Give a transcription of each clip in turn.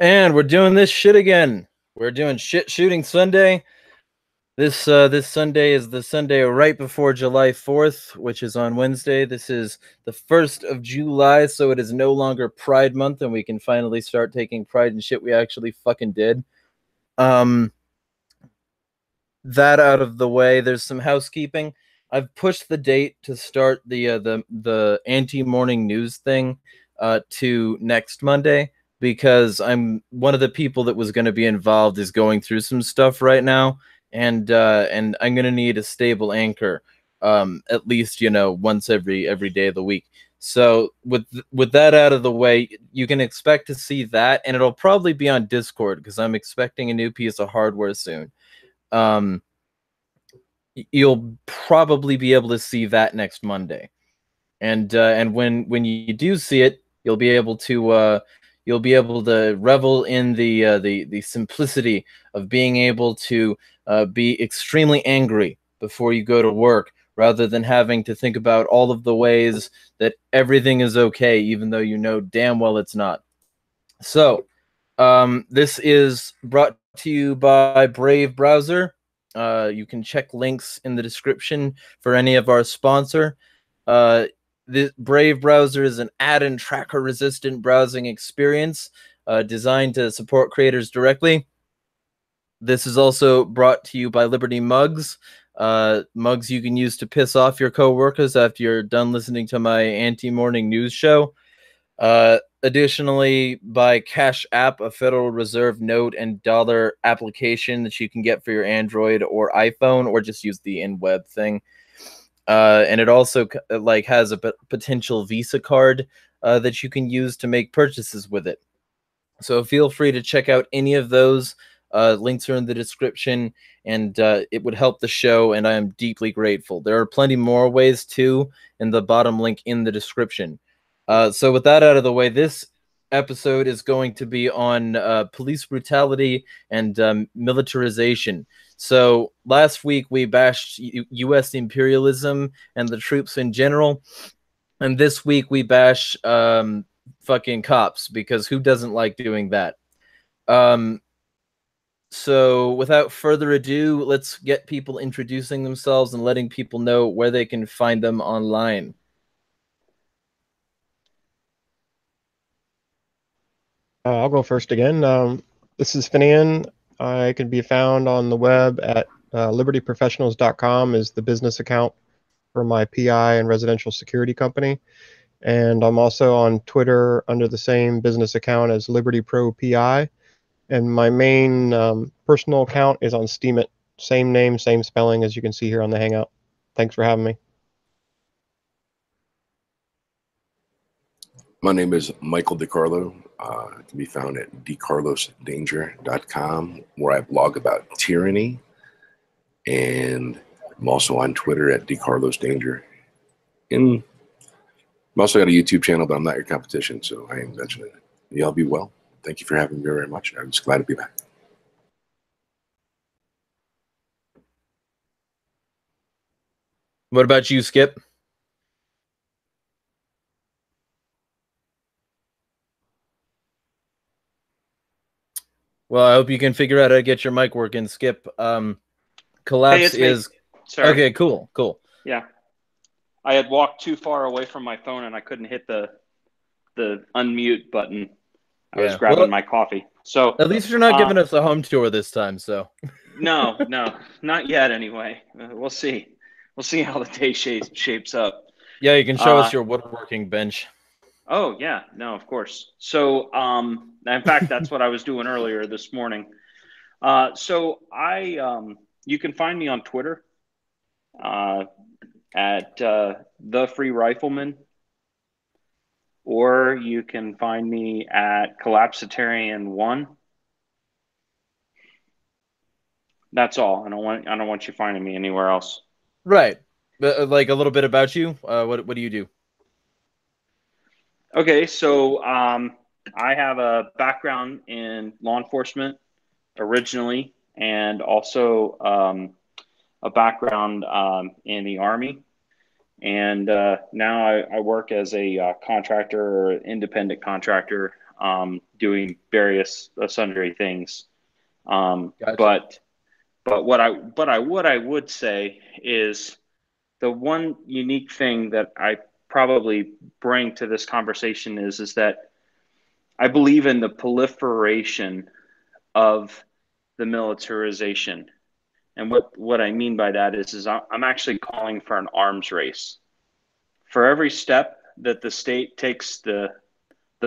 And we're doing this shit again. We're doing shit shooting Sunday. This Sunday is the Sunday right before July 4th, which is on Wednesday. This is the 1st of July, so it is no longer Pride Month, and we can finally start taking pride in shit we actually fucking did. That out of the way, there's some housekeeping. I've pushed the date to start the anti-morning news thing to next Monday because I'm one of the people that was going to be involved is going through some stuff right now, and I'm going to need a stable anchor, at least once every day of the week. So with that out of the way, you can expect to see that, and it'll probably be on Discord because I'm expecting a new piece of hardware soon. You'll probably be able to see that next Monday, and when you do see it, you'll be able to revel in the simplicity of being able to be extremely angry before you go to work, rather than having to think about all of the ways that everything is okay, even though you know damn well it's not. So, this is brought to you by Brave Browser. You can check links in the description for any of our sponsor. The Brave Browser is an ad and tracker resistant browsing experience designed to support creators directly. This is also brought to you by Liberty Mugs. Mugs you can use to piss off your coworkers after you're done listening to my anti-morning news show. Additionally, by Cash App, a Federal Reserve note and dollar application that you can get for your Android or iPhone, or just use the in-web thing. And it also has a potential Visa card that you can use to make purchases with it. So feel free to check out any of those. Links are in the description, and it would help the show, and I am deeply grateful. There are plenty more ways too in the bottom link in the description. So with that out of the way, this episode is going to be on police brutality and militarization. So last week we bashed U.S. imperialism and the troops in general, and this week we bash fucking cops, because who doesn't like doing that? So without further ado, let's get people introducing themselves and letting people know where they can find them online. I'll go first again. This is Finian. I can be found on the web at libertyprofessionals.com is the business account for my PI and residential security company. And I'm also on Twitter under the same business account as Liberty Pro PI. And my main personal account is on Steemit. Same name, same spelling as you can see here on the Hangout. Thanks for having me. My name is Michael DiCarlo. It can be found at dcarlosdanger.com, where I blog about tyranny. And I'm also on Twitter at dcarlosdanger. And I'm also got a YouTube channel, but I'm not your competition, so I ain't mentioning it. Y'all be well. Thank you for having me very much. I'm just glad to be back. What about you, Skip? Well, I hope you can figure out how to get your mic working, Skip. Collapse is... Sorry. Okay, cool. Yeah. I had walked too far away from my phone and I couldn't hit the unmute button. I was grabbing my coffee. So at least you're not giving us a home tour this time, so. No, not yet anyway. We'll see. We'll see how the day shapes up. Yeah, you can show us your woodworking bench. Oh, yeah. No, of course. So, in fact, that's what I was doing earlier this morning. So you can find me on Twitter at The Free Rifleman, or you can find me at Collapsitarian1. That's all. I don't want you finding me anywhere else. Right. Like a little bit about you. What do you do? Okay, so I have a background in law enforcement originally, and also a background in the Army. And now I work as a contractor or independent contractor, doing various sundry things. Gotcha. But what I would say is the one unique thing that I probably bring to this conversation is that I believe in the proliferation of the militarization. And what I mean by that is I'm actually calling for an arms race. For every step that the state takes, the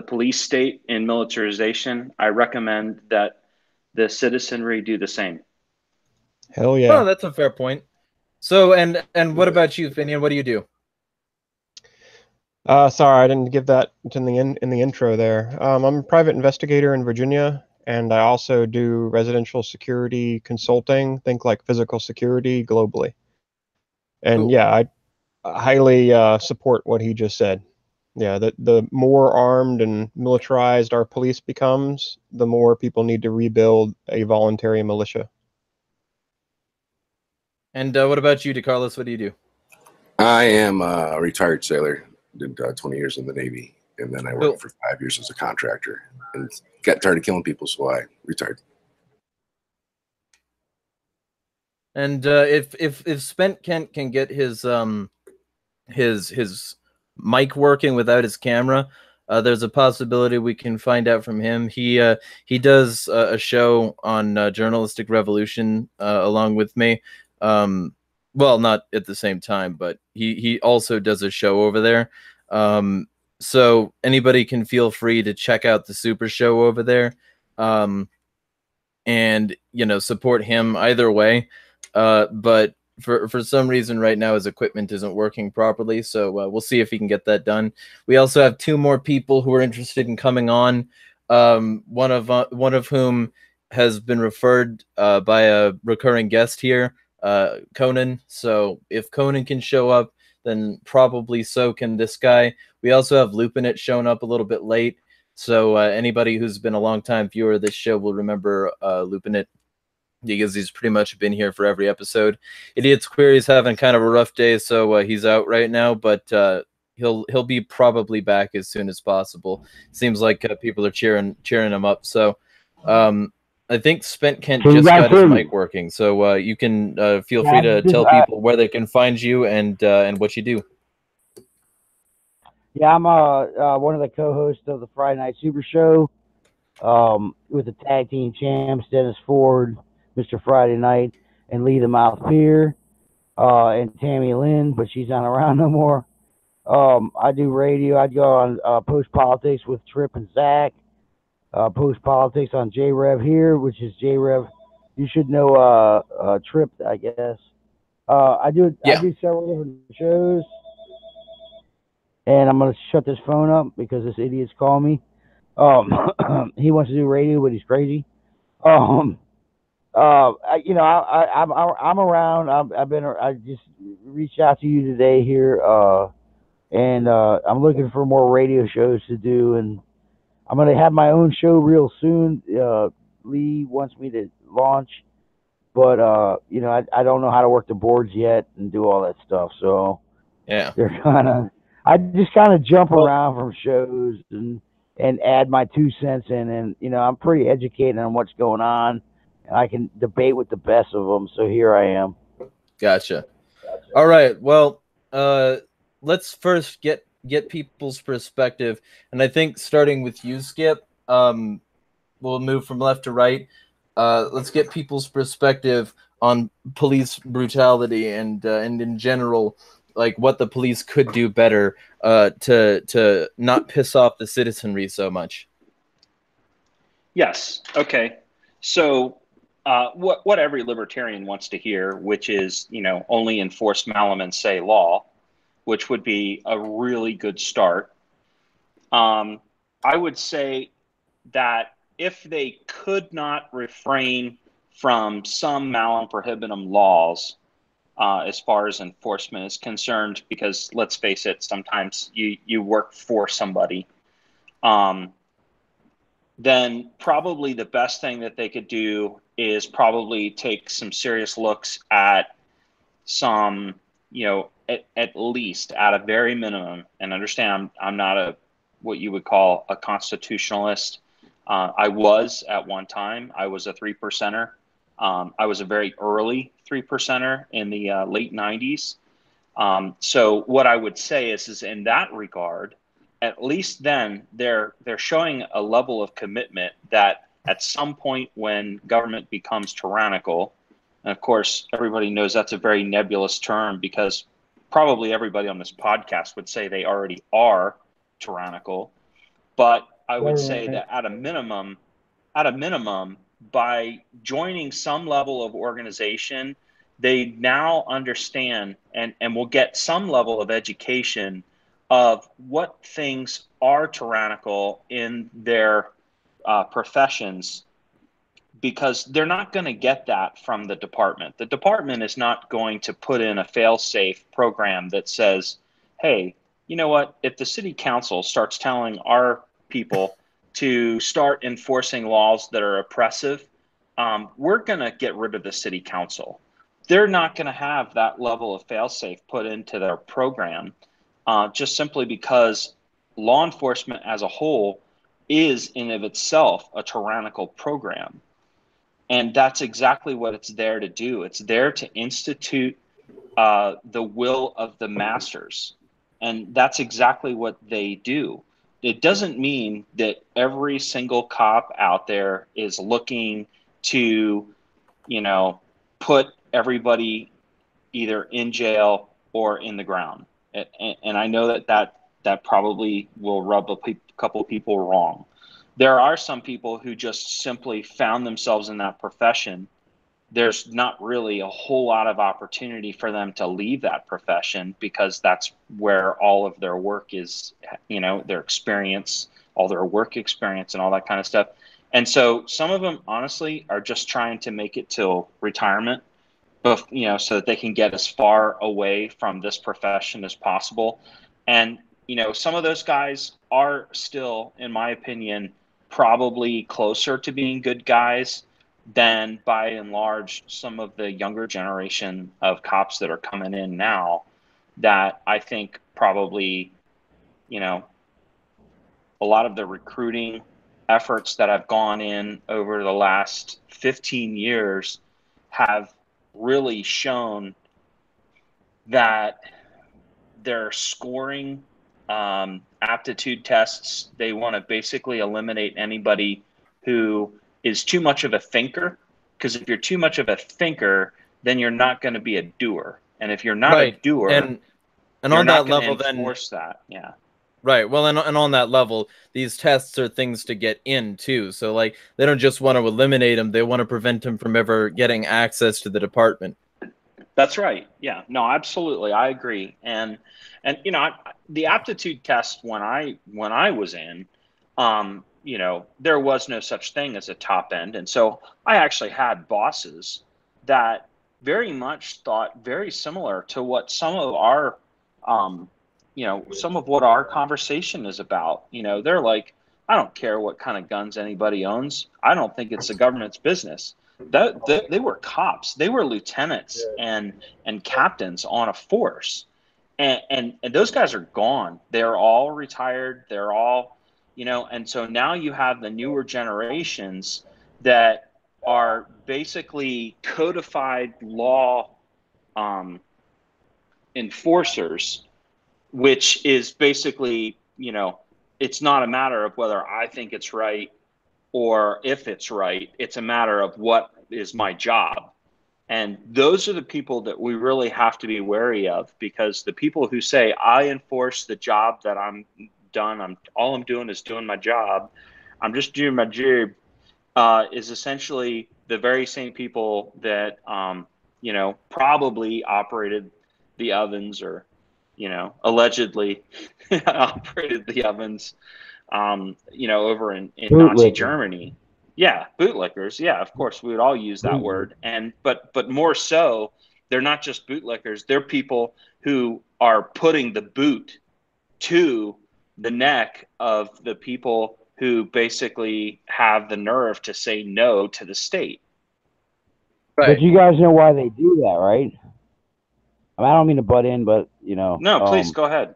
police state in militarization, I recommend that the citizenry do the same. Hell Oh, yeah. that's a fair point. So, and what about you, Finian? What do you do? Sorry, I didn't give that in the intro there. I'm a private investigator in Virginia, and I also do residential security consulting. Think like physical security globally. And Cool. yeah, I highly support what he just said. Yeah, the more armed and militarized our police becomes, the more people need to rebuild a voluntary militia. And what about you, DeCarlos? What do you do? I am a retired sailor. Did 20 years in the Navy, and then I worked Cool. for 5 years as a contractor, and got tired of killing people, so I retired. And if Spent Kent can get his mic working without his camera, there's a possibility we can find out from him. He does a show on Journalistic Revolution along with me. Well, not at the same time, but he also does a show over there. So anybody can feel free to check out the Super Show over there, and support him either way. But for some reason right now his equipment isn't working properly, so we'll see if he can get that done. We also have two more people who are interested in coming on, one of whom has been referred by a recurring guest here, Conan. So if Conan can show up, then probably so can this guy. We also have Lupinit showing up a little bit late, so anybody who's been a long time viewer of this show will remember Lupinit, because he's pretty much been here for every episode. Idiot's Query's having kind of a rough day, so he's out right now, but he'll be probably back as soon as possible. Seems like people are cheering him up. So I think Spent Kent just got his mic working, so you can feel free to tell people where they can find you and what you do. Yeah, I'm one of the co-hosts of the Friday Night Super Show, with the tag team champs Dennis Ford, Mr. Friday Night, and Lee the Mouth Pier, and Tammy Lynn, but she's not around no more. I do radio. I go on Post Politics with Trip and Zach. Post Politics on J Rev here, which is J Rev. You should know Trip, I guess. I do several different shows. And I'm going to shut this phone up because this idiot's calling me. He wants to do radio, but he's crazy. I'm around. I just reached out to you today here, and I'm looking for more radio shows to do, and I'm going to have my own show real soon. Lee wants me to launch, but I don't know how to work the boards yet and do all that stuff. So yeah, they're I just kind of jump around from shows and add my 2 cents in, and I'm pretty educated on what's going on, and I can debate with the best of them. So here I am. Gotcha. All right. Well, let's first get people's perspective, and I think starting with you, Skip. We'll move from left to right. Let's get people's perspective on police brutality and in general, like what the police could do better to not piss off the citizenry so much. Yes. Okay. So what every libertarian wants to hear, which is, only enforce malum and say law, which would be a really good start. I would say that if they could not refrain from some malum prohibitum laws, as far as enforcement is concerned, because let's face it, sometimes you work for somebody, then probably the best thing that they could do is probably take some serious looks at some, at least at a very minimum, and understand I'm not what you would call a constitutionalist. I was at one time. I was a 3%er. I was a very early 3%er in the late 90s. So what I would say is in that regard, at least then they're showing a level of commitment that at some point when government becomes tyrannical, and of course everybody knows that's a very nebulous term because probably everybody on this podcast would say they already are tyrannical, but I would say that at a minimum, by joining some level of organization, they now understand and will get some level of education of what things are tyrannical in their professions, because they're not going to get that from the department. The department is not going to put in a fail-safe program that says, hey, you know what, if the city council starts telling our people to start enforcing laws that are oppressive, we're going to get rid of the city council. They're not going to have that level of fail-safe put into their program, just simply because law enforcement as a whole is in of itself a tyrannical program. And that's exactly what it's there to do. It's there to institute the will of the masters. And that's exactly what they do. It doesn't mean that every single cop out there is looking to, put everybody either in jail or in the ground. And I know that probably will rub a couple of people wrong. There are some people who just simply found themselves in that profession. There's not really a whole lot of opportunity for them to leave that profession because that's where all of their work is, their experience, all their work experience and all that kind of stuff. And so some of them honestly are just trying to make it till retirement, so that they can get as far away from this profession as possible. And, some of those guys are still, in my opinion, probably closer to being good guys than, by and large, some of the younger generation of cops that are coming in now that I think probably, a lot of the recruiting efforts that have gone in over the last 15 years have really shown that they're scoring aptitude tests. They want to basically eliminate anybody who is too much of a thinker, because if you're too much of a thinker, then you're not going to be a doer. And if you're not a doer, and on that level, then enforce that. Yeah. Right. Well, and on that level, these tests are things to get in too. So like they don't just want to eliminate them; they want to prevent them from ever getting access to the department. That's right. Yeah. No, absolutely. I agree. And the aptitude test when I was in, there was no such thing as a top end. And so I actually had bosses that very much thought very similar to what some of our, some of what our conversation is about. They're like, I don't care what kind of guns anybody owns. I don't think it's the government's business. They were cops. They were lieutenants and captains on a force. And those guys are gone. They're all retired. They're all, and so now you have the newer generations that are basically codified law enforcers, which is basically, it's not a matter of whether I think it's right or if it's right. It's a matter of what is my job. And those are the people that we really have to be wary of, because the people who say, I enforce the job that I'm done, all I'm doing is doing my job, I'm just doing my job, is essentially the very same people that, probably operated the ovens or, allegedly operated the ovens, over in Nazi Germany. Yeah, bootlickers. Yeah, of course, we would all use that word. But more so, they're not just bootlickers. They're people who are putting the boot to the neck of the people who basically have the nerve to say no to the state. Right. But you guys know why they do that, right? I mean, I don't mean to butt in, but No, please go ahead.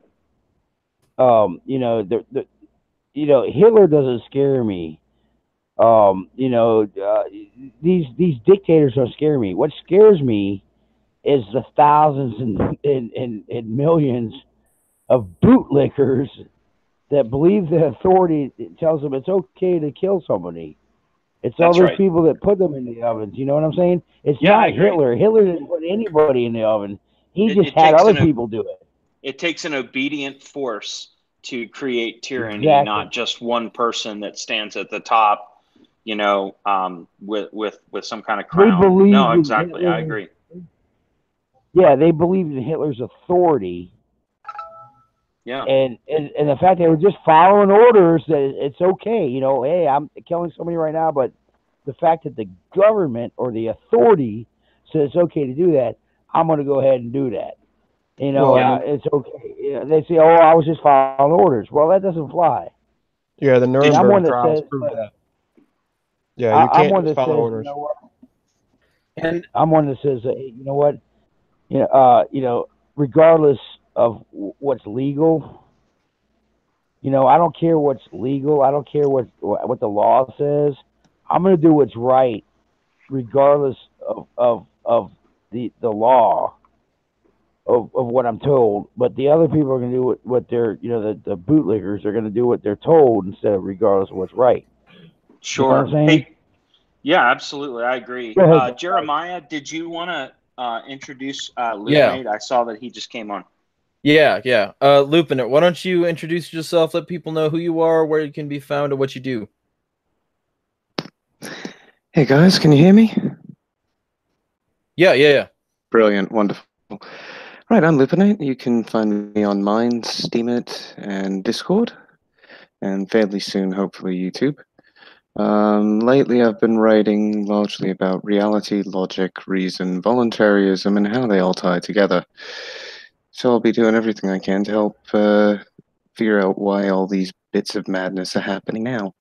you know, Hitler doesn't scare me. These dictators don't scare me. What scares me is the thousands and millions of bootlickers that believe the authority tells them it's okay to kill somebody. It's all That's those right. people that put them in the ovens. You know what I'm saying? It's Yeah, I not agree. Hitler. Hitler didn't put anybody in the oven. He It, just it had takes other an people do it. it takes an obedient force to create tyranny, Exactly. not just one person that stands at the top, with some kind of They crown. No, believed in exactly. I Hitler. agree. Yeah, they believed in Hitler's authority, Yeah, and the fact they were just following orders that it's okay. Hey, I'm killing somebody right now, but the fact that the government or the authority says it's okay to do that, I'm going to go ahead and do that. Well, And yeah. it's okay. They say, "Oh, I was just following orders." Well, that doesn't fly. yeah, the And I'm Nuremberg one that trials says, proved look, that. Yeah, you I'm can't one just that follow says, you orders. know what? And I'm one that says, hey, you know what? Regardless of what's legal, I don't care what's legal. I don't care what the law says. I'm going to do what's right, regardless of the law of what I'm told. But the other people are going to do what they're, the bootlickers are going to do what they're told instead of regardless of what's right. You know what I'm Sure. saying? Hey, yeah, absolutely. I agree. Go ahead. Jeremiah, did you want to introduce yeah, Lupinate? I saw that he just came on. yeah. Lupin, why don't you introduce yourself? Let people know who you are, where you can be found, and what you do. Hey guys, can you hear me? Yeah. Brilliant, wonderful. Right, I'm Lupinate. You can find me on Minds, Steemit, and Discord, and fairly soon, hopefully, YouTube. Lately, I've been writing largely about reality, logic, reason, voluntarism, and how they all tie together. So I'll be doing everything I can to help figure out why all these bits of madness are happening now.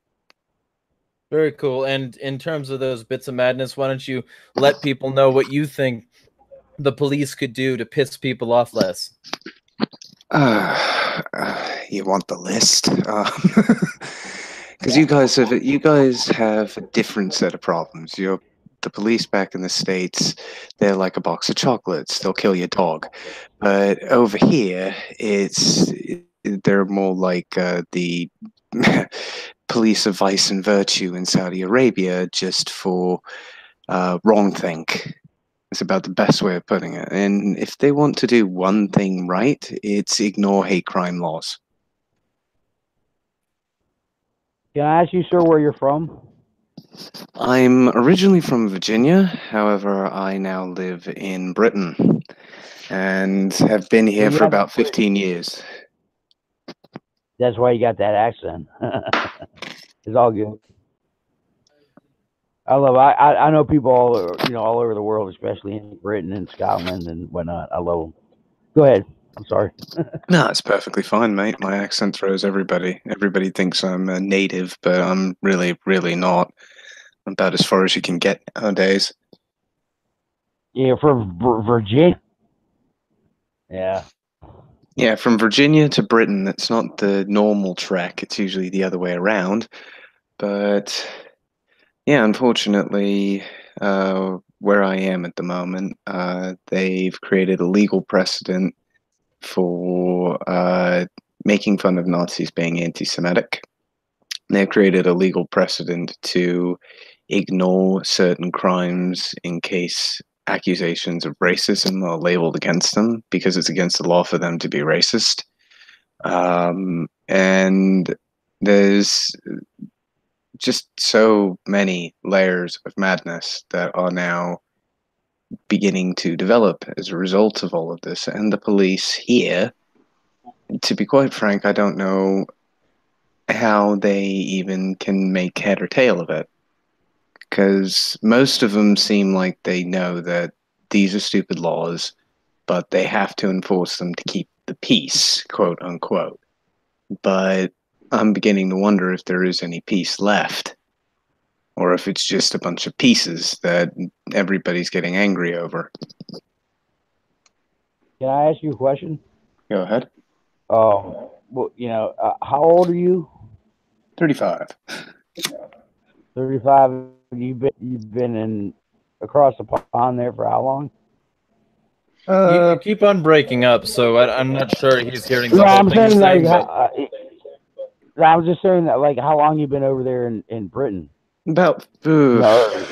Very cool. And in terms of those bits of madness, why don't you let people know what you think the police could do to piss people off less? You want the list? Because you guys have a different set of problems. The police back in the States, they're like a box of chocolates. They'll kill your dog. But over here, they're more like the police of vice and virtue in Saudi Arabia, just for wrong think. It's about the best way of putting it. And if they want to do one thing right, it's ignore hate crime laws. Can I ask you, sir, where you're from? I'm originally from Virginia, however, I now live in Britain and have been here Well, you for have about 15 years. That's why you got that accent. It's all good. I love. I know people all over the world, especially in Britain and Scotland and whatnot. I love them. Go ahead. I'm sorry. No, it's perfectly fine, mate. My accent throws everybody. Everybody thinks I'm a native, but I'm really, really not. I'm about as far as you can get nowadays. Yeah, from Virginia. Yeah. Yeah, from Virginia to Britain, it's not the normal trek. It's usually the other way around. But yeah, unfortunately, where I am at the moment, they've created a legal precedent for making fun of Nazis being anti-Semitic. They've created a legal precedent to ignore certain crimes in case accusations of racism are labeled against them because it's against the law for them to be racist. And there's just so many layers of madness that are now beginning to develop as a result of all of this. And the police here, to be quite frank, I don't know how they even can make head or tail of it. Because most of them seem like they know that these are stupid laws, but they have to enforce them to keep the peace, quote unquote. But I'm beginning to wonder if there is any peace left, or if it's just a bunch of pieces that everybody's getting angry over. Can I ask you a question? Go ahead. Well, how old are you? 35. 35. You've been in across the pond there for how long? You keep on breaking up, so I'm not sure he's hearing No, the whole I'm thing you're saying like saying, but I was just saying that like how long you been over there in Britain? About No.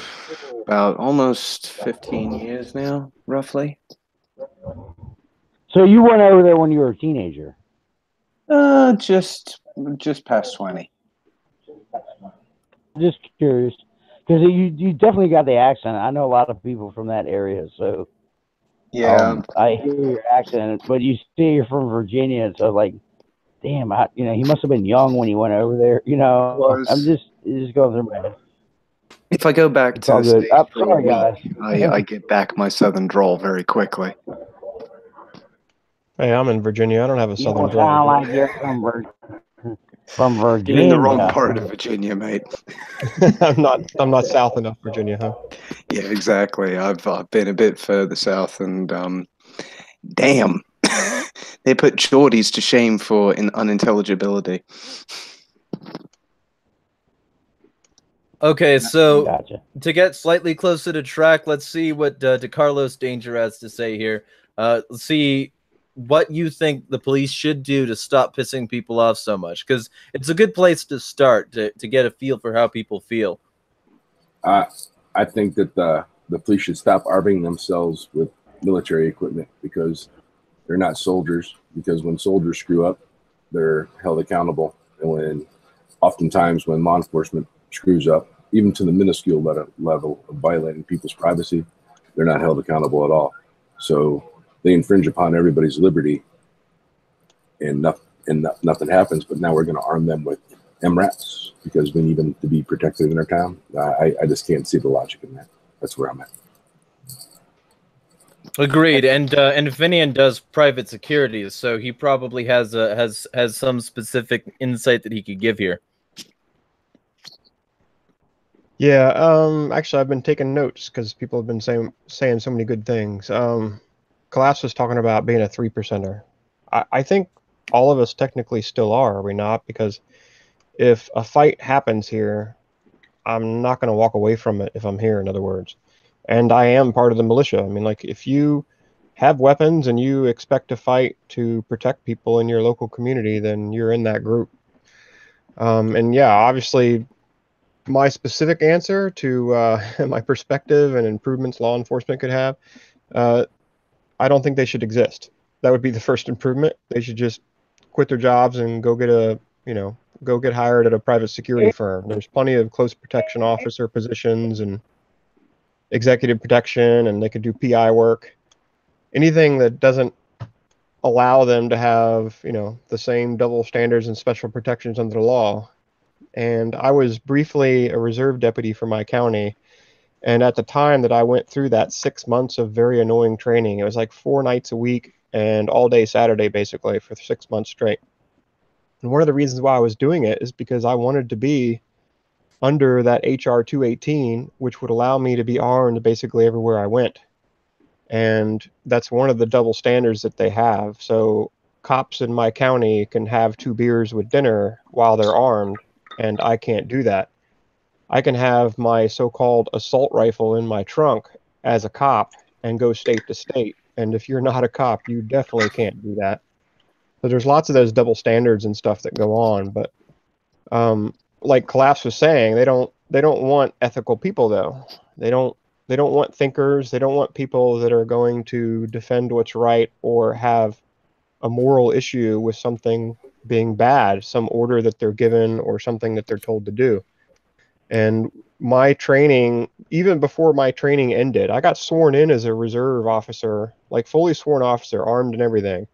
about almost 15 years now, roughly. So you went over there when you were a teenager? Just past 20. Just curious, because you definitely got the accent. I know a lot of people from that area, so Yeah, I hear your accent. But you say you're from Virginia, so like, damn, he must have been young when he went over there. I'm was. just going through my head. If I go back It's to all the good. States for a Sorry, week, guys. I get back my southern drawl very quickly. Hey, I'm in Virginia. I don't have a You southern don't drawl. sound like you're from You're in the wrong Virginia. part of Virginia, mate. I'm not south enough, Virginia, huh? Yeah, exactly. I've been a bit further south, and damn, they put Geordies to shame for unintelligibility. okay, so Gotcha. to get slightly closer to track, let's see what DeCarlos Danger has to say here. Let's see what you think the police should do to stop pissing people off so much, because it's a good place to start to get a feel for how people feel. I think that the police should stop arming themselves with military equipment because they're not soldiers. Because when soldiers screw up, they're held accountable. And oftentimes when law enforcement screws up, even to the minuscule level of violating people's privacy, they're not held accountable at all. So they infringe upon everybody's liberty, and nothing happens. But now we're going to arm them with MRAPs because we need them to be protected in our town. I just can't see the logic in that. That's where I'm at. Agreed, and Finian does private security, so he probably has some specific insight that he could give here. Yeah, actually, I've been taking notes because people have been saying so many good things. Collapse was talking about being a 3%er. I think all of us technically still are we not? Because if a fight happens here, I'm not going to walk away from it if I'm here, in other words. And I am part of the militia. I mean, like, if you have weapons and you expect to fight to protect people in your local community, then you're in that group. And yeah, obviously, my specific answer to my perspective and improvements law enforcement could have, I don't think they should exist. That would be the first improvement. They should just quit their jobs and go get hired at a private security firm. There's plenty of close protection officer positions and executive protection, and they could do PI work. Anything that doesn't allow them to have, the same double standards and special protections under the law. And I was briefly a reserve deputy for my county. And at the time that I went through that 6 months of very annoying training, it was like 4 nights a week and all day Saturday, basically, for 6 months straight. And one of the reasons why I was doing it is because I wanted to be under that HR 218, which would allow me to be armed basically everywhere I went. And that's one of the double standards that they have. So cops in my county can have 2 beers with dinner while they're armed, and I can't do that. I can have my so-called assault rifle in my trunk as a cop and go state to state. And if you're not a cop, you definitely can't do that. So there's lots of those double standards and stuff that go on. But like Collapse was saying, they don't want ethical people though. They don't want thinkers. They don't want people that are going to defend what's right or have a moral issue with something being bad, some order that they're given or something that they're told to do. And my training, even before my training ended, I got sworn in as a reserve officer, like fully sworn officer, armed and everything.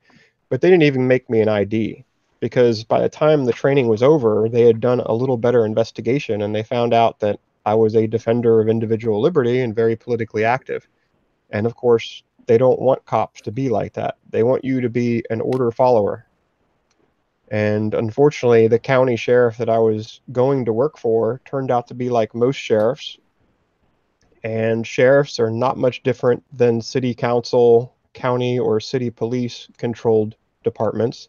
But they didn't even make me an ID because by the time the training was over, they had done a little better investigation and they found out that I was a defender of individual liberty and very politically active. And of course, they don't want cops to be like that. They want you to be an order follower. And unfortunately, the county sheriff that I was going to work for turned out to be like most sheriffs. And sheriffs are not much different than city council county or city police controlled departments,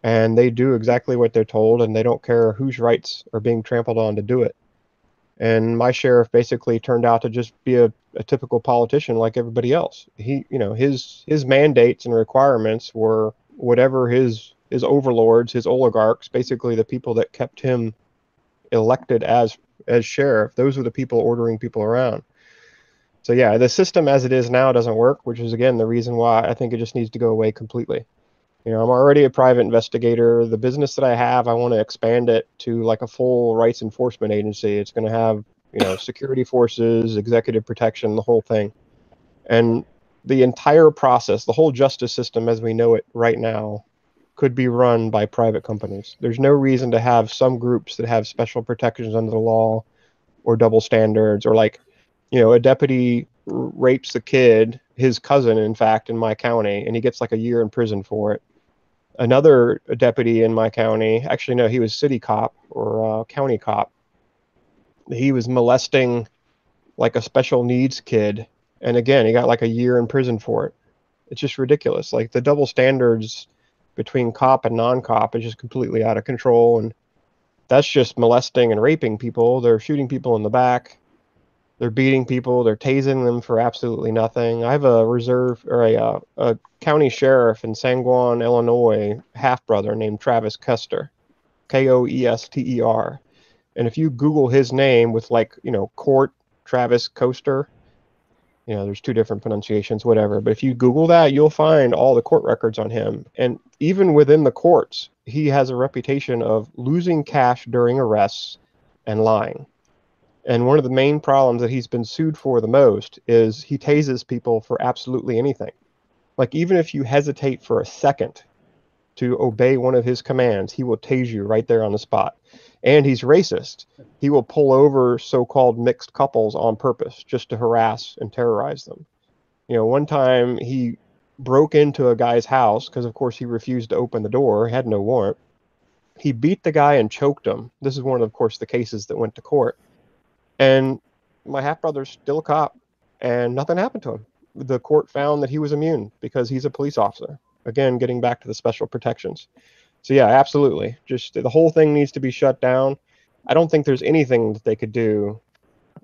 and they do exactly what they're told, and they don't care whose rights are being trampled on to do it. And my sheriff basically turned out to just be a typical politician like everybody else. He, his mandates and requirements were whatever his overlords, his oligarchs, basically the people that kept him elected as sheriff, those were the people ordering people around. So yeah, the system as it is now doesn't work, which is again the reason why I think it just needs to go away completely. I'm already a private investigator. The business that I have, I want to expand it to like a full rights enforcement agency. It's going to have, security forces, executive protection, the whole thing. And the entire process, the whole justice system as we know it right now, could be run by private companies. There's no reason to have some groups that have special protections under the law or double standards, or like, a deputy rapes a kid, his cousin, in fact, in my county, and he gets like a year in prison for it. Another deputy in my county, actually, no, he was city cop or county cop. He was molesting like a special needs kid. And again, he got like a year in prison for it. It's just ridiculous. Like the double standards between cop and non-cop is just completely out of control. And that's just molesting and raping people. They're shooting people in the back. They're beating people. They're tasing them for absolutely nothing. I have a reserve or a county sheriff in San Juan, Illinois, half brother named Travis Custer, Koester. And if you Google his name with court Travis Coaster, there's two different pronunciations, whatever. But if you Google that, you'll find all the court records on him. And even within the courts, he has a reputation of losing cash during arrests and lying. And one of the main problems that he's been sued for the most is he tases people for absolutely anything. Like even if you hesitate for a second to obey one of his commands, he will tase you right there on the spot. And he's racist. He will pull over so-called mixed couples on purpose just to harass and terrorize them. One time he broke into a guy's house because, of course, he refused to open the door, had no warrant. He beat the guy and choked him. This is one of course, the cases that went to court. And my half-brother's still a cop, and nothing happened to him. The court found that he was immune because he's a police officer. Again, getting back to the special protections. So yeah, absolutely. Just the whole thing needs to be shut down. I don't think there's anything that they could do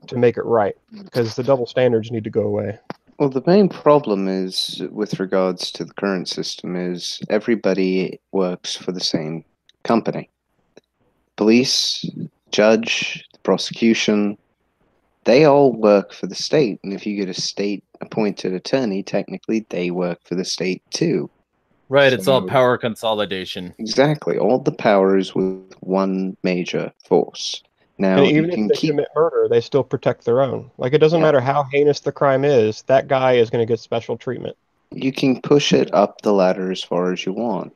to make it right, because the double standards need to go away. Well, the main problem is, with regards to the current system, is everybody works for the same company. Police, judge, the prosecution, they all work for the state. And if you get a state-appointed attorney, technically they work for the state too. Right, it's all power consolidation. Exactly. All the power is with one major force. Now, and even if they commit murder, they still protect their own. Like, it doesn't matter how heinous the crime is, that guy is going to get special treatment. You can push it up the ladder as far as you want.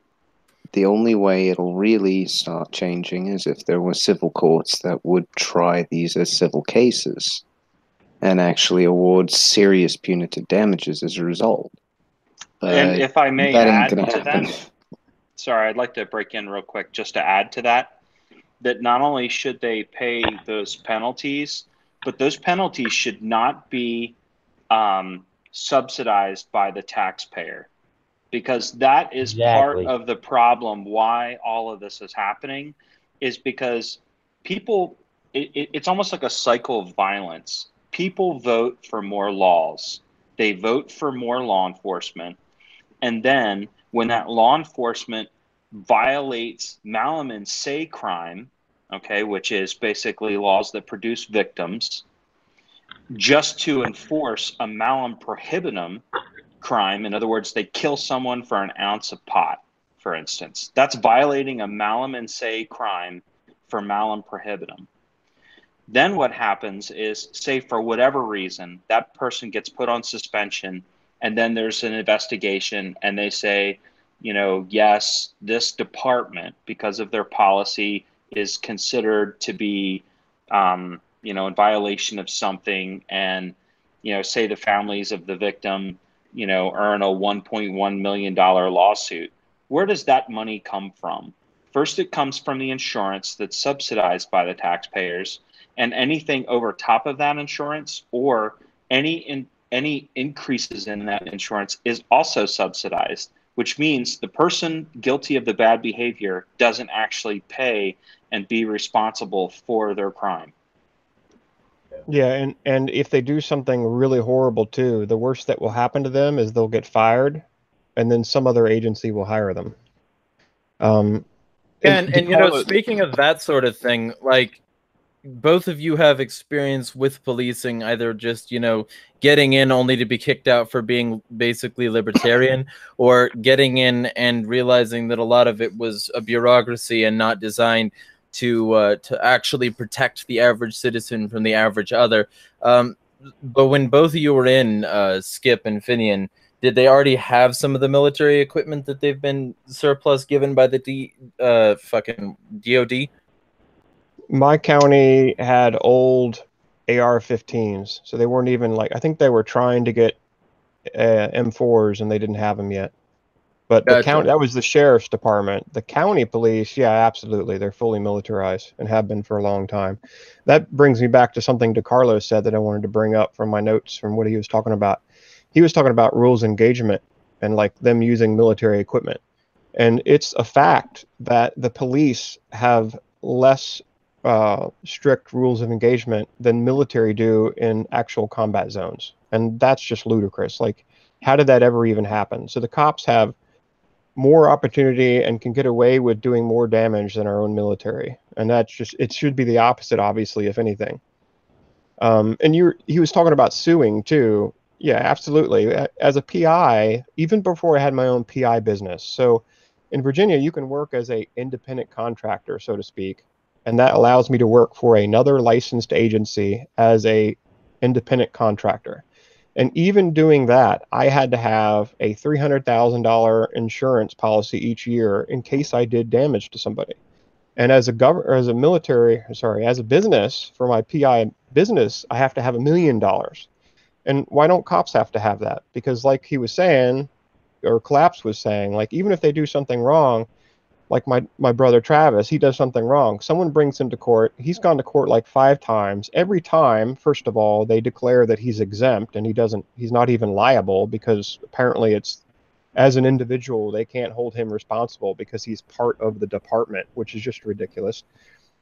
The only way it'll really start changing is if there were civil courts that would try these as civil cases and actually award serious punitive damages as a result. And if I may add to that, sorry, I'd like to break in real quick just to add to that, that not only should they pay those penalties, but those penalties should not be subsidized by the taxpayer. Because that is part of the problem why all of this is happening, is because people, it's almost like a cycle of violence. People vote for more laws. They vote for more law enforcement. And then when that law enforcement violates malum in se crime, okay, which is basically laws that produce victims, just to enforce a malum prohibitum crime. In other words, they kill someone for an ounce of pot, for instance. That's violating a malum in se crime for malum prohibitum. Then what happens is, say for whatever reason, that person gets put on suspension, and then there's an investigation, and they say, yes, this department, because of their policy, is considered to be, in violation of something, and, say the families of the victim earn a $1.1 million lawsuit. Where does that money come from? First, it comes from the insurance that's subsidized by the taxpayers, and anything over top of that insurance, or any any increases in that insurance is also subsidized, which means the person guilty of the bad behavior doesn't actually pay and be responsible for their crime. Yeah, and if they do something really horrible too, the worst that will happen to them is they'll get fired, and then some other agency will hire them. And you know, speaking of that sort of thing, like, both of you have experience with policing, either just, you know, getting in only to be kicked out for being basically libertarian, or getting in and realizing that a lot of it was a bureaucracy and not designed to actually protect the average citizen from the average other. But when both of you were in, Skip and Finian, did they already have some of the military equipment that they've been surplus given by the fucking DOD? My county had old AR-15s, so they weren't even like, I think they were trying to get M4s and they didn't have them yet. But the county, that was the sheriff's department. The county police, yeah, absolutely, they're fully militarized and have been for a long time. That brings me back to something DeCarlo said that I wanted to bring up from my notes from what he was talking about. He was talking about rules of engagement and like them using military equipment. And it's a fact that the police have less strict rules of engagement than military do in actual combat zones. And that's just ludicrous. Like, how did that ever even happen? So the cops have more opportunity and can get away with doing more damage than our own military. And that's just, it should be the opposite, obviously, if anything. And he was talking about suing too. Yeah, absolutely. As a PI, even before I had my own PI business. So in Virginia, you can work as a independent contractor, so to speak. And that allows me to work for another licensed agency as a independent contractor. And even doing that, I had to have a $300,000 insurance policy each year in case I did damage to somebody. And as a as a business, for my PI business, I have to have $1 million. And why don't cops have to have that? Because like he was saying, or Collapse was saying, like, even if they do something wrong, like my brother Travis, he does something wrong. Someone brings him to court. He's gone to court like 5 times. Every time, first of all, they declare that he's exempt and he's not even liable, because apparently it's, as an individual, they can't hold him responsible because he's part of the department, which is just ridiculous.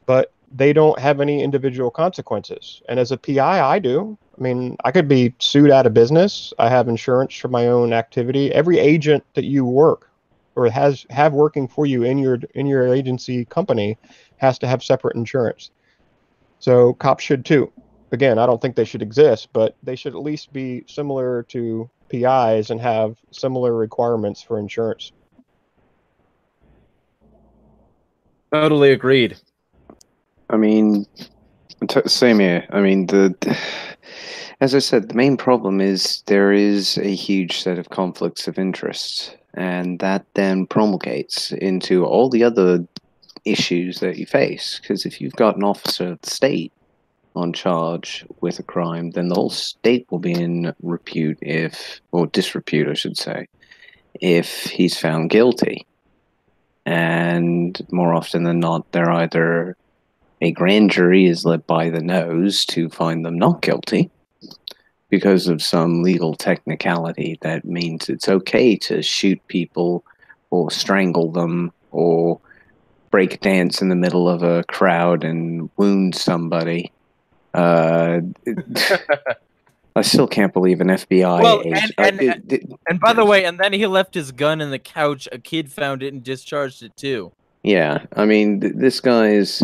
But they don't have any individual consequences. And as a PI, I do. I mean, I could be sued out of business. I have insurance for my own activity. Every agent that you work or have working for you in your agency company has to have separate insurance. So cops should too. Again, I don't think they should exist, but they should at least be similar to PIs and have similar requirements for insurance. Totally agreed. I mean, same here. I mean, as I said, the main problem is there is a huge set of conflicts of interest, and that then promulgates into all the other issues that you face. Because if you've got an officer of the state on charge with a crime, then the whole state will be in repute or disrepute, I should say, if he's found guilty. And more often than not, they're either a grand jury is led by the nose to find them not guilty because of some legal technicality that means it's okay to shoot people or strangle them or break dance in the middle of a crowd and wound somebody. I still can't believe an FBI agent. And by the way, and then he left his gun in the couch. A kid found it and discharged it too. Yeah, I mean, this guy's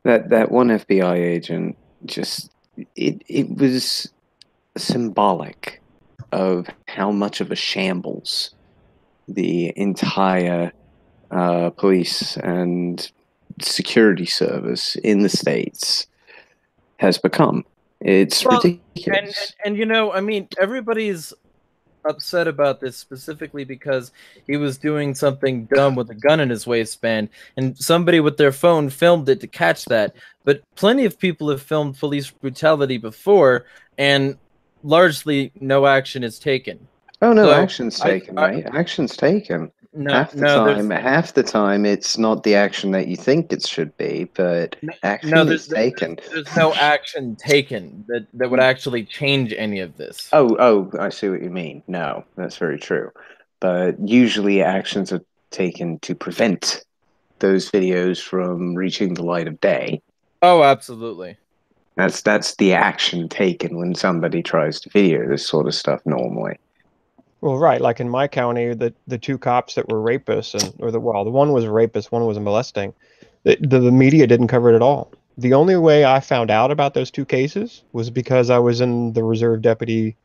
that one FBI agent just it was symbolic of how much of a shambles the entire police and security service in the States has become. It's ridiculous. And you know, I mean, everybody's upset about this specifically because he was doing something dumb with a gun in his waistband, and somebody with their phone filmed it to catch that. But plenty of people have filmed police brutality before, and largely no action is taken. Oh no, action's taken, right? Action's taken. No, no, half the time, it's not the action that you think it should be, but no, action is taken. there's no action taken that would actually change any of this. Oh, I see what you mean. No, that's very true. But usually actions are taken to prevent those videos from reaching the light of day. Oh, absolutely. That's the action taken when somebody tries to video this sort of stuff normally. Well, right, like in my county, the two cops that were rapists, the one was a rapist, one was a molesting. The media didn't cover it at all. The only way I found out about those two cases was because I was in the reserve deputy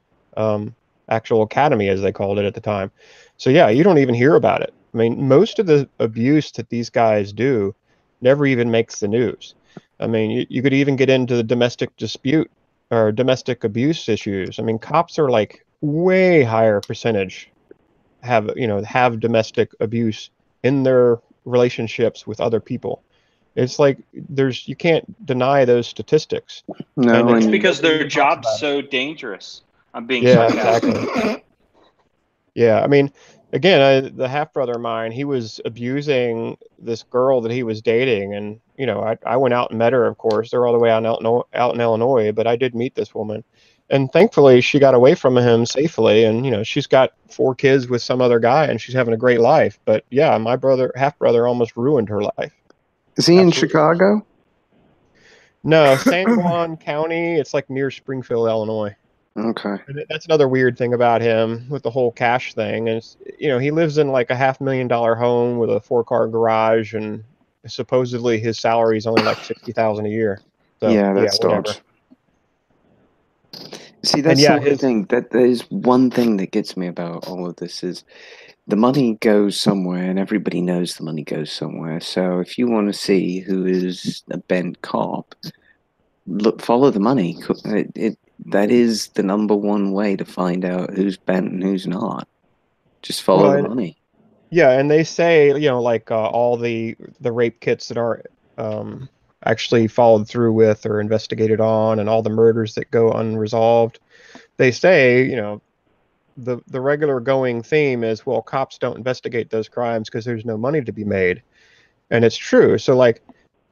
actual academy, as they called it at the time. So yeah, you don't even hear about it. I mean, most of the abuse that these guys do never even makes the news. I mean, you could even get into the domestic dispute or domestic abuse issues. I mean, cops are like way higher percentage have domestic abuse in their relationships with other people. It's like you can't deny those statistics. No, It's because their job's so dangerous. I'm being sarcastic. Exactly. Yeah, I mean, again, the half brother of mine, he was abusing this girl that he was dating, and I went out and met her. Of course, they're all the way out in Illinois, but I did meet this woman, and thankfully she got away from him safely, and she's got 4 kids with some other guy, and she's having a great life. But yeah, my half brother almost ruined her life. Is he in Chicago? No, San Juan County. It's like near Springfield, Illinois. Okay. And that's another weird thing about him with the whole cash thing. Is he lives in like a $500,000 home with a 4-car garage, and supposedly his salary is only like $60,000 a year. So yeah, that's whatever. See, that's the thing. That there's one thing that gets me about all of this is the money goes somewhere, and everybody knows the money goes somewhere. So if you want to see who is a bent cop, follow the money. That is the number one way to find out who's bent and who's not. Just follow the money. Yeah, and they say, like all the rape kits that are actually followed through with or investigated on, and all the murders that go unresolved, they say, the regular going theme is, well, cops don't investigate those crimes because there's no money to be made. And it's true. So like,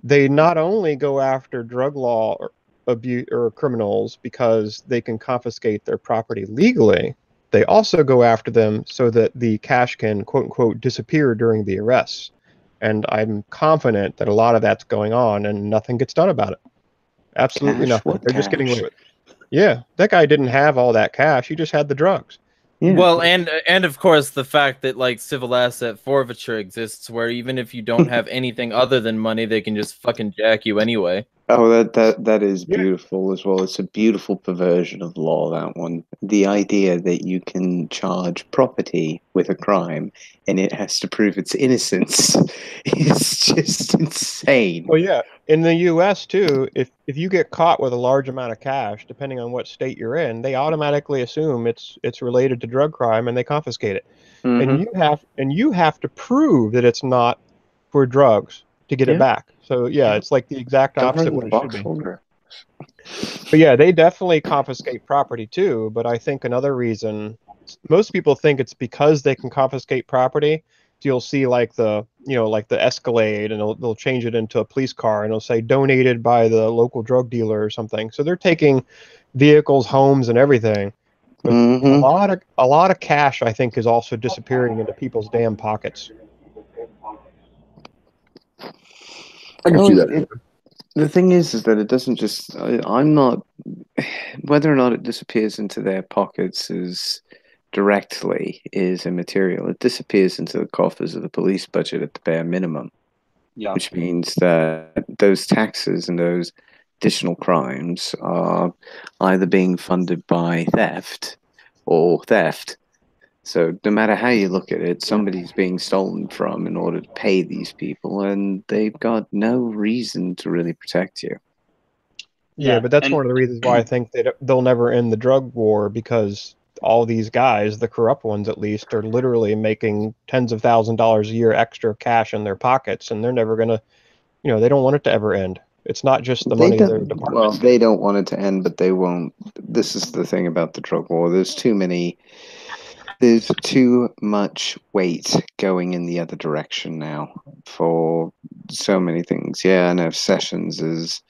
they not only go after drug law or abuse or criminals because they can confiscate their property legally, they also go after them so that the cash can, quote unquote, disappear during the arrests. And I'm confident that a lot of that's going on and nothing gets done about it. Absolutely nothing. They're just getting away with it. Yeah, that guy didn't have all that cash. He just had the drugs. Yeah. Well, and of course the fact that like civil asset forfeiture exists, where even if you don't have anything other than money, they can just fucking jack you anyway. Oh, that is beautiful as well. It's a beautiful perversion of law, that one. The idea that you can charge property with a crime and it has to prove its innocence is just insane. Well, yeah. In the U.S. too, if you get caught with a large amount of cash, depending on what state you're in, they automatically assume it's related to drug crime and they confiscate it. Mm-hmm. And you have to prove that it's not for drugs to get it back. So yeah, it's like the exact opposite of what it should be. But yeah, they definitely confiscate property too. But I think another reason, most people think it's because they can confiscate property. You'll see like the Escalade, and they'll change it into a police car, and it'll say donated by the local drug dealer or something. So they're taking vehicles, homes, and everything. But a lot of cash, I think, is also disappearing into people's damn pockets. I can see that. The thing is that it doesn't just. I'm not. Whether or not it disappears into their pockets is immaterial. It disappears into the coffers of the police budget at the bare minimum. Yeah. Which means that those taxes and those additional crimes are either being funded by theft or theft. So no matter how you look at it, somebody's being stolen from in order to pay these people, and they've got no reason to really protect you. Yeah, but that's one of the reasons why I think that they'll never end the drug war, because all these guys, the corrupt ones at least, are literally making tens of $1,000s a year extra cash in their pockets, and they're never going to, they don't want it to ever end. It's not just the money of their department. Well, they don't want it to end, but they won't. This is the thing about the drug war. There's too many There's too much weight going in the other direction now for so many things. Yeah, I know Sessions is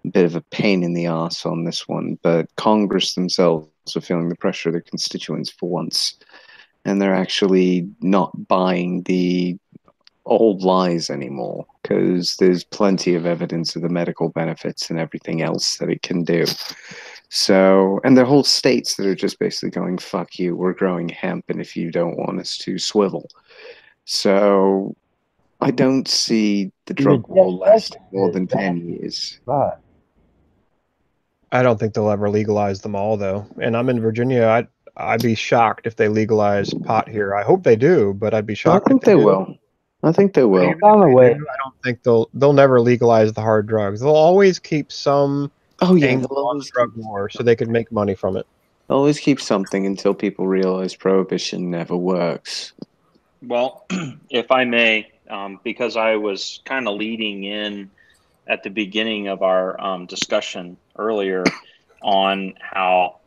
a bit of a pain in the ass on this one, but Congress themselves are feeling the pressure of their constituents for once, and they're actually not buying the old lies anymore because there's plenty of evidence of the medical benefits and everything else that it can do. So, and there are whole states that are just basically going, fuck you, we're growing hemp, and if you don't want us to, swivel. So, I don't see the drug war lasting more than 10 years. But I don't think they'll ever legalize them all, though. And I'm in Virginia. I'd be shocked if they legalize pot here. I hope they do, but I'd be I shocked think if they do. will. I think they will. Even if they do, I don't think they'll never legalize the hard drugs. They'll always keep some Oh yeah, angle they'll on the always drug war so they can make money from it. keep something until people realize prohibition never works. Well, if I may, because I was kind of leading in at the beginning of our discussion earlier on how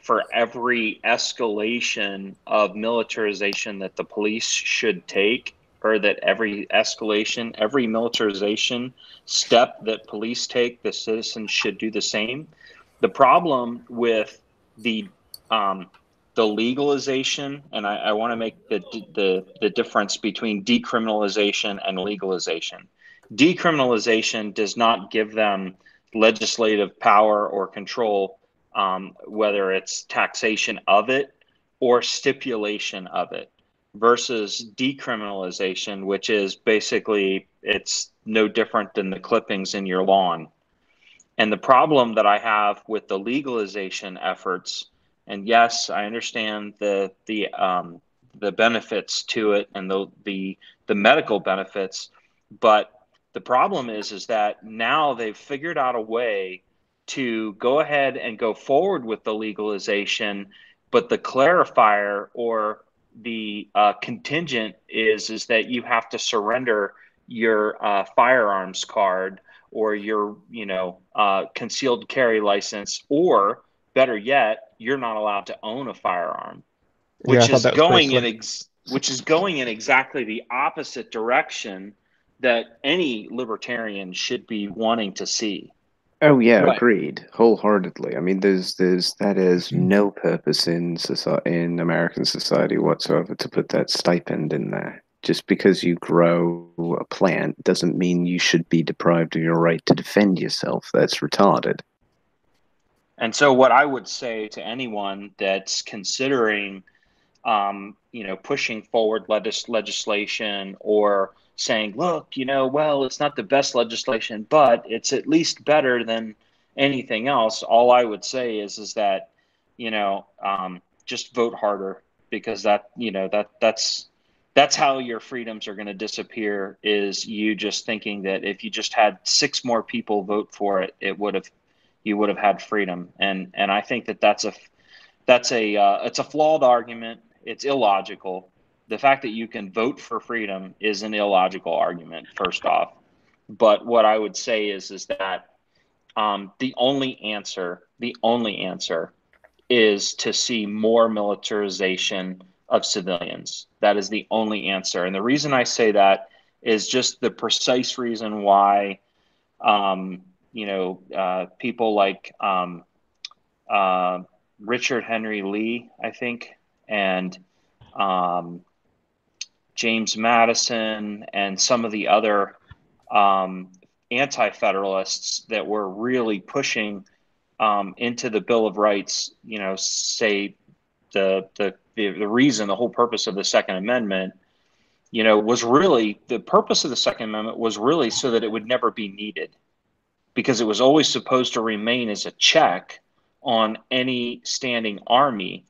for every escalation of militarization that the police should take, or that every escalation, every militarization step that police take, the citizens should do the same. The problem with the legalization, and I want to make the difference between decriminalization and legalization. Decriminalization does not give them legislative power or control, whether it's taxation of it or stipulation of it, versus decriminalization, which is basically, it's no different than the clippings in your lawn. And the problem that I have with the legalization efforts, and yes, I understand the benefits to it and the medical benefits, but the problem is that now they've figured out a way to go ahead and go forward with the legalization, but the clarifier or the contingent is that you have to surrender your firearms card or your concealed carry license, or better yet, you're not allowed to own a firearm, Yeah, I which thought is that was pretty going in exactly the opposite direction that any libertarian should be wanting to see. Oh yeah, Right. agreed, wholeheartedly. I mean, there's that is no purpose in in American society whatsoever to put that stipend in there. Just because you grow a plant doesn't mean you should be deprived of your right to defend yourself. That's retarded. And so, what I would say to anyone that's considering, pushing forward legislation, or saying, look, well, it's not the best legislation, but it's at least better than anything else. All I would say is that, just vote harder, because that's how your freedoms are going to disappear. Is you just thinking that if you just had 6 more people vote for it, you would have had freedom. And I think that's it's a flawed argument. It's illogical. The fact that you can vote for freedom is an illogical argument, first off. But what I would say is that the only answer is to see more militarization of civilians. That is the only answer. And the reason I say that is just the precise reason why, people like Richard Henry Lee, I think, and James Madison, and some of the other anti-federalists that were really pushing into the Bill of Rights, say the reason, the whole purpose of the Second Amendment, was really, the purpose of the Second Amendment was really so that it would never be needed, because it was always supposed to remain as a check on any standing army.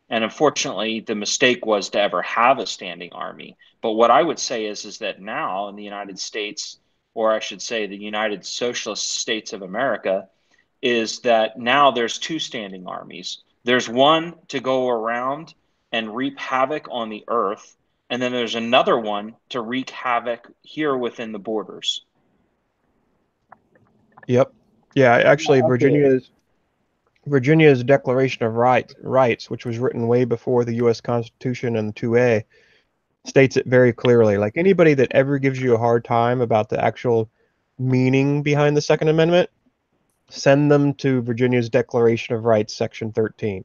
And unfortunately, the mistake was to ever have a standing army. But what I would say is that now in the United States, or I should say the United Socialist States of America, is that now there's 2 standing armies. There's one to go around and reap havoc on the earth, and then there's another one to wreak havoc here within the borders. Yep. Yeah, actually, Virginia's Declaration of Rights, which was written way before the U.S. Constitution and the 2A, states it very clearly. Like, anybody that ever gives you a hard time about the actual meaning behind the Second Amendment, send them to Virginia's Declaration of Rights, Section 13,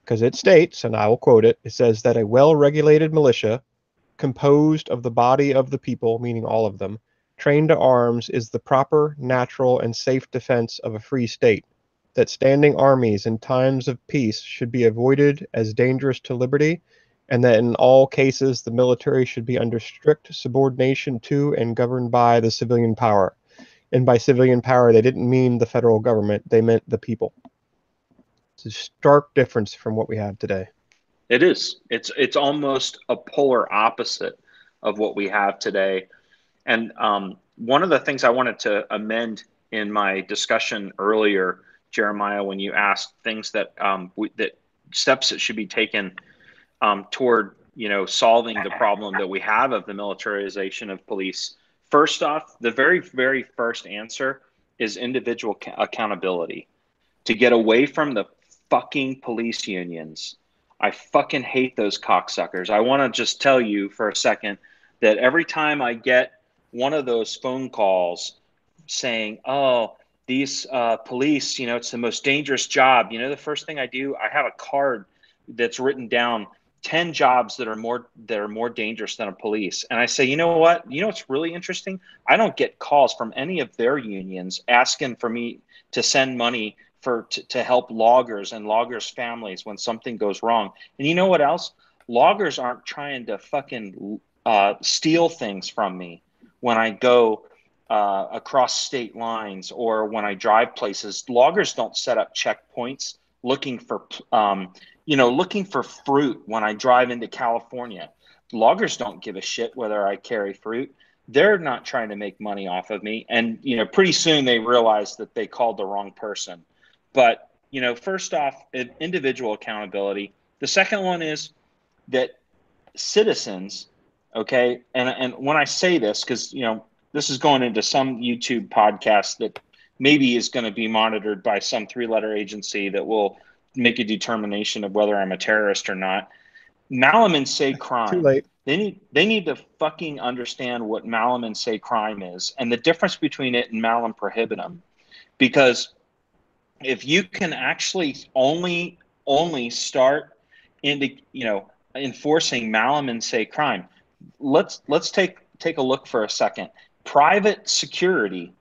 because it states, and I will quote it, it says that a well-regulated militia composed of the body of the people, meaning all of them, trained to arms, is the proper, natural, and safe defense of a free state, that standing armies in times of peace should be avoided as dangerous to liberty, and that in all cases the military should be under strict subordination to and governed by the civilian power. And by civilian power, they didn't mean the federal government, they meant the people. It's a stark difference from what we have today. It is. It's almost a polar opposite of what we have today. And one of the things I wanted to amend in my discussion earlier, Jeremiah, when you asked things that that steps that should be taken toward solving the problem that we have of the militarization of police. First off, the very, very first answer is individual accountability. To get away from the fucking police unions. I fucking hate those cocksuckers. I want to just tell you for a second that every time I get one of those phone calls saying, oh, these police, it's the most dangerous job. The first thing I do, I have a card that's written down 10 jobs that are more dangerous than a police. And I say, you know what? What's really interesting? I don't get calls from any of their unions asking for me to send money to help loggers and loggers' families when something goes wrong. And you know what else? Loggers aren't trying to fucking steal things from me when I go across state lines or when I drive places. Loggers don't set up checkpoints looking for fruit when I drive into California. Loggers don't give a shit whether I carry fruit. They're not trying to make money off of me. And, pretty soon they realize that they called the wrong person. But, first off, individual accountability. The second one is that citizens, okay, and when I say this, because, this is going into some YouTube podcast that maybe is going to be monitored by some three-letter agency that will make a determination of whether I'm a terrorist or not. Malum and say crime. Too late. They need to fucking understand what malum and say crime is and the difference between it and malum prohibitum. Because if you can actually only start into enforcing malum and say crime, let's take a look for a second. Private security,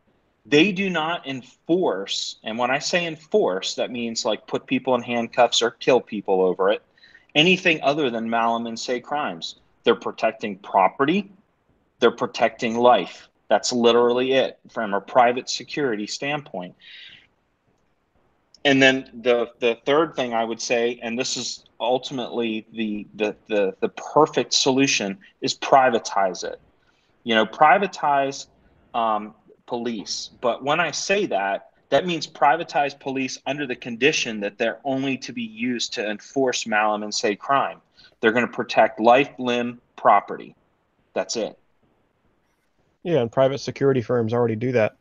they do not enforce, and when I say enforce, that means like put people in handcuffs or kill people over it, anything other than malum and say crimes. They're protecting property, they're protecting life. That's literally it from a private security standpoint. And then the third thing I would say, and this is ultimately the perfect solution, is privatize it. Privatize police. But when I say that means privatize police under the condition that they're only to be used to enforce malum and say crime. They're going to protect life, limb, property. That's it. Yeah, and private security firms already do that.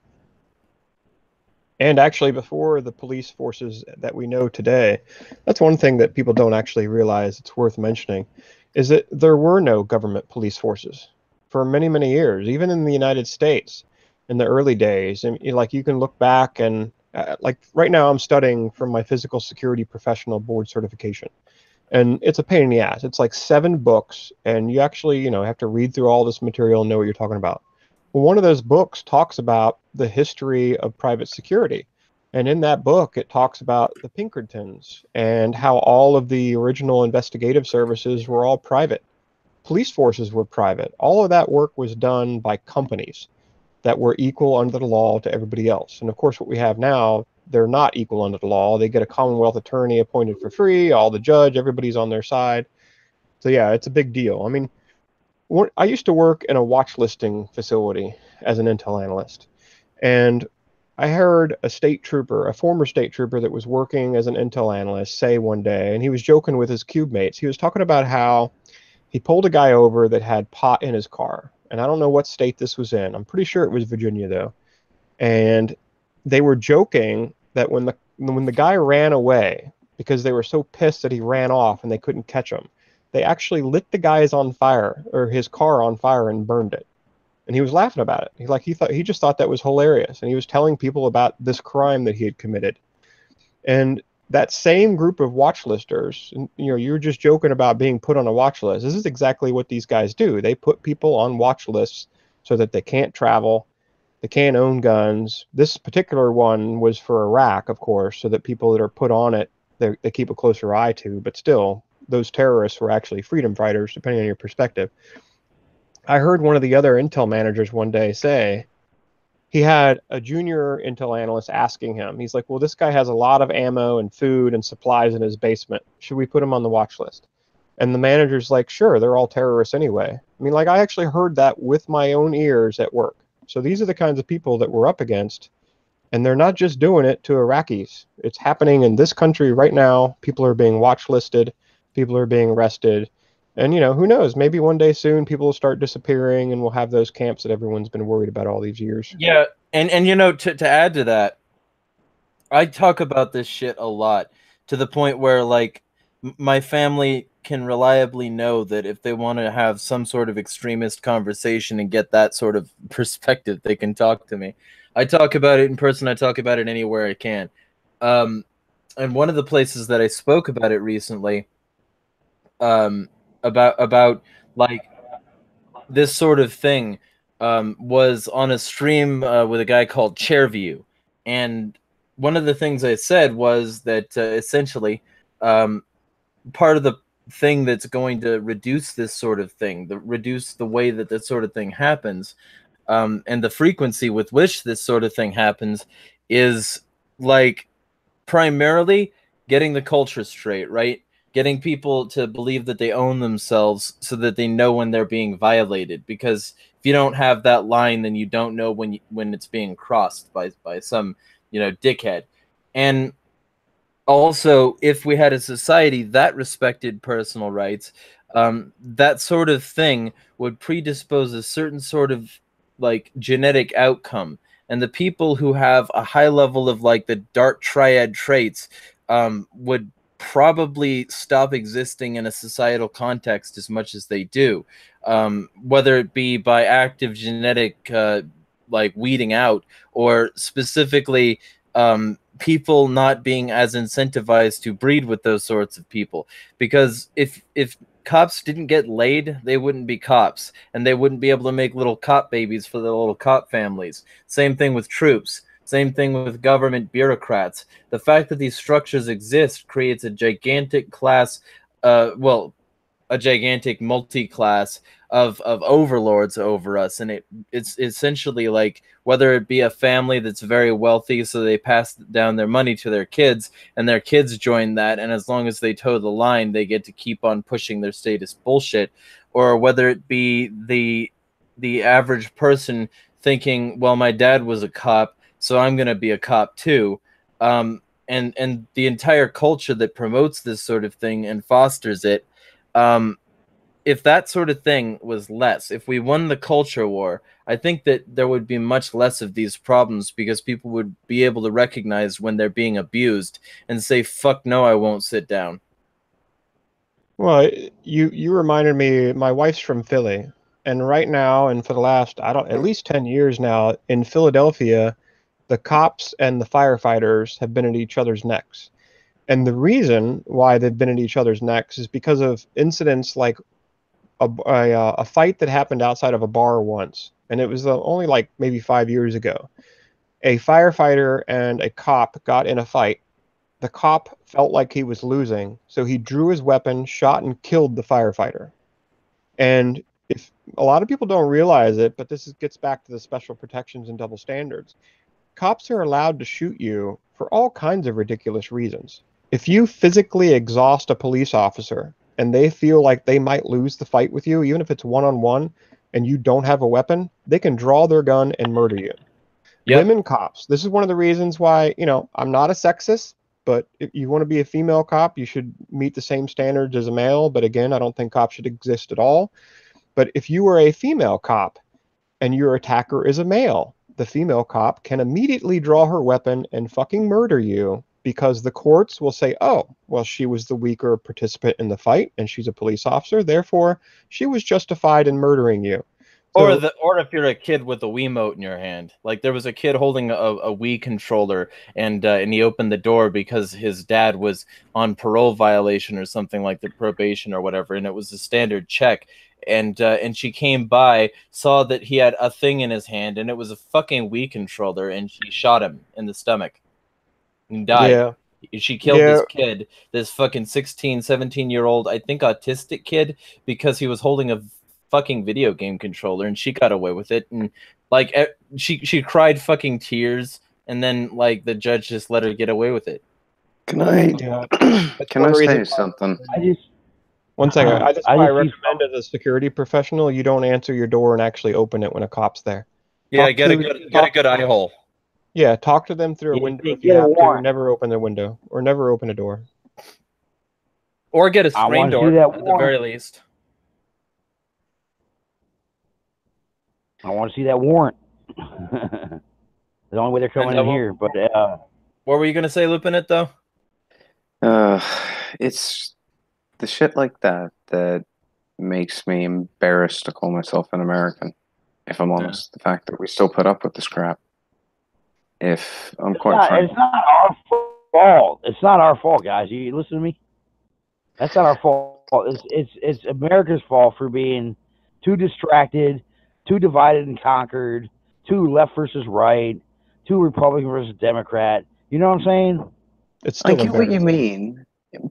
And actually, before the police forces that we know today, that's one thing that people don't actually realize, it's worth mentioning, is that there were no government police forces for many, many years, even in the United States in the early days. And like, you can look back and like right now I'm studying for my physical security professional board certification. And it's a pain in the ass. It's like 7 books, and you actually, have to read through all this material and know what you're talking about. Well, one of those books talks about the history of private security. And in that book, it talks about the Pinkertons and how all of the original investigative services were all private. Police forces were private. All of that work was done by companies that were equal under the law to everybody else. And of course, what we have now, they're not equal under the law. They get a Commonwealth attorney appointed for free, all the judge, everybody's on their side. So yeah, it's a big deal. I mean, I used to work in a watch listing facility as an intel analyst. And I heard a former state trooper that was working as an intel analyst say one day, and he was joking with his cube mates. He was talking about how he pulled a guy over that had pot in his car. And I don't know what state this was in. I'm pretty sure it was Virginia, though. And they were joking that when the guy ran away because they were so pissed that he ran off and they couldn't catch him, they actually lit the guy's on fire, or his car on fire, and burned it. And he was laughing about it. He just thought that was hilarious, and he was telling people about this crime that he had committed. And that same group of watch listers, and, you know, you're just joking about being put on a watch list. This is exactly what these guys do. They put people on watch lists so that they can't travel, they can't own guns. This particular one was for Iraq, of course, so that people that are put on it, they keep a closer eye to. But still, those terrorists were actually freedom fighters, depending on your perspective. I heard one of the other Intel managers one day say, he had a junior Intel analyst asking him, he's like, well, this guy has a lot of ammo and food and supplies in his basement. Should we put him on the watch list? And the manager's like, sure, they're all terrorists anyway. I mean, like, I actually heard that with my own ears at work. So these are the kinds of people that we're up against. And they're not just doing it to Iraqis. It's happening in this country right now. People are being watch listed. People are being arrested. And, you know, who knows? Maybe one day soon people will start disappearing and we'll have those camps that everyone's been worried about all these years. Yeah, and you know, to add to that, I talk about this shit a lot, to the point where, like, my family can reliably know that if they want to have some sort of extremist conversation and get that sort of perspective, they can talk to me. I talk about it in person. I talk about it anywhere I can. And one of the places that I spoke about it recently, about like this sort of thing, was on a stream with a guy called Chairview, and one of the things I said was that essentially, part of the thing that's going to reduce this sort of thing, reduce the way that this sort of thing happens, and the frequency with which this sort of thing happens, is like primarily getting the culture straight, right? Getting people to believe that they own themselves so that they know when they're being violated. Because if you don't have that line, then you don't know when it's being crossed by some, you know, dickhead. And also, if we had a society that respected personal rights, that sort of thing would predispose a certain sort of like genetic outcome. And the people who have a high level of like the dark triad traits would probably stop existing in a societal context as much as they do, whether it be by active genetic like weeding out, or specifically people not being as incentivized to breed with those sorts of people. Because if cops didn't get laid, they wouldn't be cops, and they wouldn't be able to make little cop babies for the little cop families. Same thing with troops. Same thing with government bureaucrats. The fact that these structures exist creates a gigantic class, well, a gigantic multi-class of overlords over us. And it's essentially like, whether it be a family that's very wealthy, so they pass down their money to their kids, and their kids join that, and as long as they toe the line, they get to keep on pushing their status bullshit. Or whether it be the average person thinking, well, my dad was a cop, so I'm going to be a cop too. And the entire culture that promotes this sort of thing and fosters it, if that sort of thing was less, if we won the culture war, I think that there would be much less of these problems, because people would be able to recognize when they're being abused and say, fuck no, I won't sit down. Well, you reminded me, my wife's from Philly, and right now, and for the last, at least 10 years now, in Philadelphia, the cops and the firefighters have been at each other's necks. And the reason why they've been at each other's necks is because of incidents like a fight that happened outside of a bar once. And it was only like maybe 5 years ago. A firefighter and a cop got in a fight. The cop felt like he was losing, so he drew his weapon, shot, and killed the firefighter. And if a lot of people don't realize it, but gets back to the special protections and double standards. Cops are allowed to shoot you for all kinds of ridiculous reasons. If you physically exhaust a police officer and they feel like they might lose the fight with you, even if it's one-on-one and you don't have a weapon, they can draw their gun and murder you. Yep. Women cops. This is one of the reasons why, you know, I'm not a sexist, but if you want to be a female cop, you should meet the same standards as a male. But again, I don't think cops should exist at all. But if you were a female cop and your attacker is a male, the female cop can immediately draw her weapon and fucking murder you, because the courts will say, oh, well, she was the weaker participant in the fight and she's a police officer, therefore she was justified in murdering you. Or if you're a kid with a Wiimote in your hand, like there was a kid holding a Wii controller, and he opened the door because his dad was on parole violation or something, like the probation or whatever, and it was a standard check. And she came by, saw that he had a thing in his hand, and it was a fucking Wii controller, and she shot him in the stomach and died. Yeah. She killed this kid, this fucking 16, 17-year-old, I think autistic kid, because he was holding a fucking video game controller, and she got away with it. And like she cried fucking tears, and then like the judge just let her get away with it. Can I can I say something? One second. That's why I recommend as a security professional, you don't answer your door and actually open it when a cop's there. Yeah, get a good eye hole. Yeah, talk to them through a window if you have to. Never open a window, or never open a door. Or get a screen door at the very least. I want to see that warrant. The only way they're coming in here. But what were you gonna say, Lupin? It though. It's the shit like that that makes me embarrassed to call myself an American. If I'm honest, the fact that we still put up with this crap. If I'm quite frank, it's not our fault. It's not our fault, guys. You listen to me. That's not our fault. It's America's fault for being too distracted, too divided and conquered, too left versus right, too Republican versus Democrat. You know what I'm saying? It's still I get what you mean,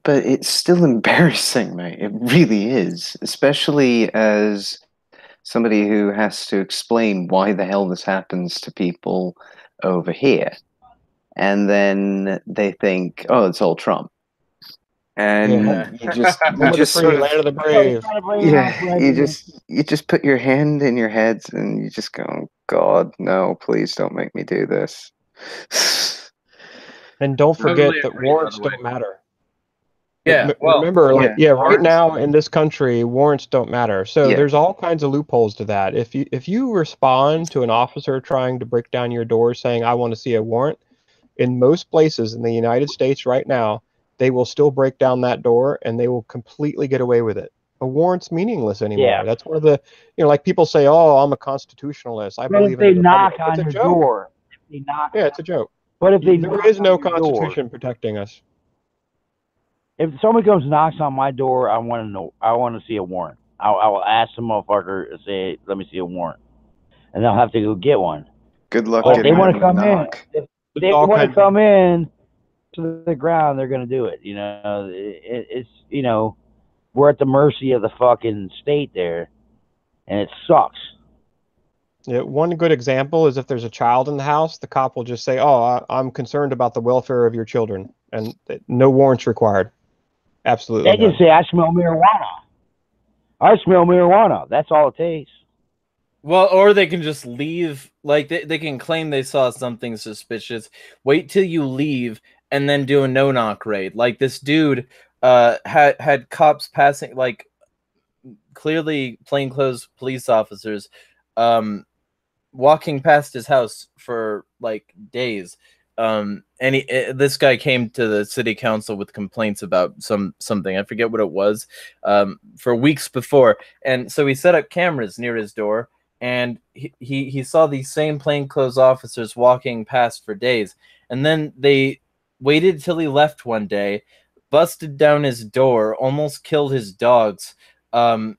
but it's still embarrassing, mate. It really is, especially as somebody who has to explain why the hell this happens to people over here, and then they think, oh, it's all Trump, and you just sort of land of the brave. Yeah, you just put your hand in your head and you just go, God, no, please don't make me do this. And don't forget that warrants don't matter. Yeah, remember, right now in this country, warrants don't matter. So there's all kinds of loopholes to that. If you respond to an officer trying to break down your door saying, I want to see a warrant, in most places in the United States right now, they will still break down that door and they will completely get away with it. A warrant's meaningless anymore. Yeah. That's one of the, like people say, oh, I'm a constitutionalist. I believe in the knock on your door. It's a joke. But if there is no constitution protecting us. If somebody comes and knocks on my door, I want to know. I want to see a warrant. I will ask the motherfucker and say, "Let me see a warrant," and they'll have to go get one. Good luck. If they want to come in, if they want to come in to the ground, they're going to do it. It's we're at the mercy of the fucking state there, and it sucks. Yeah, one good example is if there's a child in the house, the cop will just say, "Oh, I'm concerned about the welfare of your children," and no warrants required. Absolutely. They can say, "I smell marijuana." I smell marijuana. That's all it takes. Well, or they can just leave. Like they can claim they saw something suspicious. Wait till you leave, and then do a no-knock raid. Like this dude had cops passing, like clearly plainclothes police officers, walking past his house for like days. And this guy came to the city council with complaints about something. I forget what it was, for weeks before. And so he set up cameras near his door, and he saw these same plainclothes officers walking past for days. And then they waited till he left one day, busted down his door, almost killed his dogs. And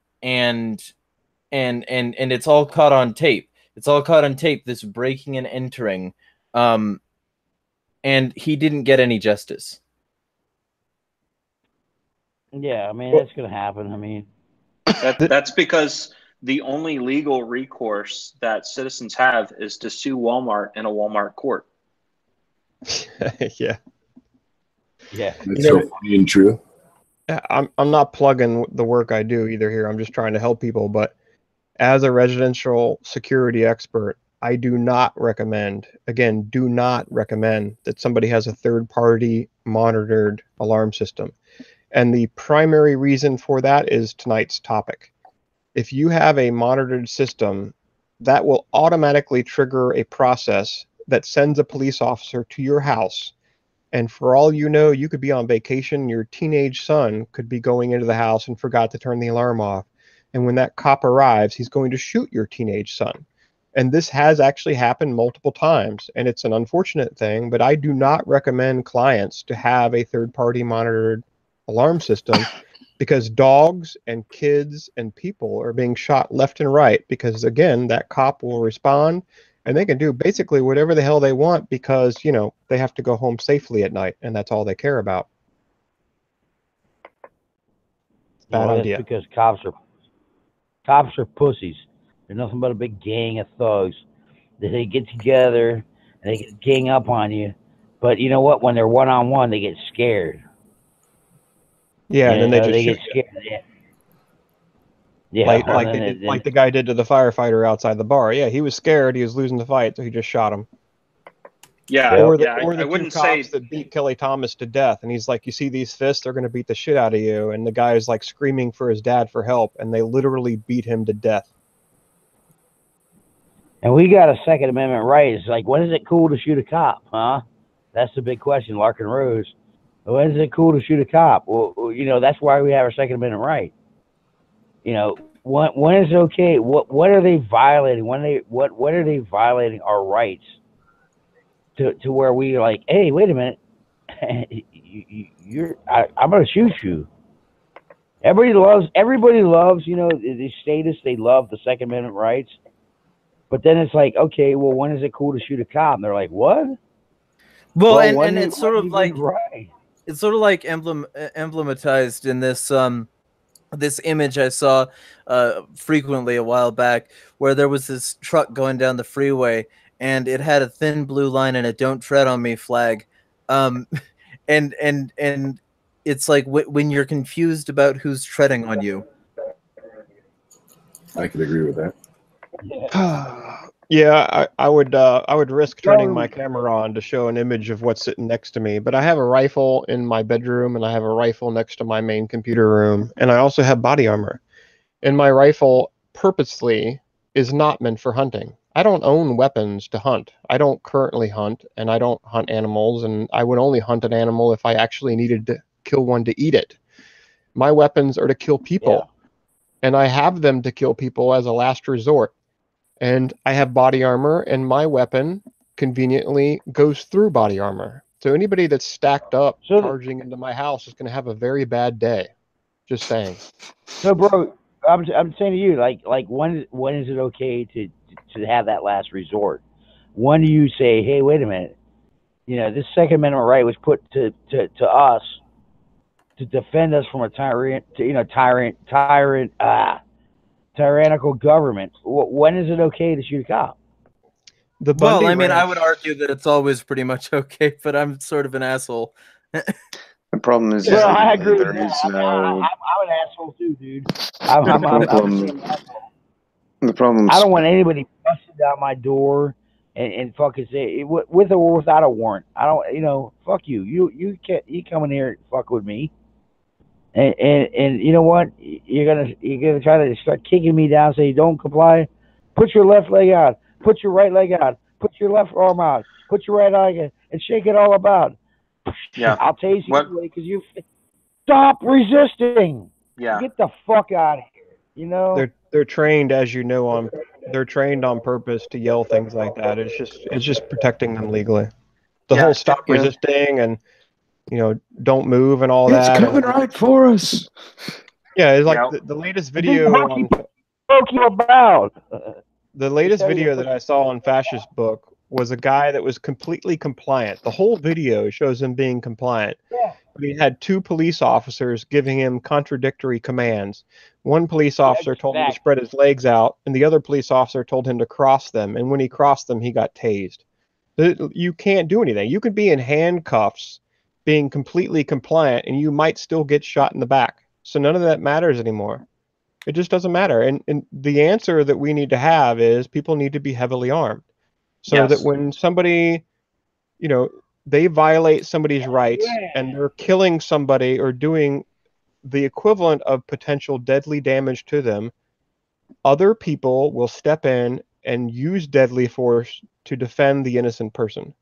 it's all caught on tape. It's all caught on tape, this breaking and entering. And he didn't get any justice. Yeah, I mean, that's going to happen. I mean, that's because the only legal recourse that citizens have is to sue Walmart in a Walmart court. Yeah. That's so funny and true. I'm not plugging the work I do either here. I'm just trying to help people. But as a residential security expert, I do not recommend that somebody has a third-party monitored alarm system. And the primary reason for that is tonight's topic. If you have a monitored system, that will automatically trigger a process that sends a police officer to your house. And for all you know, you could be on vacation. Your teenage son could be going into the house and forgot to turn the alarm off. And when that cop arrives, he's going to shoot your teenage son. And this has actually happened multiple times. And it's an unfortunate thing, but I do not recommend clients to have a third-party monitored alarm system, because dogs and kids and people are being shot left and right, because, again, that cop will respond and they can do basically whatever the hell they want, because, you know, they have to go home safely at night, and that's all they care about. Bad Well, idea. that's because cops are pussies. They're nothing but a big gang of thugs that they get together and they gang up on you. But you know what? When they're one on one, they get scared. Yeah, and then they just They shoot get you. scared. Yeah, Like, well, like they did, like the guy did to the firefighter outside the bar. Yeah, he was scared. He was losing the fight, so he just shot him. Yeah, Or yeah. the I two wouldn't cops say. that beat Kelly Thomas to death, and he's like, "You see these fists? They're going to beat the shit out of you." And the guy is like screaming for his dad for help, and they literally beat him to death. And we got a Second Amendment right. It's like, when is it cool to shoot a cop? Huh? That's the big question, Larkin Rose. When is it cool to shoot a cop? Well, that's why we have our Second Amendment right. When is it okay? What are they violating? What are they violating our rights to where we like, hey, wait a minute, I'm gonna shoot you. Everybody loves the status. They love the Second Amendment rights. But then it's like, okay, well, when is it cool to shoot a cop? And they're like, what? Well, and it's sort of like right. It's sort of like emblematized in this this image I saw frequently a while back, where there was this truck going down the freeway and it had a thin blue line and a "Don't tread on me" flag, and it's like when you're confused about who's treading on you. I could agree with that. Yeah, I would risk turning my camera on to show an image of what's sitting next to me, but I have a rifle in my bedroom and I have a rifle next to my main computer room, and I also have body armor. And my rifle purposely is not meant for hunting. I don't own weapons to hunt. I don't currently hunt, and I don't hunt animals, and I would only hunt an animal if I actually needed to kill one to eat it. My weapons are to kill people, and I have them to kill people as a last resort. And I have body armor, and my weapon conveniently goes through body armor. So anybody that's stacked up charging into my house is going to have a very bad day. Just saying. So, bro, I'm saying to you, like when is it okay to have that last resort? When do you say, hey, wait a minute, this Second Amendment right was put to us to defend us from a tyrannical government. When is it okay to shoot a cop? Well, I mean, I would argue that it's always pretty much okay, but I'm sort of an asshole. The problem is, well, I agree with there that. is no. I'm an asshole too, dude. The problem. I don't want anybody busting down my door and fucking say with or without a warrant. I don't. Fuck you. You can't. You come in here and fuck with me. And you know what? You're gonna try to start kicking me down. Say don't comply. Put your left leg out. Put your right leg out. Put your left arm out. Put your right leg out and shake it all about. Yeah, I'll tase you anyway because you stop resisting. Yeah, get the fuck out of here. They're trained, as you know, they're trained on purpose to yell things like that. It's just protecting them legally. The whole stop resisting and don't move and all that. It's coming right for us. Yeah, it's like the latest video on the latest video that I saw on Fascist Book was a guy that was completely compliant. The whole video shows him being compliant. Yeah. But he had two police officers giving him contradictory commands. One police officer told him to spread his legs out, and the other police officer told him to cross them. And when he crossed them, he got tased. You can't do anything. You could be in handcuffs being completely compliant, and you might still get shot in the back. So none of that matters anymore. It just doesn't matter. And the answer that we need to have is people need to be heavily armed. So that when somebody, they violate somebody's rights and they're killing somebody or doing the equivalent of potential deadly damage to them, other people will step in and use deadly force to defend the innocent person.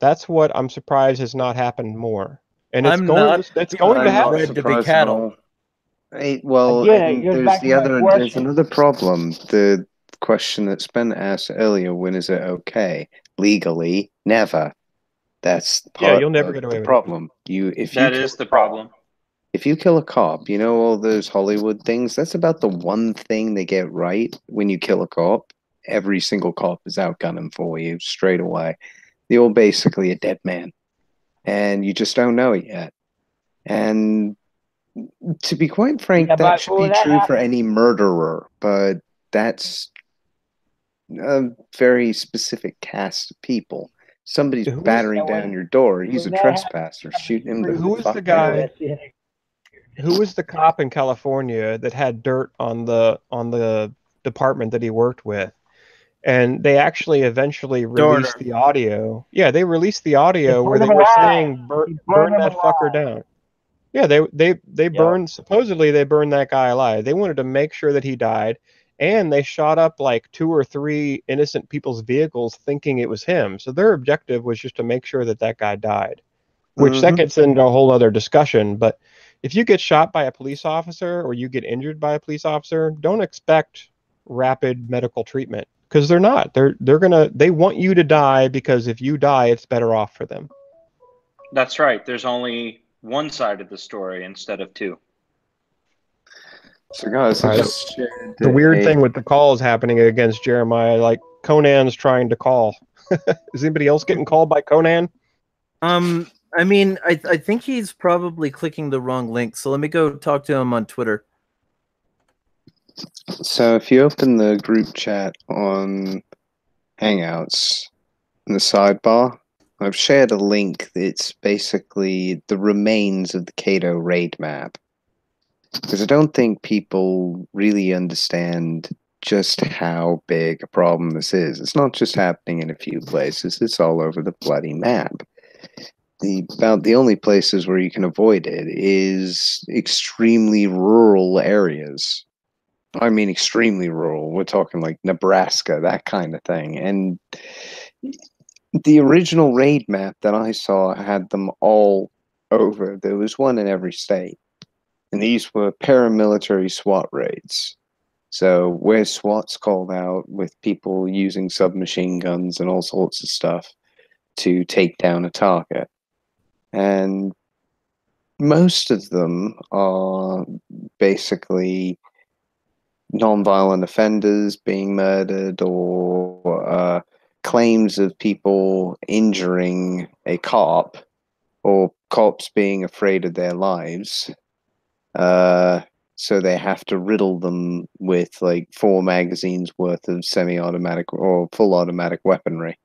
That's what I'm surprised has not happened more. And it's going to happen. bred to be cattle. Well, Again, it and goes back to my question. there's another problem. The question that Spen asked earlier, when is it okay? Legally, never. That's part you'll never of get away the with problem. That is the problem. If you kill a cop, you know all those Hollywood things, that's about the one thing they get right when you kill a cop. Every single cop is outgunning for you straight away. You're basically a dead man. And you just don't know it yet. And to be quite frank, that should be true for any murderer, but that's a very specific cast of people. Somebody's battering down your door, he's a trespasser. Shoot him the fuck down. Who was the cop in California that had dirt on the department that he worked with? And they actually eventually released the audio. Yeah, they released the audio where they were saying burn that fucker down. Yeah, they burned, supposedly they burned that guy alive. They wanted to make sure that he died, and they shot up like 2 or 3 innocent people's vehicles thinking it was him. So their objective was just to make sure that that guy died, which that gets into a whole other discussion. But if you get shot by a police officer or you get injured by a police officer, don't expect rapid medical treatment, because they're not. They want you to die, because if you die, it's better off for them. That's right. There's only one side of the story instead of two. So guys, the weird thing with the calls happening against Jeremiah, like Conan's trying to call. Is anybody else getting called by Conan? I mean, I think he's probably clicking the wrong link. So let me go talk to him on Twitter. So if you open the group chat on Hangouts in the sidebar, I've shared a link that's basically the remains of the Cato raid map. Because I don't think people really understand just how big a problem this is. It's not just happening in a few places, it's all over the bloody map. About the only places where you can avoid it is extremely rural areas. I mean extremely rural. We're talking like Nebraska, that kind of thing. And the original raid map that I saw had them all over. There was one in every state. And these were paramilitary SWAT raids. So where SWAT's called out with people using submachine guns and all sorts of stuff to take down a target. And most of them are basically nonviolent offenders being murdered, or claims of people injuring a cop, or cops being afraid of their lives. So they have to riddle them with like 4 magazines worth of semi-automatic or full automatic weaponry.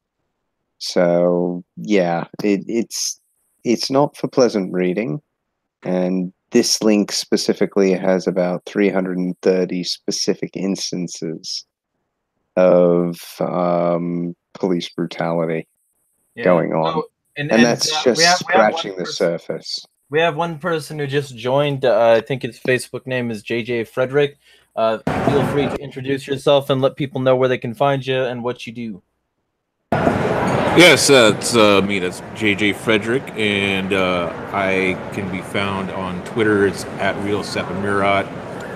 So yeah, it's not for pleasant reading. And this link specifically has about 330 specific instances of police brutality going on. Oh, and that's just scratching the surface. We have one person who just joined. I think his Facebook name is JJ Frederick. Feel free to introduce yourself and let people know where they can find you and what you do. Yes, it's me. That's JJ Frederick, and I can be found on Twitter. It's at RealSepamirat.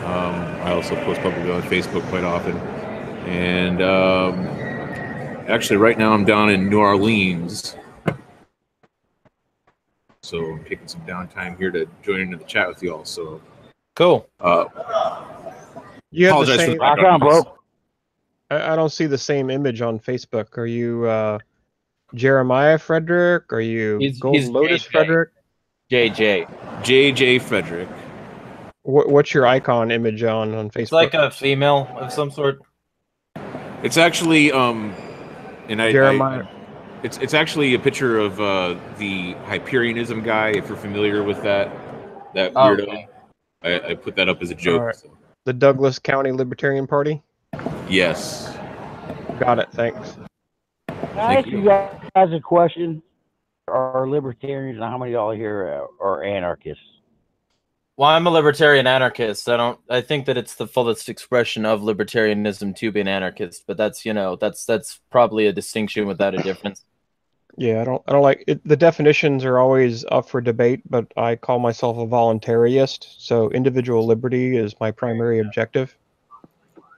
I also post publicly on Facebook quite often. And actually, right now I'm down in New Orleans. So I'm taking some downtime here to join into the chat with you all. So cool. You have apologize the same. for the I don't see the same image on Facebook. Are you Jeremiah Frederick? Are you Golden Lotus JJ. Frederick? JJ Frederick. What's your icon image on Facebook? It's like a female of some sort. It's actually Jeremiah. It's actually a picture of the Hyperionism guy. If you're familiar with that weirdo, okay. I put that up as a joke. Right. So. The Douglas County Libertarian Party. Yes. Got it. Thanks. Can I ask you guys a question? Are libertarians, and how many of y'all here are anarchists? Well, I'm a libertarian anarchist. I think that it's the fullest expression of libertarianism to be an anarchist, but that's, that's probably a distinction without a difference. Yeah, I don't like it. The definitions are always up for debate, but I call myself a voluntarist, so individual liberty is my primary objective.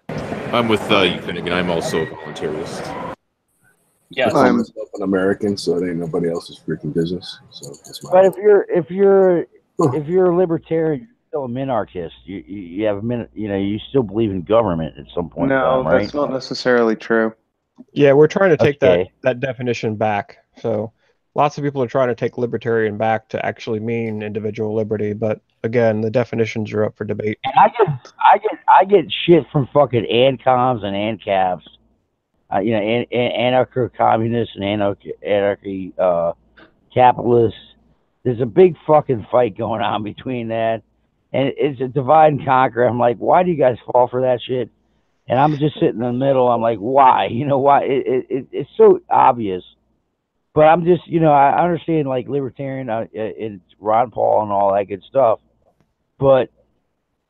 I'm with you, Finnegan. I'm also a voluntarist. Yeah, I call myself an American, so it ain't nobody else's freaking business. So that's my. But if you're a libertarian, you're still a minarchist. You have you still believe in government at some point in No, time, right? that's not necessarily true. Yeah, we're trying to take Okay. that definition back. So lots of people are trying to take libertarian back to actually mean individual liberty, but again, the definitions are up for debate. And I get shit from fucking ANCOMs and ANCAPs, anarcho-communists and anarchy capitalists. There's a big fucking fight going on between that, and it's a divide and conquer. I'm like, why do you guys fall for that shit? And I'm just sitting in the middle. I'm like, why? You know why? It's so obvious. But I'm just, I understand like libertarian and Ron Paul and all that good stuff. But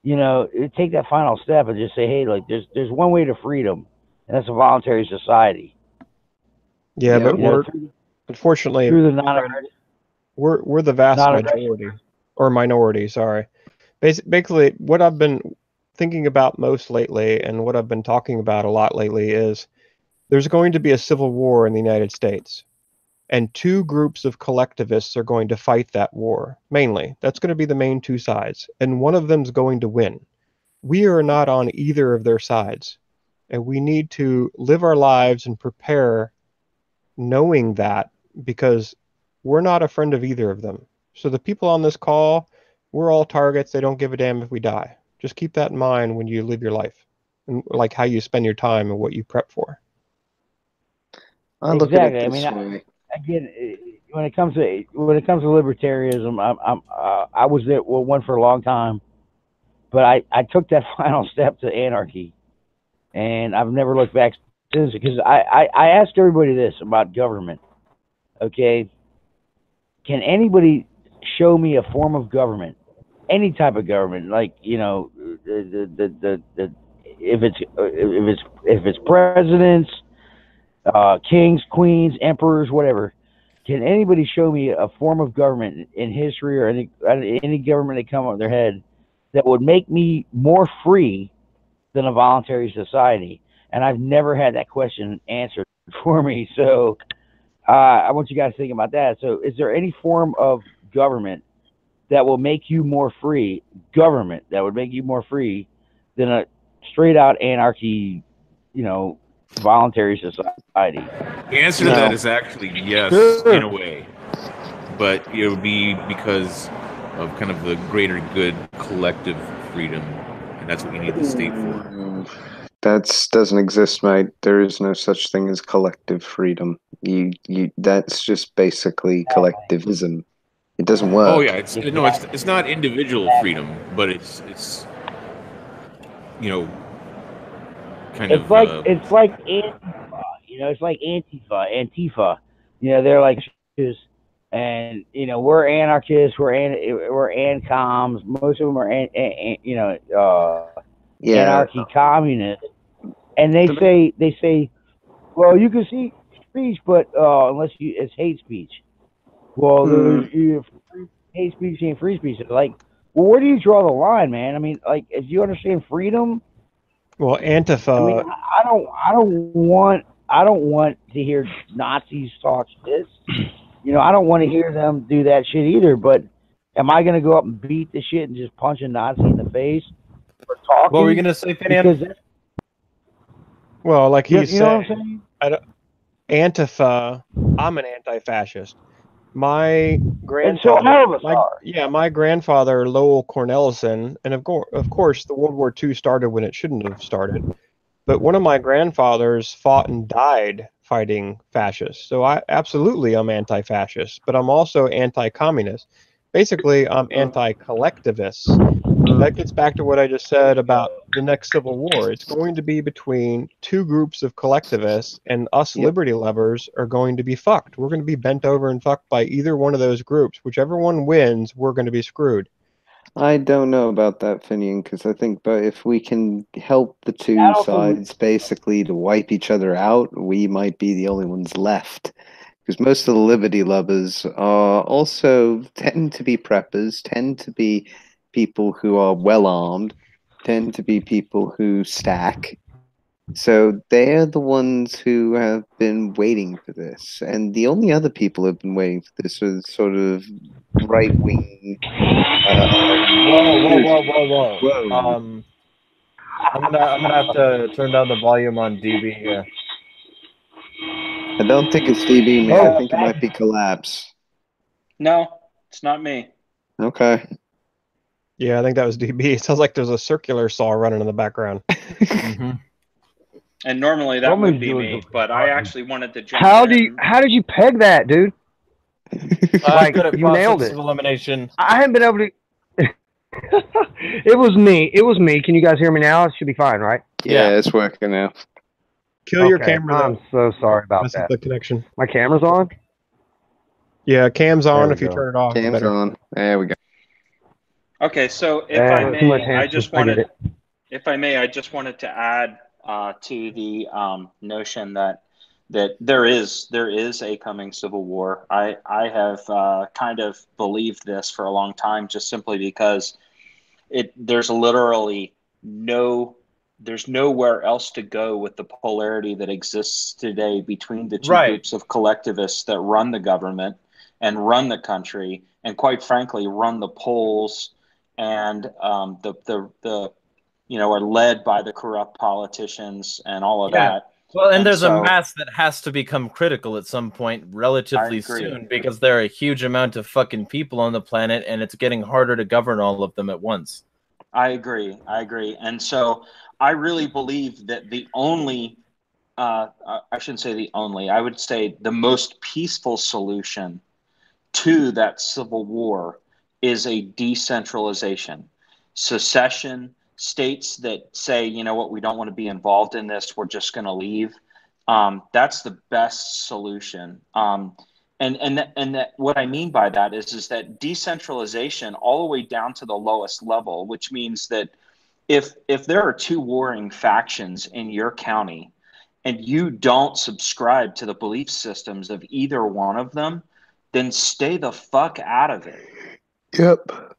take that final step and just say, hey, like there's one way to freedom, and that's a voluntary society. Yeah, but we're unfortunately through the non we're the vast majority or minority. Sorry. Basically, what I've been thinking about most lately, and what I've been talking about a lot lately, is there's going to be a civil war in the United States, and two groups of collectivists are going to fight that war. Mainly, that's going to be the main two sides, and one of them's going to win. We are not on either of their sides, and we need to live our lives and prepare knowing that, because we're not a friend of either of them. So the people on this call, we're all targets. They don't give a damn if we die. Just keep that in mind when you live your life, and like how you spend your time and what you prep for. I look at it this way. Again, when it comes to libertarianism, I was there, one for a long time, but I took that final step to anarchy, and I've never looked back since. Because I asked everybody this about government. Okay, can anybody show me a form of government, any type of government, like if it's presidents, kings, queens, emperors, whatever. Can anybody show me a form of government in history or any government that come up with their head that would make me more free than a voluntary society? And I've never had that question answered for me. So I want you guys to think about that. So is there any form of government that will make you more free, than a straight out anarchy, voluntary society? The answer to that is actually yes, in a way, but it would be because of kind of the greater good, collective freedom, and that's what you need the state for. That doesn't exist, mate. There is no such thing as collective freedom. That's just basically collectivism. It doesn't work. Oh yeah, it's not individual freedom, but it's kind of it's like Antifa, it's like Antifa. They're like, and we're anarchists, we're ancoms. Most of them are anarchy communists, and they say, well, you can see speech, but unless it's hate speech. Well, hate speech ain't free speech. It's like, well, where do you draw the line, man? I mean, like, if you understand freedom. Well, Antifa. I mean, I don't want to hear Nazis talk shit. I don't want to hear them do that shit either. But am I going to go up and beat the shit and just punch a Nazi in the face for talking? What were you going to say, Finian? Well, like he's saying, Antifa. I'm an anti-fascist. My grandfather, my grandfather Lowell Cornelison, and of course, the World War II started when it shouldn't have started. But one of my grandfathers fought and died fighting fascists. So I'm anti-fascist, but I'm also anti-communist. Basically, I'm anti-collectivist. That gets back to what I just said about the next civil war. It's going to be between two groups of collectivists, and us liberty lovers are going to be fucked. We're going to be bent over and fucked by either one of those groups. Whichever one wins, we're going to be screwed. I don't know about that, Finian, because I think, but if we can help the two I don't think sides basically to wipe each other out, we might be the only ones left. Because most of the liberty lovers are also tend to be preppers, tend to be people who are well armed, tend to be people who stack. So they're the ones who have been waiting for this. And the only other people who have been waiting for this are sort of right wing. Whoa. Whoa. I'm gonna have to turn down the volume on DB here. I don't think it's DB, man. I think it might be Collapse. No, it's not me. Okay. Yeah, I think that was DB. It sounds like there's a circular saw running in the background. And normally that would be me, but I actually wanted to jump How in. did you peg that, dude? Like, good at you nailed it. elimination. I haven't been able to. It was me. It was me. Can you guys hear me now? It should be fine, right? Yeah, it's working now. Kill your camera. I'm so sorry about Mess up that. the connection. My camera's on? Yeah, cam's on. There we If you go. turn it off, Cam's better. on. There we go. Okay, so if Yeah, I too much may, I hamstring, just I get wanted, it. if I may, I just wanted to add to the notion that there is a coming civil war. I have kind of believed this for a long time, just simply because there's literally there's nowhere else to go with the polarity that exists today between the two groups of collectivists that run the government and run the country, and quite frankly, run the polls and the are led by the corrupt politicians and all of that. Well, and there's a mass that has to become critical at some point relatively soon, because there are a huge amount of fucking people on the planet, and it's getting harder to govern all of them at once. I agree. And so I really believe that the only, I shouldn't say the only, I would say the most peaceful solution to that civil war is a decentralization. Secession, states that say, you know what, we don't want to be involved in this, we're just going to leave. That's the best solution. And what I mean by that is that decentralization all the way down to the lowest level, which means that if there are two warring factions in your county and you don't subscribe to the belief systems of either one of them, then stay the fuck out of it. Yep.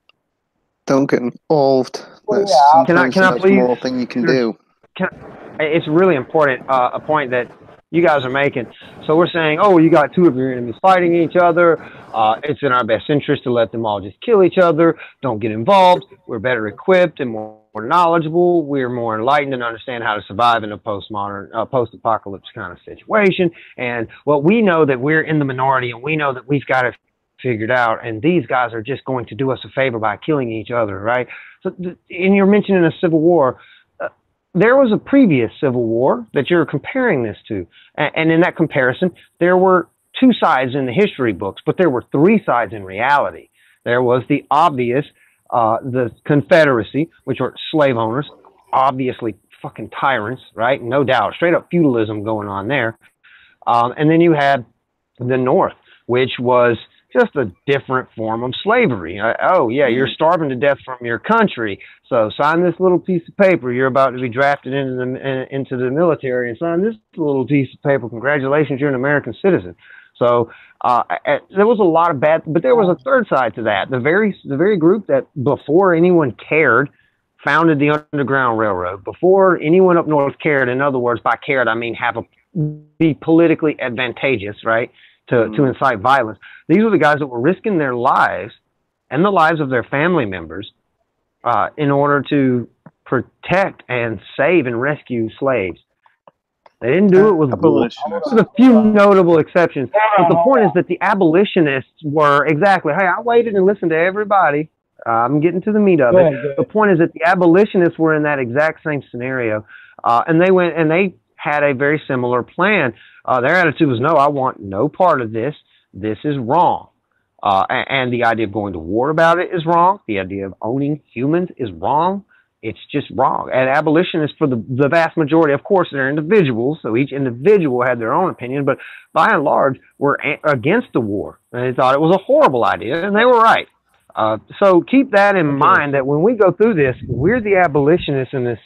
Don't get involved. That's sometimes the most moral thing you can do. It's really important, a point that you guys are making. So we're saying, oh, you got two of your enemies fighting each other. It's in our best interest to let them all just kill each other. Don't get involved. We're better equipped and more knowledgeable. We're more enlightened and understand how to survive in a postmodern, post-apocalypse kind of situation. And well, we know that we're in the minority, and we know that we've got it figured out, and these guys are just going to do us a favor by killing each other, right? So, and you're mentioning a civil war. There was a previous civil war that you're comparing this to. And in that comparison, there were two sides in the history books, but there were three sides in reality. There was the obvious, the Confederacy, which were slave owners, obviously fucking tyrants, right? No doubt, straight up feudalism going on there. And then you had the North, which was just a different form of slavery. Oh, yeah, you're starving to death from your country, so sign this little piece of paper. You're about to be drafted into the military, and sign this little piece of paper. Congratulations, you're an American citizen. So there was a lot of bad, but there was a third side to that. The very group that, before anyone cared, founded the Underground Railroad. Before anyone up north cared, in other words, by cared, I mean be politically advantageous, right? To incite violence. These were the guys that were risking their lives and the lives of their family members in order to protect and save and rescue slaves. They didn't do it with a few notable exceptions. But the point is that the abolitionists were exactly, hey, I waited and listened to everybody. I'm getting to the meat of it. The point is that the abolitionists were in that exact same scenario. And they went and they had a very similar plan. Their attitude was, no, I want no part of this. This is wrong. And the idea of going to war about it is wrong. The idea of owning humans is wrong. It's just wrong. And abolitionists, for the vast majority, of course, they're individuals, so each individual had their own opinion, but by and large, were against the war. And they thought it was a horrible idea, and they were right. So keep that in mind, that when we go through this, we're the abolitionists in this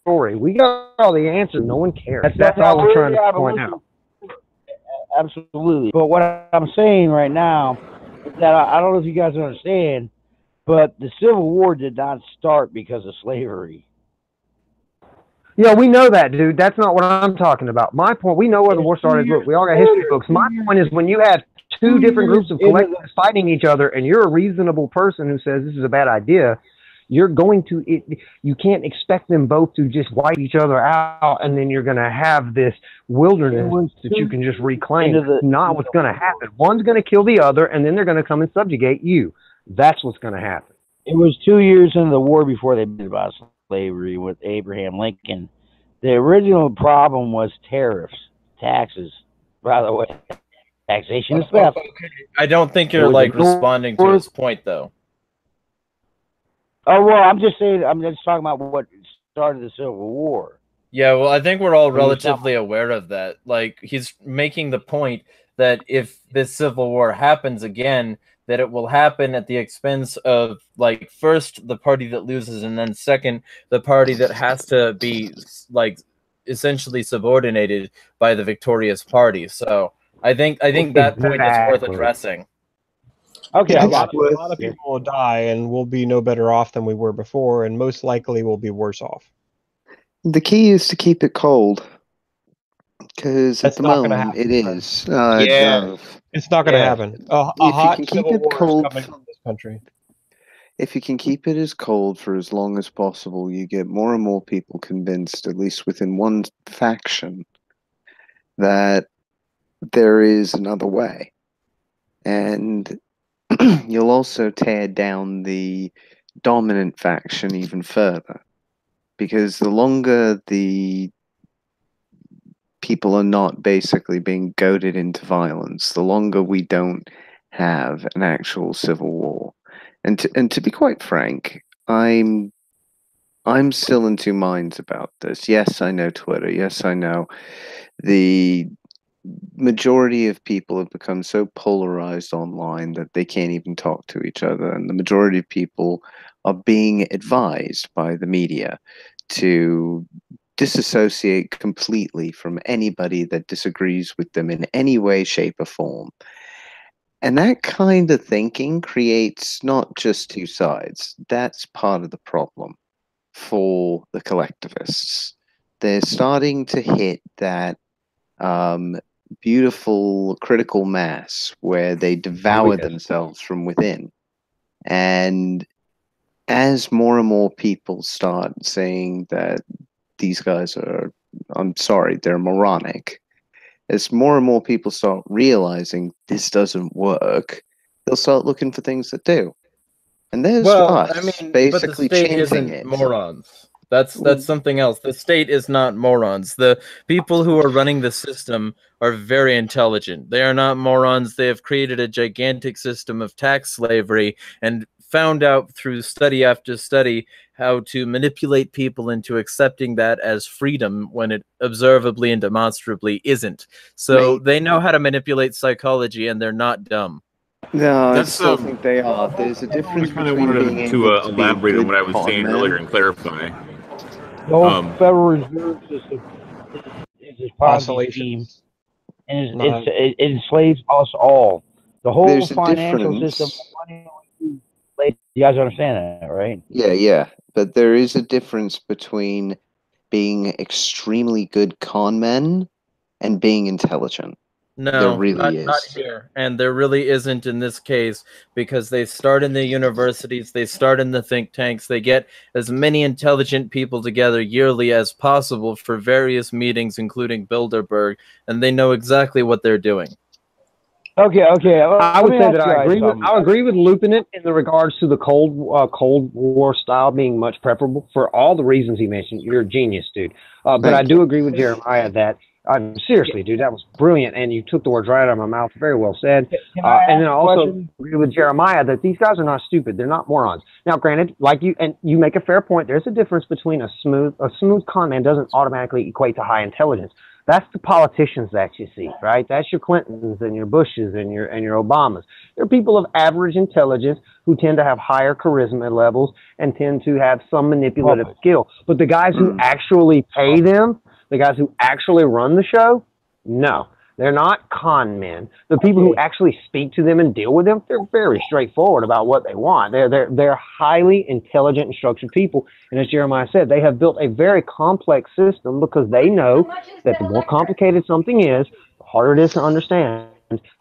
story. We got all the answers. No one cares. That's all we're trying to point out. Absolutely. But what I'm saying right now is that I don't know if you guys understand, but the Civil War did not start because of slavery. Yeah, we know that, dude. That's not what I'm talking about. My point, we know where the war started. Look, we all got history books. My point is, when you have two different groups of collectives fighting each other, and you're a reasonable person who says this is a bad idea, you're going to, you can't expect them both to just wipe each other out, and then you're going to have this wilderness that you can just reclaim. Not what's going to happen. One's going to kill the other, and then they're going to come and subjugate you. That's what's going to happen. It was 2 years into the war before they did about slavery with Abraham Lincoln. The original problem was tariffs, taxes, by the way. Taxation is theft. I don't think you're like responding to his point, though. Oh, well, I'm just saying, I'm just talking about what started the Civil War. Yeah, well, I think we're all relatively aware of that. Like, he's making the point that if this Civil War happens again, that it will happen at the expense of, like, first the party that loses, and then second the party that has to be, like, essentially subordinated by the victorious party. So I think that point is worth addressing. Okay, yeah, a lot of people will die, and we'll be no better off than we were before, and most likely we'll be worse off. The key is to keep it cold, because at the moment it is. It's not going to happen. A hot you can keep civil it war cold is coming from this country. If you can keep it as cold for as long as possible, you get more and more people convinced, at least within one faction, that there is another way. And you'll also tear down the dominant faction even further. Because the longer the people are not basically being goaded into violence, the longer we don't have an actual civil war. And to be quite frank, I'm still in two minds about this. Yes, I know Twitter. Yes, I know the majority of people have become so polarized online that they can't even talk to each other, and the majority of people are being advised by the media to disassociate completely from anybody that disagrees with them in any way, shape, or form. And that kind of thinking creates not just two sides. That's part of the problem for the collectivists. They're starting to hit that beautiful critical mass where they devour themselves from within. And as more and more people start saying that these guys are, I'm sorry, they're moronic, as more and more people start realizing this doesn't work, they'll start looking for things that do. And there's us, I mean, basically but the state changing isn't it. morons. That's something else. The state is not morons. The people who are running the system are very intelligent. They are not morons. They have created a gigantic system of tax slavery and found out through study after study how to manipulate people into accepting that as freedom when it observably and demonstrably isn't. So they know how to manipulate psychology, and they're not dumb. No, I still think they are. There's a difference between being able to elaborate on what I was saying earlier and clarify. The whole Federal Reserve System is a Ponzi scheme, and it enslaves us all. The whole financial system. You guys understand that, right? Yeah. But there is a difference between being extremely good con men and being intelligent. No, there really is. Not here. And there really isn't in this case, because they start in the universities, they start in the think tanks, they get as many intelligent people together yearly as possible for various meetings, including Bilderberg, and they know exactly what they're doing. Okay. I would say that I agree with looping it in the regards to the Cold War style being much preferable for all the reasons he mentioned. You're a genius, dude. But I do agree with Jeremiah that seriously, dude, that was brilliant, and you took the words right out of my mouth. Very well said. And then I also agree with Jeremiah that these guys are not stupid. They're not morons. Now, granted, like you make a fair point. There's a difference between a smooth con man doesn't automatically equate to high intelligence. That's the politicians that you see, right? That's your Clintons and your Bushes and your Obamas. They're people of average intelligence who tend to have higher charisma levels and tend to have some manipulative skill. But the guys who actually pay them, the guys who actually run the show, no. They're not con men. The people who actually speak to them and deal with them, they're very straightforward about what they want. They're highly intelligent and structured people. And as Jeremiah said, they have built a very complex system because they know that the more complicated something is, the harder it is to understand,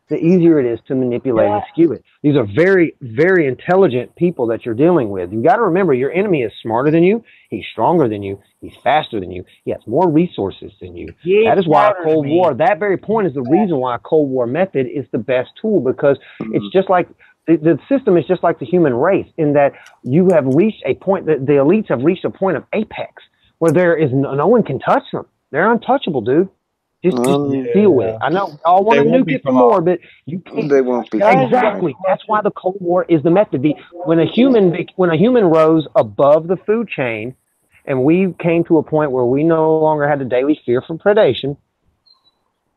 the easier it is to manipulate and skew it. These are very, very intelligent people that you're dealing with. You've got to remember, your enemy is smarter than you. He's stronger than you. He's faster than you. He has more resources than you. That is why a Cold War, that very point is the reason why a Cold War method is the best tool, because it's just like, the system is just like the human race in that you have reached a point, that the elites have reached a point of apex where there is no one can touch them. They're untouchable, dude. Just deal with it. I know all want to nuke it for more, but you can't. They won't be. Exactly. That's why the Cold War is the method. When a human rose above the food chain, and we came to a point where we no longer had the daily fear from predation,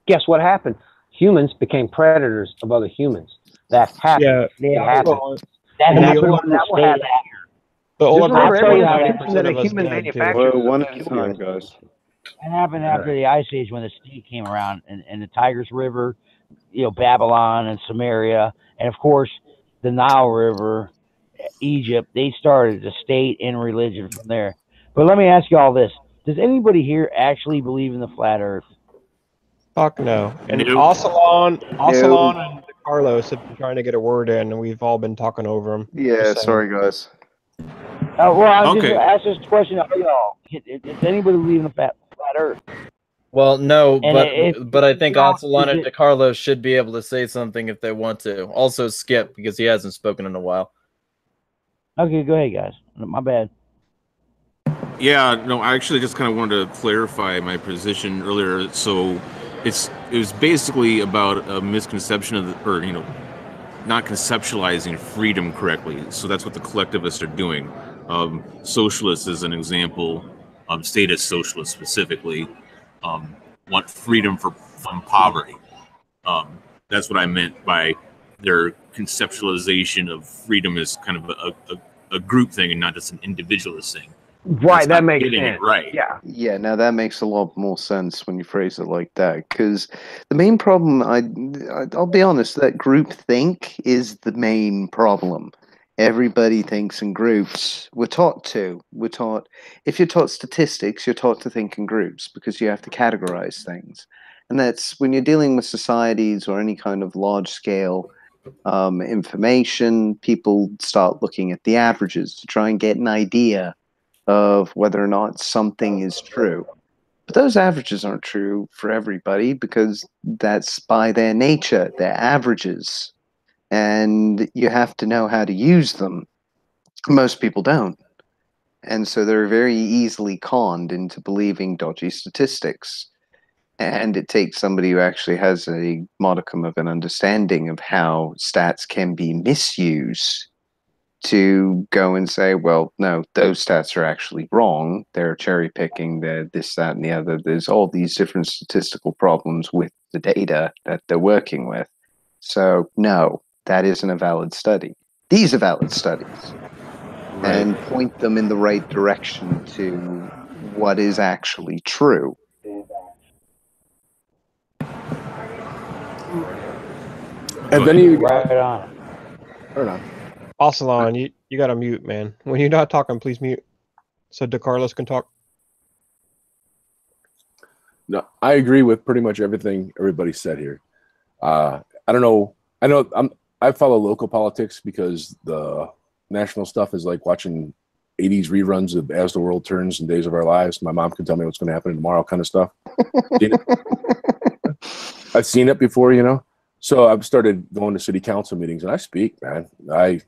guess what happened? Humans became predators of other humans. That happened. It happened. That will happen. The Just remember, everyone is 90% that a of us human dead, too. manufacturer. Well, one at a time, guys. That happened after the Ice Age when the sea came around and the Tigris River, Babylon and Samaria, and of course the Nile River, Egypt. They started a state and religion from there. But let me ask you all this: does anybody here actually believe in the flat Earth? Fuck no. And Nope. Ocelon and Carlos have been trying to get a word in, and we've all been talking over them. Yeah, sorry, guys. Well, I was Okay. just asked this question of y'all. Does anybody believe in the flat Earth? Well, no, And but I think you know, Ocelon is and it- DeCarlo should be able to say something if they want to. Also, Skip, because he hasn't spoken in a while. Okay, go ahead, guys. My bad. Yeah, no, I actually just kind of wanted to clarify my position earlier. So it was basically about a misconception of not conceptualizing freedom correctly. So that's what the collectivists are doing. Socialists, as an example, statist socialists specifically, want freedom from poverty. That's what I meant by their conceptualization of freedom as kind of a group thing and not just an individualist thing. Right, that not makes getting sense. it right. Yeah. Yeah, now that makes a lot more sense when you phrase it like that. Because the main problem, I'll be honest, that groupthink is the main problem. Everybody thinks in groups. We're taught to. If you're taught statistics, you're taught to think in groups because you have to categorize things. And that's when you're dealing with societies or any kind of large scale information, people start looking at the averages to try and get an idea of whether or not something is true. But those averages aren't true for everybody because that's by their nature. They're averages. And you have to know how to use them. Most people don't. And so they're very easily conned into believing dodgy statistics. And it takes somebody who actually has a modicum of an understanding of how stats can be misused to go and say, well, no, those stats are actually wrong. They're cherry picking, they're this, that, and the other. There's all these different statistical problems with the data that they're working with. So, no, that isn't a valid study. These are valid studies. Right. And point them in the right direction to what is actually true. And then you Right on. or not. Ocelon, you got to mute, man. When you're not talking, please mute so DeCarlos can talk. No, I agree with pretty much everything everybody said here. I don't know. I follow local politics because the national stuff is like watching 80s reruns of As the World Turns and Days of Our Lives. My mom can tell me what's going to happen tomorrow kind of stuff. I've seen it before, So I've started going to city council meetings and I speak, man. I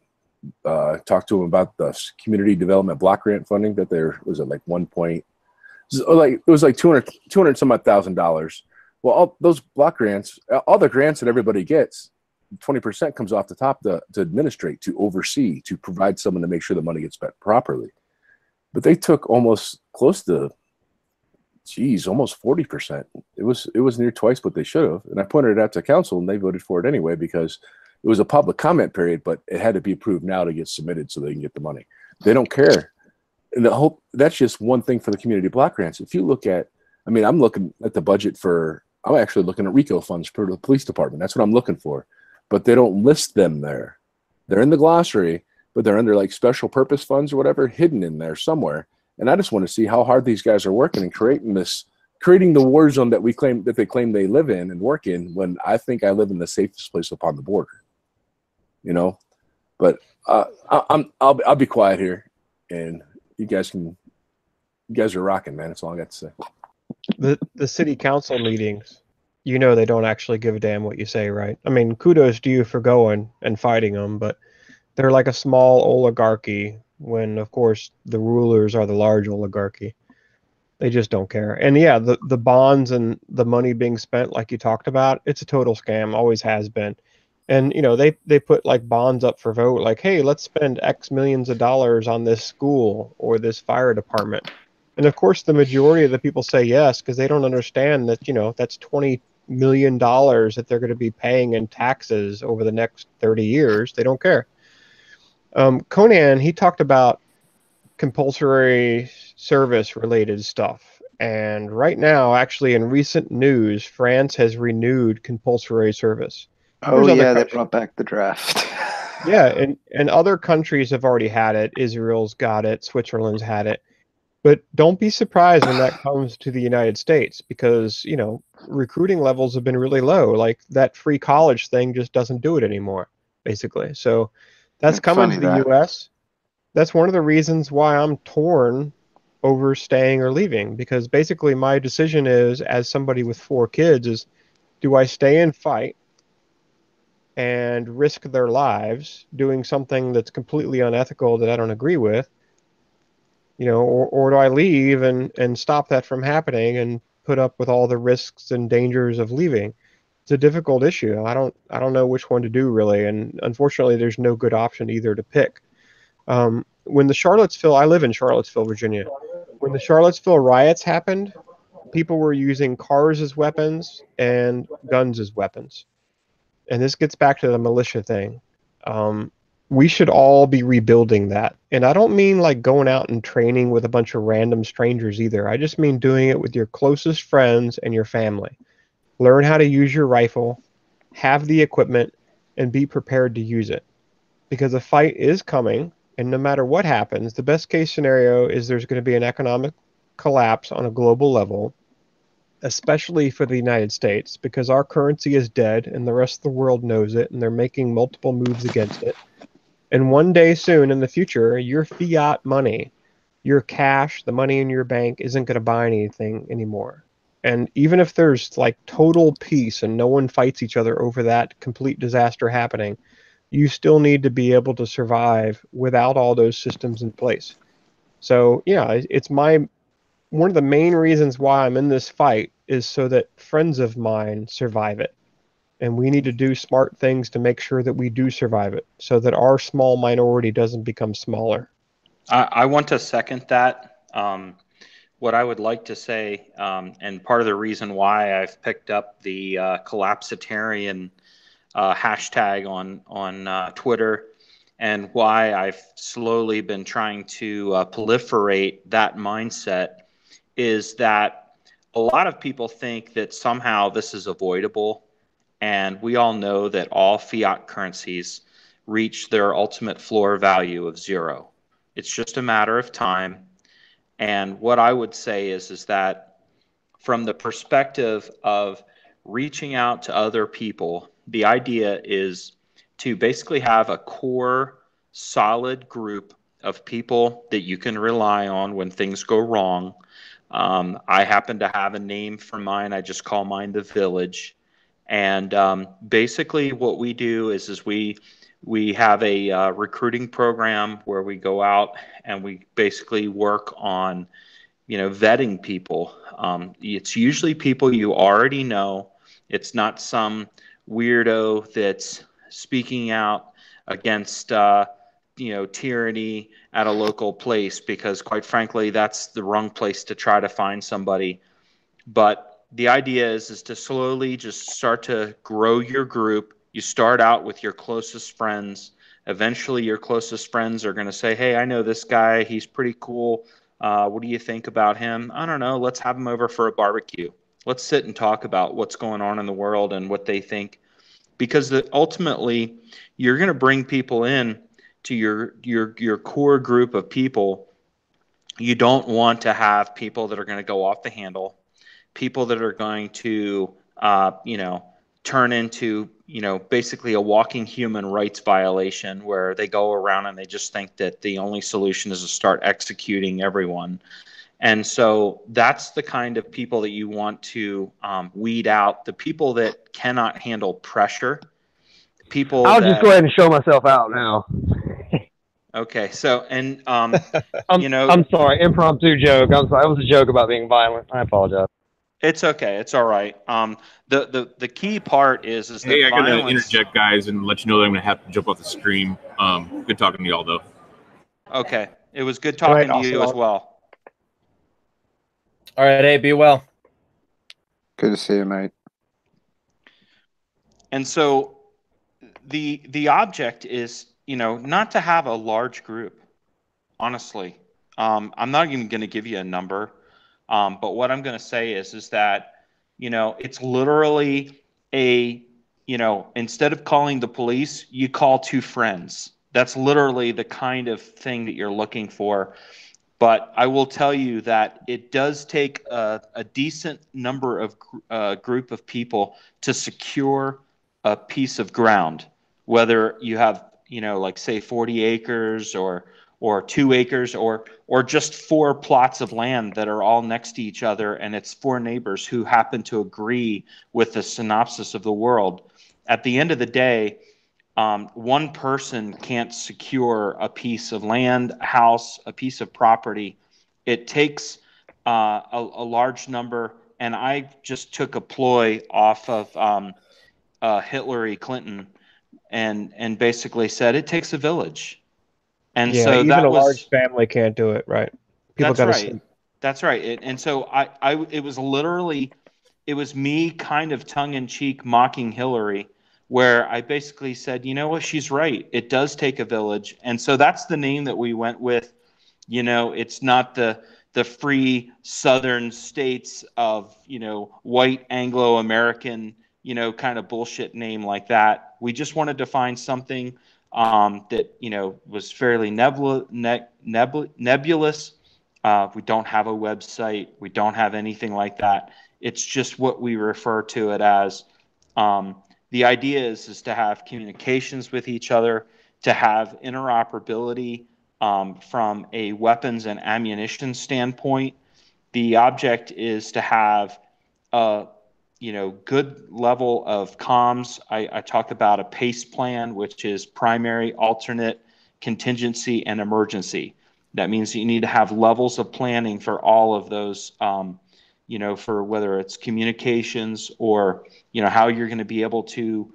talked to them about the community development block grant funding that there was at like it was like 200 some odd $1,000. Well, all those block grants, all the grants that everybody gets, 20% comes off the top to administrate, to oversee, to provide someone to make sure the money gets spent properly. But they took almost close to geez, almost 40%. It was near twice what they should have. And I pointed it out to council, and they voted for it anyway because it was a public comment period, but it had to be approved now to get submitted so they can get the money. They don't care. And that's just one thing for the community block grants. If you look at, I mean, I'm looking at the budget I'm actually looking at RICO funds for the police department. That's what I'm looking for. But they don't list them there. They're in the glossary, but they're under like special purpose funds or whatever, hidden in there somewhere. And I just want to see how hard these guys are working and creating the war zone that they claim they live in and work in, when I think I live in the safest place upon the border. You know, but I'll be quiet here, and you guys are rocking, man. That's all I got to say. The city council meetings, you know, they don't actually give a damn what you say, right? I mean, kudos to you for going and fighting them, but they're like a small oligarchy when, of course, the rulers are the large oligarchy. They just don't care. And yeah, the bonds and the money being spent, like you talked about, it's a total scam, always has been. And, you know, they put like bonds up for vote, like, hey, let's spend X millions of dollars on this school or this fire department. And of course, the majority of the people say yes, because they don't understand that, you know, that's $20 million that they're going to be paying in taxes over the next 30 years. They don't care. Conan, he talked about compulsory service related stuff. And right now, actually, in recent news, France has renewed compulsory service. Oh, yeah, they brought back the draft. Yeah, and other countries have already had it. Israel's got it. Switzerland's had it. But don't be surprised when that comes to the United States, because, you know, recruiting levels have been really low. Like that free college thing just doesn't do it anymore, basically. So that's coming to the U.S. That's one of the reasons why I'm torn over staying or leaving, because basically my decision is, as somebody with 4 kids, is do I stay and fight and risk their lives doing something that's completely unethical that I don't agree with, you know, or do I leave and stop that from happening and put up with all the risks and dangers of leaving? It's a difficult issue. I don't know which one to do, really, and unfortunately there's no good option either to pick. When I live in Charlottesville, Virginia. When the Charlottesville riots happened, people were using cars as weapons and guns as weapons. And this gets back to the militia thing. We should all be rebuilding that. And I don't mean like going out and training with a bunch of random strangers either. I just mean doing it with your closest friends and your family. Learn how to use your rifle, have the equipment, and be prepared to use it. Because a fight is coming, and no matter what happens, the best case scenario is there's going to be an economic collapse on a global level, especially for the United States, because our currency is dead and the rest of the world knows it, and they're making multiple moves against it. And one day soon in the future, your fiat money, your cash, the money in your bank isn't going to buy anything anymore. And even if there's like total peace and no one fights each other over that complete disaster happening, you still need to be able to survive without all those systems in place. So, yeah, it's one of the main reasons why I'm in this fight is so that friends of mine survive it. And we need to do smart things to make sure that we do survive it, so that our small minority doesn't become smaller. I want to second that. What I would like to say, and part of the reason why I've picked up the collapsitarian hashtag on Twitter, and why I've slowly been trying to proliferate that mindset, is that a lot of people think that somehow this is avoidable. And we all know that all fiat currencies reach their ultimate floor value of 0. It's just a matter of time. And what I would say is that from the perspective of reaching out to other people, the idea is to basically have a core, solid group of people that you can rely on when things go wrong. I happen to have a name for mine. I just call mine the Village. And basically what we do is we have a recruiting program where we go out and we basically work on, vetting people. It's usually people you already know. It's not some weirdo that's speaking out against, tyranny at a local place, because quite frankly, that's the wrong place to try to find somebody. But the idea is to slowly just start to grow your group. You start out with your closest friends. Eventually, your closest friends are going to say, hey, I know this guy. He's pretty cool. What do you think about him? I don't know. Let's have him over for a barbecue. Let's sit and talk about what's going on in the world and what they think. Because ultimately, you're going to bring people in to your core group of people. You don't want to have people that are going to go off the handle, people that are going to, turn into, basically a walking human rights violation where they go around and they just think that the only solution is to start executing everyone. And so that's the kind of people that you want to weed out, the people that cannot handle pressure, people I'll that. just go ahead and show myself out now. Okay, so, and, I'm you know, I'm sorry, impromptu joke. I'm sorry. It was a joke about being violent. I apologize. it's okay. It's all right. The key part is Hey, that I gotta violence. interject, guys, and let you know that I'm gonna have to jump off the stream. Good talking to y'all, though. Okay, it was good Good night, talking to you as Ocelot. well. All right, hey, be well. Good to see you, mate. And so the object is, not to have a large group. Honestly, I'm not even going to give you a number, but what I'm going to say is that, it's literally instead of calling the police, you call two friends. That's literally the kind of thing that you're looking for. But I will tell you that it does take a decent number of group of people to secure a piece of ground, whether you have, like say 40 acres or 2 acres or just 4 plots of land that are all next to each other, and it's 4 neighbors who happen to agree with the synopsis of the world. At the end of the day, one person can't secure a piece of land, a house, a piece of property. It takes a large number. And I just took a ploy off of Hillary Clinton and basically said it takes a village. And Yeah, so even that a large was. family can't do it, right? People That's got to right. sleep. That's right. And so it was literally, it was me kind of tongue in cheek mocking Hillary, where I basically said, you know what, she's right. It does take a village. And so that's the name that we went with. It's not the free southern states of, white Anglo-American, kind of bullshit name like that. We just wanted to find something that, was fairly nebulous. We don't have a website. We don't have anything like that. It's just what we refer to it as. The idea is to have communications with each other, to have interoperability from a weapons and ammunition standpoint. The object is to have a good level of comms. I talk about a PACE plan, which is primary, alternate, contingency, and emergency. That means you need to have levels of planning for all of those, for whether it's communications or, how you're going to be able to,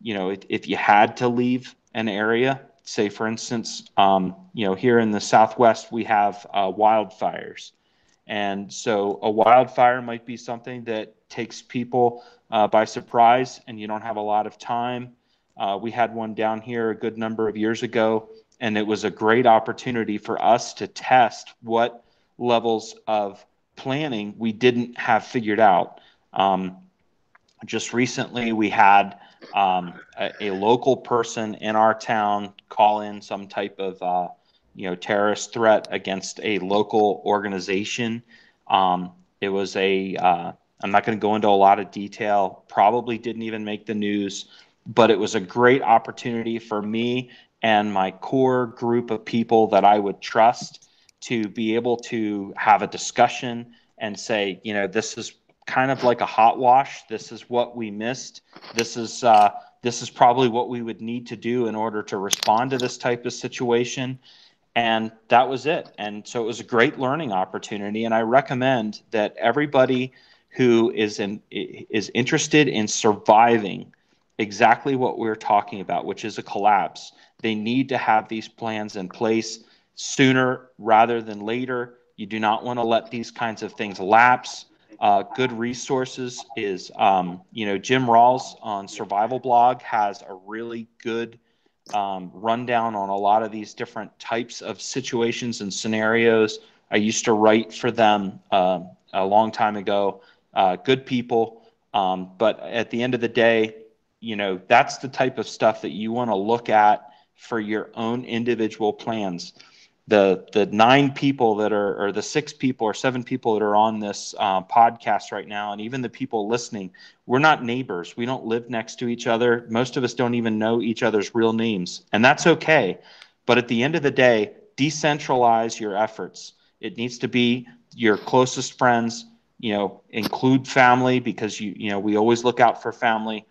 if you had to leave an area, say, for instance, here in the Southwest, we have wildfires. And so a wildfire might be something that takes people by surprise, and you don't have a lot of time. We had one down here a good number of years ago, and it was a great opportunity for us to test what levels of planning we didn't have figured out. Just recently, we had a local person in our town call in some type of terrorist threat against a local organization. It was I'm not going to go into a lot of detail, probably didn't even make the news, but it was a great opportunity for me and my core group of people that I would trust to be able to have a discussion and say, this is kind of like a hot wash. This is what we missed. This is probably what we would need to do in order to respond to this type of situation. And that was it. And so it was a great learning opportunity. And I recommend that everybody who is interested in surviving exactly what we're talking about, which is a collapse, they need to have these plans in place sooner rather than later. You do not want to let these kinds of things lapse. good resources is, Jim Rawls on Survival Blog has a really good rundown on a lot of these different types of situations and scenarios. I used to write for them a long time ago. Good people, but at the end of the day, that's the type of stuff that you want to look at for your own individual plans. The 9 people that are, or the 6 people or 7 people that are on this podcast right now, and even the people listening, we're not neighbors. We don't live next to each other. Most of us don't even know each other's real names, and that's okay. But at the end of the day, decentralize your efforts. It needs to be your closest friends, include family, because we always look out for family.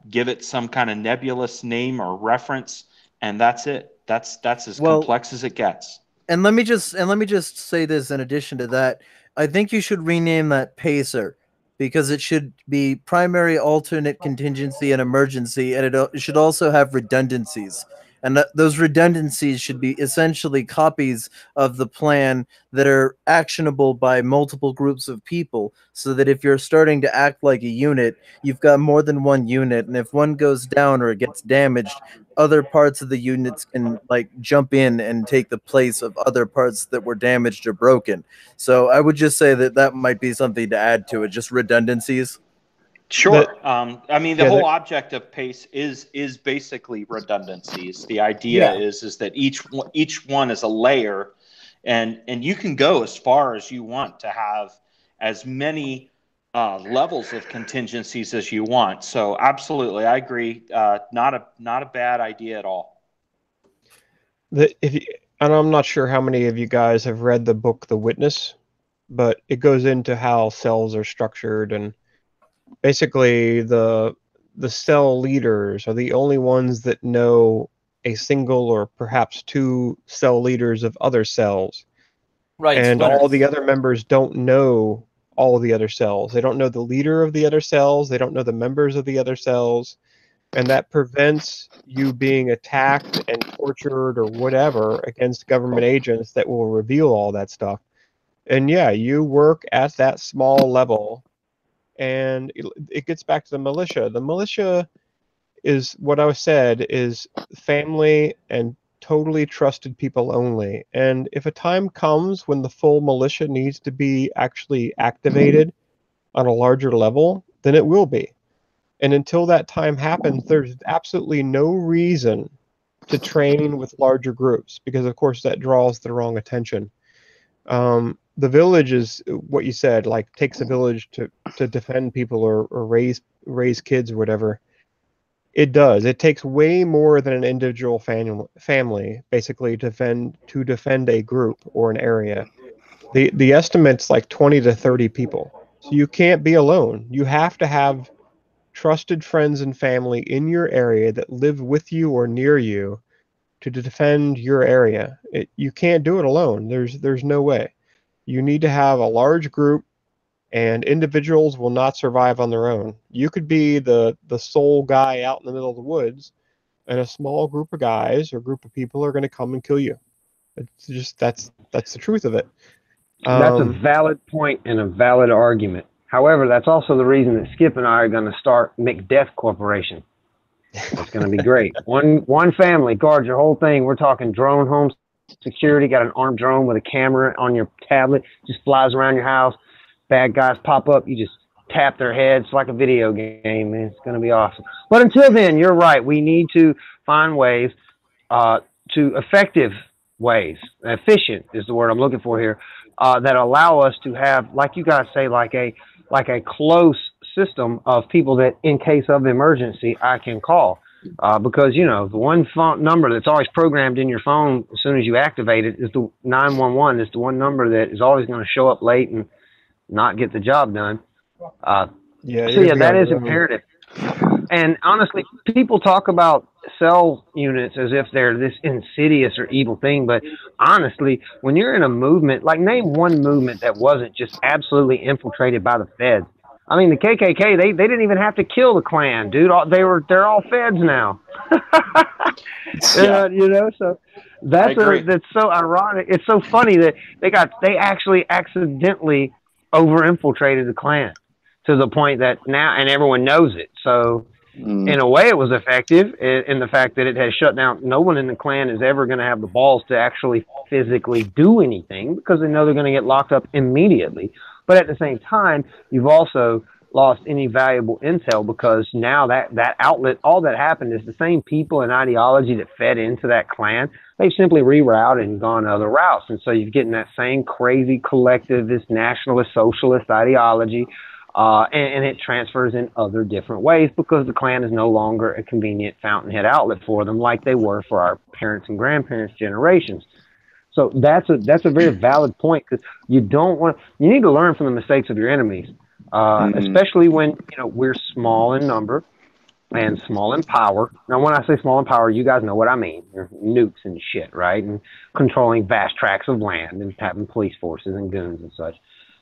Give it some kind of nebulous name or reference, and that's it. That's as complex as it gets. And let me just say this in addition to that. I think you should rename that PACER, because it should be primary, alternate, contingency, and emergency, and it should also have redundancies. And those redundancies should be essentially copies of the plan that are actionable by multiple groups of people, so that if you're starting to act like a unit, you've got more than one unit, and if one goes down or it gets damaged, other parts of the units can jump in and take the place of other parts that were damaged or broken. So I would just say that might be something to add to it, just redundancies. Sure. The whole object of PACE is basically redundancies. The idea is that each one is a layer, and you can go as far as you want to have as many levels of contingencies as you want. So absolutely, I agree. Not a bad idea at all. And I'm not sure how many of you guys have read the book The Witness, but it goes into how cells are structured, and basically the cell leaders are the only ones that know a single or perhaps 2 cell leaders of other cells. Right. And Splinter. all the other members don't know all the other cells. They don't know the leader of the other cells. They don't know the members of the other cells. And that prevents you being attacked and tortured or whatever against government agents that will reveal all that stuff. And yeah, you work at that small level. And it gets back to the militia. The militia is what I said, is family and totally trusted people only. And if a time comes when the full militia needs to be actually activated on a larger level, then it will be. And until that time happens, there's absolutely no reason to train with larger groups, because of course that draws the wrong attention. The village is what you said, takes a village to defend people or raise kids or whatever. It does. It takes way more than an individual family basically to defend a group or an area. The estimate's 20 to 30 people. So you can't be alone. You have to have trusted friends and family in your area that live with you or near you to defend your area. You can't do it alone. There's no way. You need to have a large group, and individuals will not survive on their own. You could be the sole guy out in the middle of the woods, and a small group of guys or group of people are going to come and kill you. It's just that's the truth of it. That's a valid point and a valid argument. However, that's also the reason that Skip and I are going to start McDeath Corporation. It's going to be great. One family guards your whole thing. We're talking drone home security, got an armed drone with a camera on your tablet, just flies around your house. Bad guys pop up, you just tap their heads like a video game, man. It's going to be awesome. But until then, you're right. We need to find ways, effective ways, efficient is the word I'm looking for here, that allow us to have, like you guys say, like a close system of people that, in case of emergency, I can call. Because, the one phone number that's always programmed in your phone as soon as you activate it is the 911. It's the one number that is always going to show up late and not get the job done. That is imperative. And honestly, people talk about cell units as if they're this insidious or evil thing. But honestly, when you're in a movement, name one movement that wasn't just absolutely infiltrated by the feds. I mean, the KKK, they didn't even have to kill the Klan, dude. They're all feds now. So that's so ironic. It's so funny that they actually accidentally over infiltrated the Klan to the point that now, and everyone knows it. So in a way, it was effective in the fact that it has shut down. No one in the Klan is ever going to have the balls to actually physically do anything because they know they're going to get locked up immediately. But at the same time, you've also lost any valuable intel because now that outlet, all that happened is the same people and ideology that fed into that Klan. They've simply rerouted and gone other routes. And so you're getting that same crazy collectivist, nationalist, socialist ideology. And it transfers in other different ways because the Klan is no longer a convenient fountainhead outlet for them like they were for our parents and grandparents' generations. So that's a very valid point because you need to learn from the mistakes of your enemies, especially when we're small in number and small in power. Now, when I say small in power, you guys know what I mean. Nukes and shit, right? And controlling vast tracts of land and having police forces and goons and such.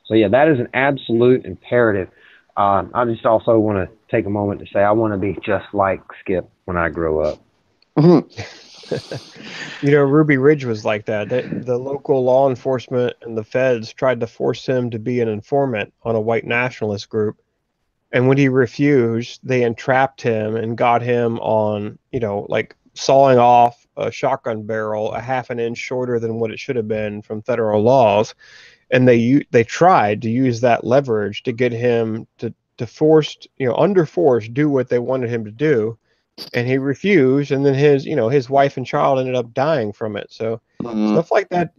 So, yeah, that is an absolute imperative. I just also want to take a moment to say I want to be just like Skip when I grow up. Ruby Ridge was like that. The local law enforcement and the feds tried to force him to be an informant on a white nationalist group. And when he refused, they entrapped him and got him on, like sawing off a shotgun barrel a half an inch shorter than what it should have been from federal laws. And they tried to use that leverage to get him to under force do what they wanted him to do, and he refused. And then his wife and child ended up dying from it. So stuff like that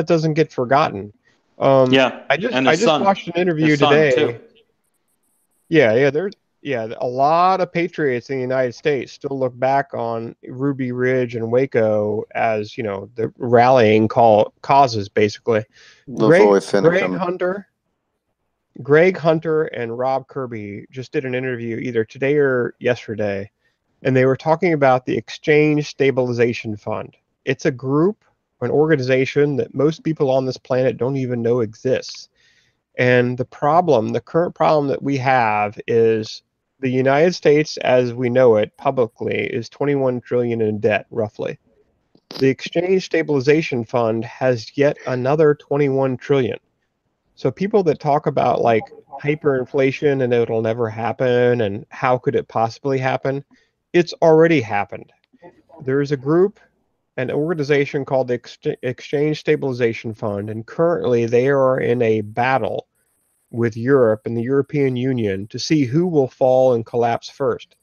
doesn't get forgotten. I just watched an interview today. A lot of patriots in the United States still look back on Ruby Ridge and Waco as, the rallying causes, basically. Greg Hunter and Rob Kirby just did an interview either today or yesterday, and they were talking about the Exchange Stabilization Fund. It's a group, an organization that most people on this planet don't even know exists. And the current problem that we have is the United States, as we know it publicly, is $21 trillion in debt, roughly. The Exchange Stabilization Fund has yet another $21 trillion. So people that talk about like hyperinflation and it'll never happen and how could it possibly happen, it's already happened. There's a group, an organization called the Exchange Stabilization Fund, and currently they are in a battle with Europe and the European Union to see who will fall and collapse first.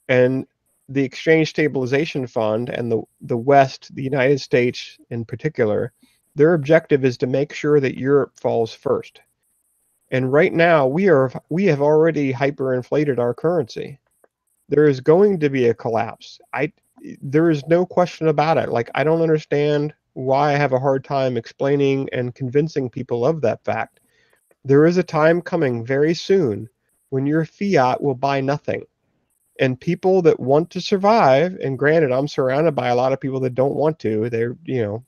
And the Exchange Stabilization Fund and the West, the United States in particular, their objective is to make sure that Europe falls first. And right now, we have already hyperinflated our currency. There is going to be a collapse. There is no question about it. Like, I don't understand why I have a hard time explaining and convincing people of that fact. There is a time coming very soon when your fiat will buy nothing. And people that want to survive, and granted, I'm surrounded by a lot of people that don't want to.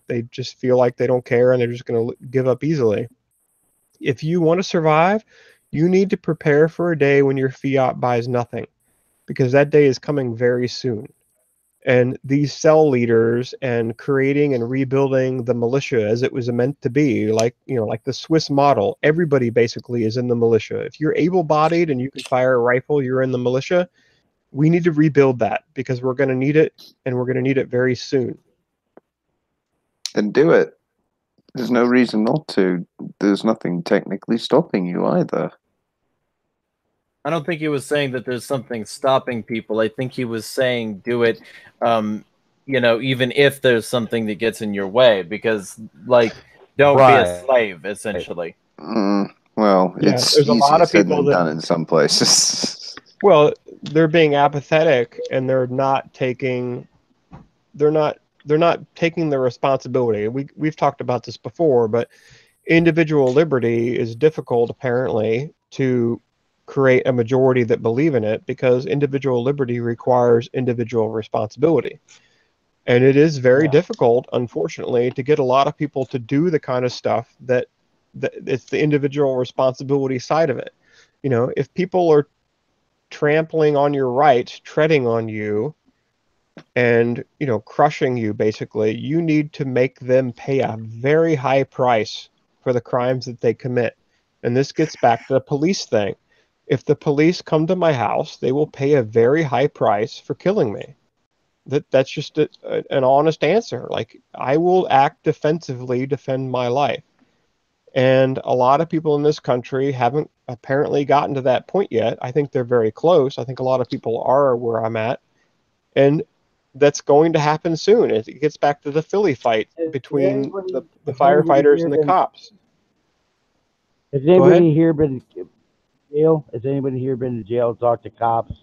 They just feel like they don't care and they're just going to give up easily. If you want to survive, you need to prepare for a day when your fiat buys nothing, because that day is coming very soon. And these cell leaders and creating and rebuilding the militia as it was meant to be, like the Swiss model, everybody basically is in the militia. If you're able-bodied and you can fire a rifle, you're in the militia. We need to rebuild that because we're going to need it, and we're going to need it very soon. And do it. There's no reason not to. There's nothing technically stopping you either. I don't think he was saying that there's something stopping people. I think he was saying do it, even if there's something that gets in your way, because, like, don't be a slave, essentially. It's easier said than done in some places. Well, they're being apathetic, and they're not taking the responsibility. We've talked about this before, but individual liberty is difficult, apparently, to create a majority that believe in it, because individual liberty requires individual responsibility. And it is very difficult, unfortunately, to get a lot of people to do the kind of stuff that it's the individual responsibility side of it. If people are trampling on your rights, treading on you, and crushing you, basically, you need to make them pay a very high price for the crimes that they commit. And this gets back to the police thing. If the police come to my house, they will pay a very high price for killing me. That's just an honest answer. Like, I will act defensively, defend my life. And a lot of people in this country haven't apparently gotten to that point yet. I think they're very close. I think a lot of people are where I'm at. And that's going to happen soon. It gets back to the Philly fight between the firefighters and the cops. Has anybody here been to jail? Has anybody here been to jail, talked to cops?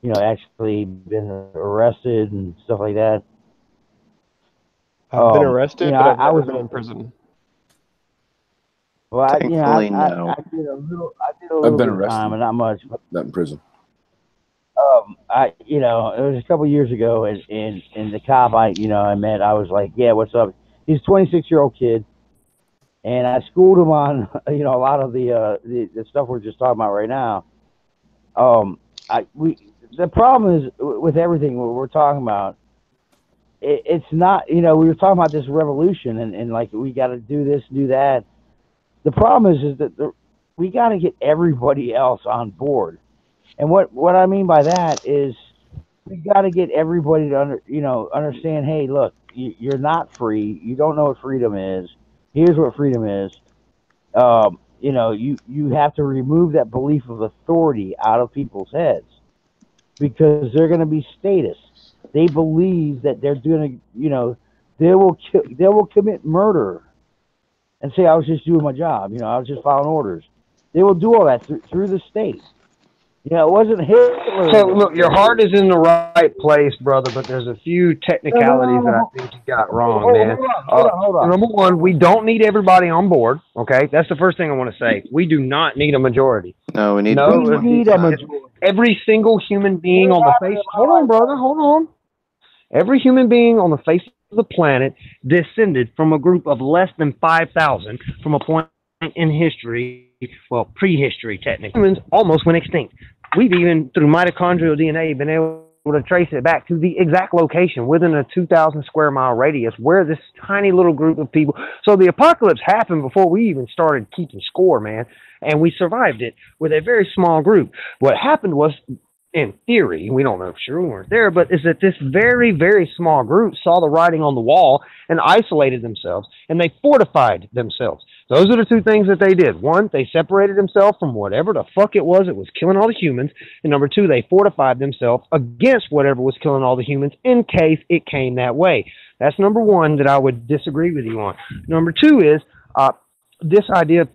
You know, actually been arrested and stuff like that? I've been arrested, you know, but I've never was been in prison. Well, I Thankfully, no. I did a little I've been bit of time, arrested. and not much. But, Not in prison. you know, it was a couple years ago, and the cop I met, I was like, yeah, what's up? He's a 26-year-old kid, and I schooled him on, you know, a lot of the stuff we're just talking about right now. The problem is with everything we're talking about, it's not, you know, we were talking about this revolution, and like, we got to do this, do that. The problem is that we got to get everybody else on board. And what I mean by that is we got to get everybody to understand, hey, look, you're not free. You don't know what freedom is. Here's what freedom is. You know, you have to remove that belief of authority out of people's heads, because they're going to be statists. They believe that they're doing, you know, they will commit murder and say, I was just doing my job. You know, I was just following orders. They will do all that through the state. You know, it wasn't Hitler. So, look, your heart is in the right place, brother, but there's a few technicalities that I think you got wrong, man. Hold on. Number one, we don't need everybody on board, okay? That's the first thing I want to say. We do not need a majority. No, we need every single human being on the face. Hold on, brother. Hold on. Every human being on the face of the planet descended from a group of less than 5,000 from a point in history, well, prehistory technically. Humans almost went extinct. We've even, through mitochondrial DNA, been able to trace it back to the exact location within a 2,000 square mile radius where this tiny little group of people. So the apocalypse happened before we even started keeping score, man. And we survived it with a very small group. What happened was, in theory, we don't know for sure, we weren't there, but is that this very, very small group saw the writing on the wall and isolated themselves, and they fortified themselves. Those are the two things that they did. One, they separated themselves from whatever the fuck it was that was killing all the humans. And number two, they fortified themselves against whatever was killing all the humans in case it came that way. That's number one that I would disagree with you on. Number two is this idea.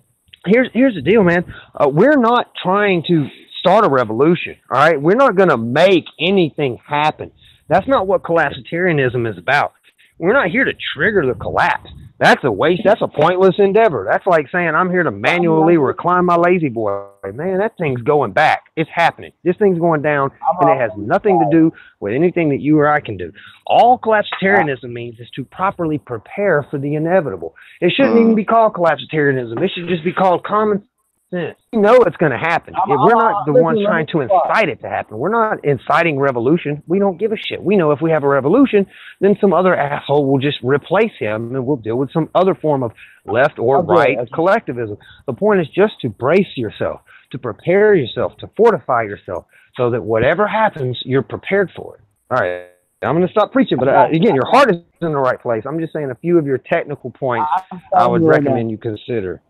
Here's the deal, man. We're not trying to start a revolution, all right? We're not going to make anything happen. That's not what collapsitarianism is about. We're not here to trigger the collapse. That's a waste. That's a pointless endeavor. That's like saying I'm here to manually recline my lazy boy. Man, that thing's going back. It's happening. This thing's going down, and it has nothing to do with anything that you or I can do. All collapsitarianism means is to properly prepare for the inevitable. It shouldn't even be called collapsitarianism. It should just be called common sense. We know it's going to happen. We're not the ones trying to incite it to happen. We're not inciting revolution. We don't give a shit. We know if we have a revolution, then some other asshole will just replace him, and we'll deal with some other form of left or right collectivism. The point is just to brace yourself, to prepare yourself, to fortify yourself, so that whatever happens, you're prepared for it. All right. I'm going to stop preaching, but again, your heart is in the right place. I'm just saying a few of your technical points I would recommend you consider.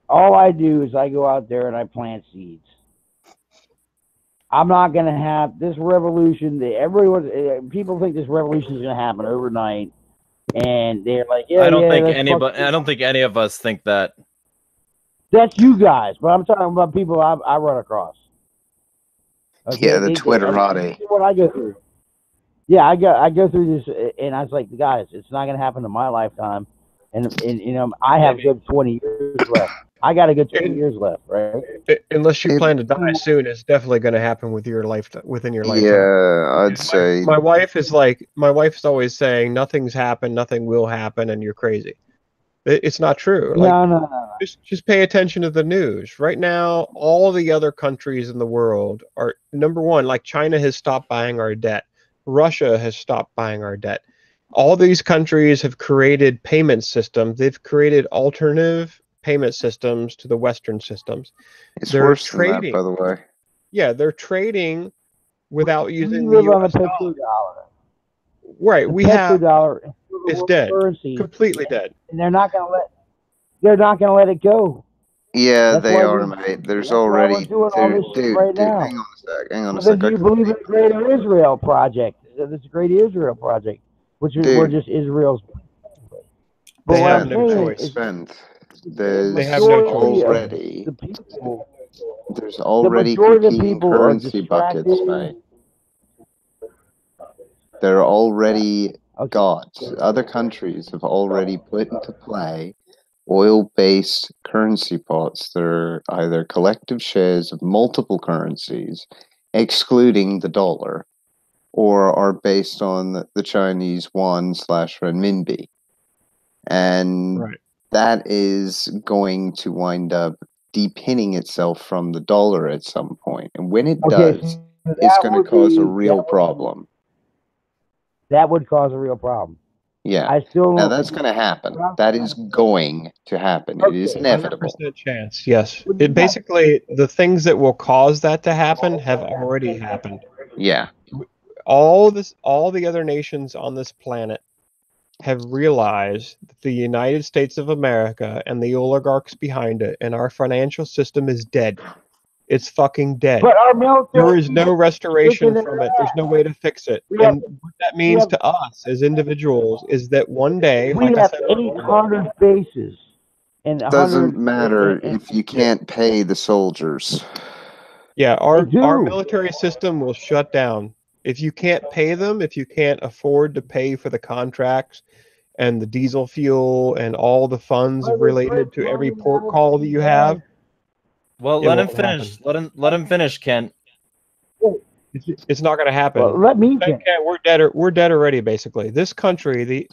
All I do is I go out there and I plant seeds. I'm not going to have this revolution. People think this revolution is going to happen overnight, and they're like, "Yeah, I don't think any of us think that. That's you guys, but I'm talking about people I run across. Okay? Yeah, the Twitterati. What I go through. Yeah, I go through this, and I was like, guys, it's not going to happen in my lifetime, and you know, I have a good 20 years left. I got a good 20 years left, right? Unless you plan to die soon, it's definitely going to happen with your within your lifetime. Yeah, I'd say. My wife is always saying nothing's happened, nothing will happen, and you're crazy. It's not true. No. Just pay attention to the news. Right now, all the other countries in the world are, number one, like China has stopped buying our debt. Russia has stopped buying our debt. All these countries have created payment systems. They've created alternative payment systems to the Western systems. It's They're worse than that, trading. by the way. Yeah, they're trading without using we the live on a US dollar. petrodollar. Right, The we have petrodollar it's dead, currency, completely dead. and they're not going to let it go. Yeah, That's they why are, we- mate. There's That's why already, we're doing all this shit right now. hang on a sec. Hang on a Well, sec. then do you believe in the Greater Israel Project? This Great Israel Project, which is we're just Israel's. But They what have I'm no saying choice. is, There's They have no majority already, of the people, there's already majority of the competing people are currency buckets, distracted. mate. They're already Okay. got. Other countries have already put into play oil-based currency pots that are either collective shares of multiple currencies, excluding the dollar, or are based on the Chinese yuan/renminbi. And Right. that is going to wind up depinning itself from the dollar at some point. And when it Okay, does, so it's that going to would cause a be- real problem. That would cause a real problem. Yeah. I still Now don't. that's going to happen. That is going to happen. It is Okay. inevitable. 100% chance. Yes. It basically, the things that will cause that to happen have already happened. Yeah. All the other nations on this planet have realized that the United States of America and the oligarchs behind it and our financial system is dead. It's fucking dead. But our military, There is no restoration Listen to from it. There's no way to fix it. We have- And what that means to us as individuals is that one day, we like I have said earlier, 800 bases. And Doesn't 100 matter if you can't pay the soldiers. yeah, our They do. military system will shut down. If you can't pay them, if you can't afford to pay for the contracts and the diesel fuel and all the funds related to every port call that you have. Well, it let him won't finish. happen. Let him finish, Kent. It's not going to happen. Well, let me finish. We're dead already. Basically, this country, the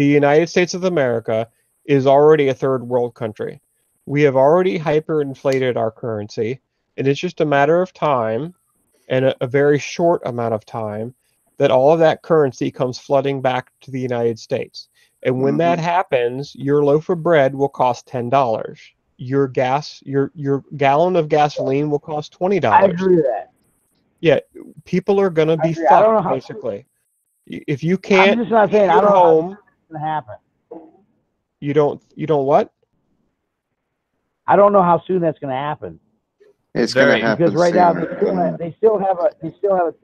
United States of America, is already a third world country. We have already hyperinflated our currency, and it's just a matter of time, and a very short amount of time, that all of that currency comes flooding back to the United States. And when that happens, your loaf of bread will cost $10. Your gallon of gasoline will cost $20. I agree with that. Yeah, people are gonna be agree. I don't know fucked how- basically. If you can't, I'm just not saying. heat I your don't know how home. it's going to happen. You don't what? I don't know how soon that's going to happen. It's going to Very. happen Because right now soon. they still have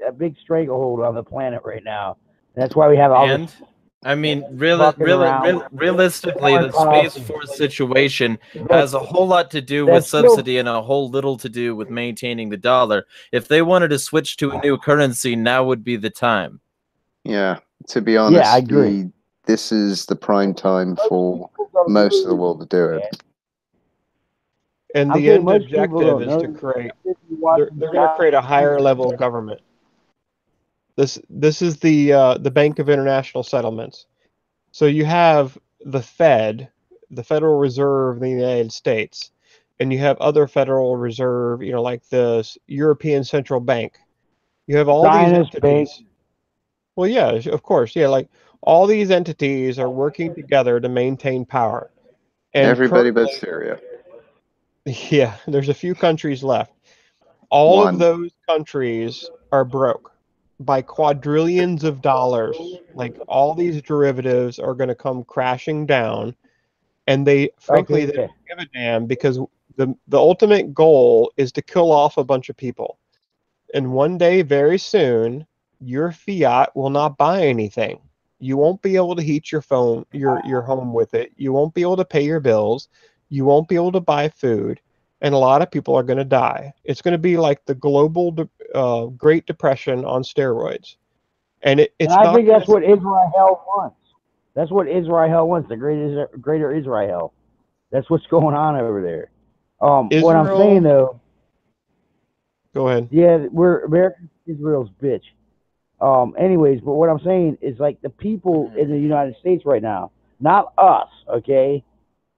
a big stranglehold on the planet right now. And that's why we have all And this. I mean, Fucking around. realistically, the Foreign Space policy. Force situation has a whole lot to do with That's still- subsidy and a whole little to do with maintaining the dollar. If they wanted to switch to a new currency, now would be the time. Yeah, to be honest, I agree. this is the prime time for most of the world to do it. And I'm the saying end most people objective don't is know. to create. If you watch They're going to create a higher level of government. This is the Bank of International Settlements. So you have the Fed, the Federal Reserve in the United States, and you have other Federal Reserve, like the European Central Bank. You have all Zionist these bank. entities. Well, yeah, of course, yeah. Like all these entities are working together to maintain power. And Everybody but currently- Syria. Yeah, there's a few countries left. All One. of those countries are broke by quadrillions of dollars. Like all these derivatives are going to come crashing down, and they frankly they don't give a damn because the ultimate goal is to kill off a bunch of people. And one day, very soon, your fiat will not buy anything. You won't be able to heat your phone, your home with it. You won't be able to pay your bills. You won't be able to buy food, and a lot of people are going to die. It's going to be like the global Great Depression on steroids. And I think that's what Israel wants. That's what Israel wants, the greater Israel. That's what's going on over there. What I'm saying, though... Go ahead. Yeah, we're American Israel's bitch. Anyways, but what I'm saying is like the people in the United States right now, not us, okay?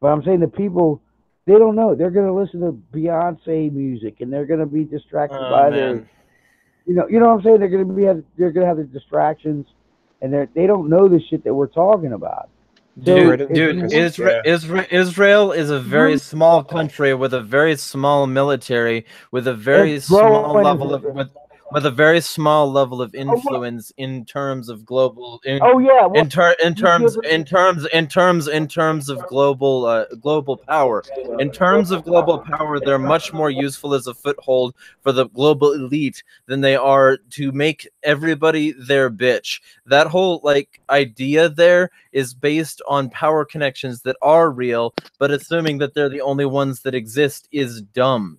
But I'm saying the people, they don't know. They're going to listen to Beyonce music and they're going to be distracted by their... You know what I'm saying? They're gonna have the distractions, and they don't know the shit that we're talking about. Dude, Yeah. Israel is a very small country with a very small military, with a very It's small growing. level of with a very small level of influence in terms of global Oh yeah. Well, in terms of global power. In terms of global power, they're much more useful as a foothold for the global elite than they are to make everybody their bitch. That whole like idea there is based on power connections that are real, but assuming that they're the only ones that exist is dumb.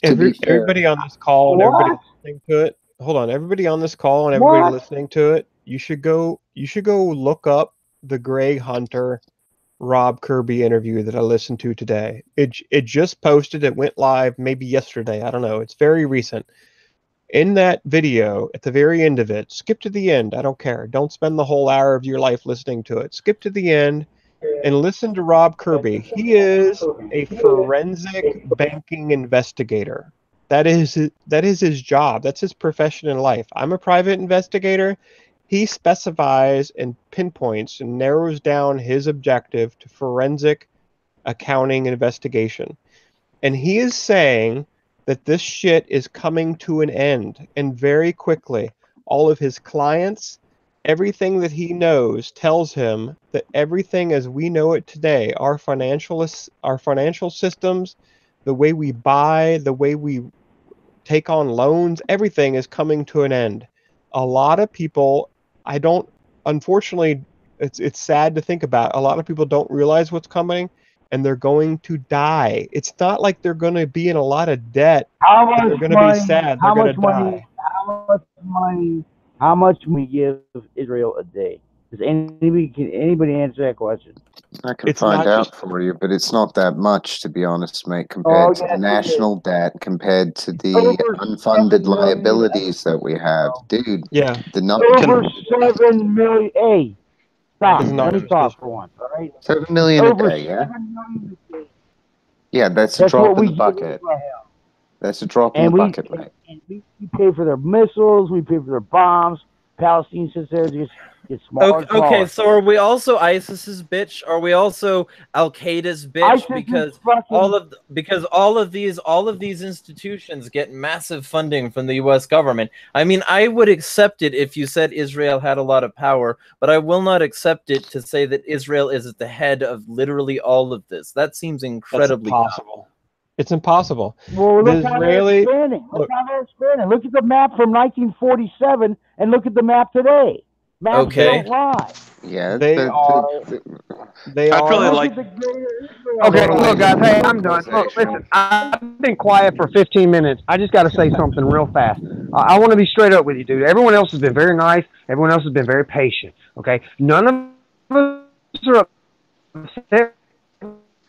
Everybody on this call and everybody listening to it. Hold on, everybody on this call and everybody listening to it. You should go look up the Greg Hunter Rob Kirby interview that I listened to today. It just posted. It went live maybe yesterday. I don't know. It's very recent. In that video, at the very end of it, skip to the end. I don't care. Don't spend the whole hour of your life listening to it. Skip to the end and listen to Rob Kirby. He is a forensic banking investigator. That is his job. That's his profession in life. I'm a private investigator. He specifies and pinpoints and narrows down his objective to forensic accounting investigation. And he is saying that this shit is coming to an end, and very quickly. All of his clients, everything that he knows tells him that everything as we know it today, our financial systems, the way we buy, the way we take on loans, everything is coming to an end. A lot of people, unfortunately, it's sad to think about. A lot of people don't realize what's coming, and they're going to die. It's not like they're going to be in a lot of debt. They're going to be sad. They're going to die. How much we give Israel a day? Does anybody answer that question? I can find out for you, but it's not that much, to be honest, mate, compared to the national debt, compared to the unfunded liabilities that we have. Dude, yeah. Over 7 million. Hey, stop. Let me talk for once, all right? 7 million a day, yeah? Yeah, that's a drop in the bucket. That's a drop in the bucket, mate. And we pay for their missiles, we pay for their bombs. Palestine sits there just gets smaller. Okay, so are we also ISIS's bitch? Are we also Al Qaeda's bitch? Because all of these institutions get massive funding from the U.S. government. I mean, I would accept it if you said Israel had a lot of power, but I will not accept it to say that Israel is at the head of literally all of this. That seems incredibly impossible. It's impossible. Well, look how they're expanding. Look at the map from 1947 and look at the map today. Maps don't lie. Yeah, they are. I really like. Okay, look, guys. Hey, I'm done. Look, listen, I've been quiet for 15 minutes. I just got to say something real fast. I want to be straight up with you, dude. Everyone else has been very nice. Everyone else has been very patient. Okay, none of us are upset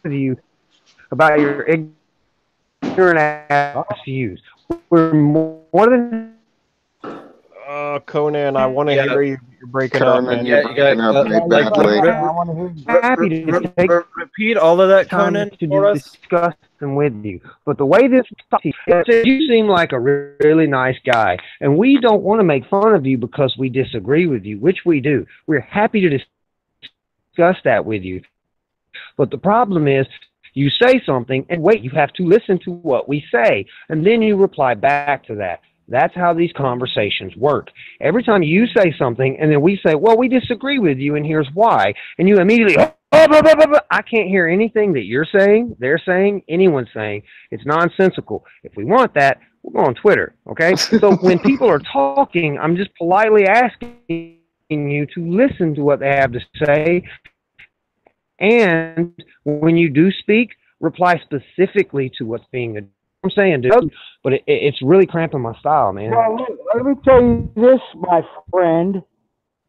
with you about your ignorant ass views. We're more than. Conan, I want to hear you. You're breaking up, man. Happy to repeat all of that, Conan, for us. Discuss them with you. But the way this you seem like a really nice guy, and we don't want to make fun of you because we disagree with you, which we do. We're happy to discuss that with you. But the problem is, you say something, and wait, you have to listen to what we say, and then you reply back to that. That's how these conversations work. Every time you say something, and then we say, well, we disagree with you, and here's why, and you immediately, blah, blah, blah, blah. I can't hear anything that you're saying, they're saying, anyone's saying. It's nonsensical. If we want that, we'll go on Twitter, okay? So when people are talking, I'm just politely asking you to listen to what they have to say, and when you do speak, reply specifically to what's being addressed. I'm saying, dude, but it's really cramping my style, man. Well, let me tell you this, my friend.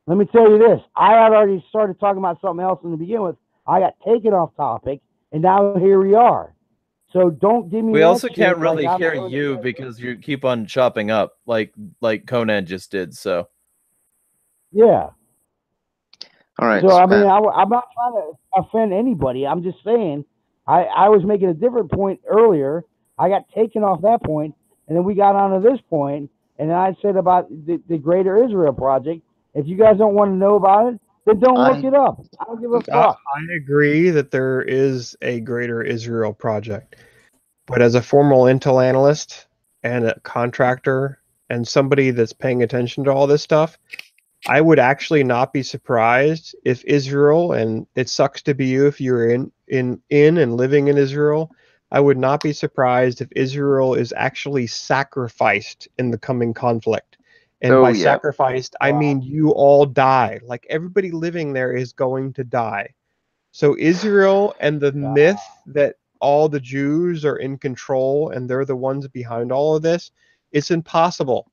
Let me tell you this. I had already started talking about something else in the beginning with. I got taken off topic, and now here we are. So don't give me. We also can't really hear you because you keep on chopping up, like Conan just did. So. Yeah. All right. So I mean, I'm not trying to offend anybody. I'm just saying. I was making a different point earlier. I got taken off that point, and then we got onto this point, and then I said about the Greater Israel Project. If you guys don't want to know about it, Then don't look it up. I don't give a fuck. I agree that there is a greater Israel project. But as a formal intel analyst and a contractor and somebody that's paying attention to all this stuff, I would actually not be surprised if Israel, and it sucks to be you if you're in and living in Israel, I would not be surprised if Israel is actually sacrificed in the coming conflict. And by sacrificed, I mean you all die. Like everybody living there is going to die. So Israel and the myth that all the Jews are in control and they're the ones behind all of this, it's impossible.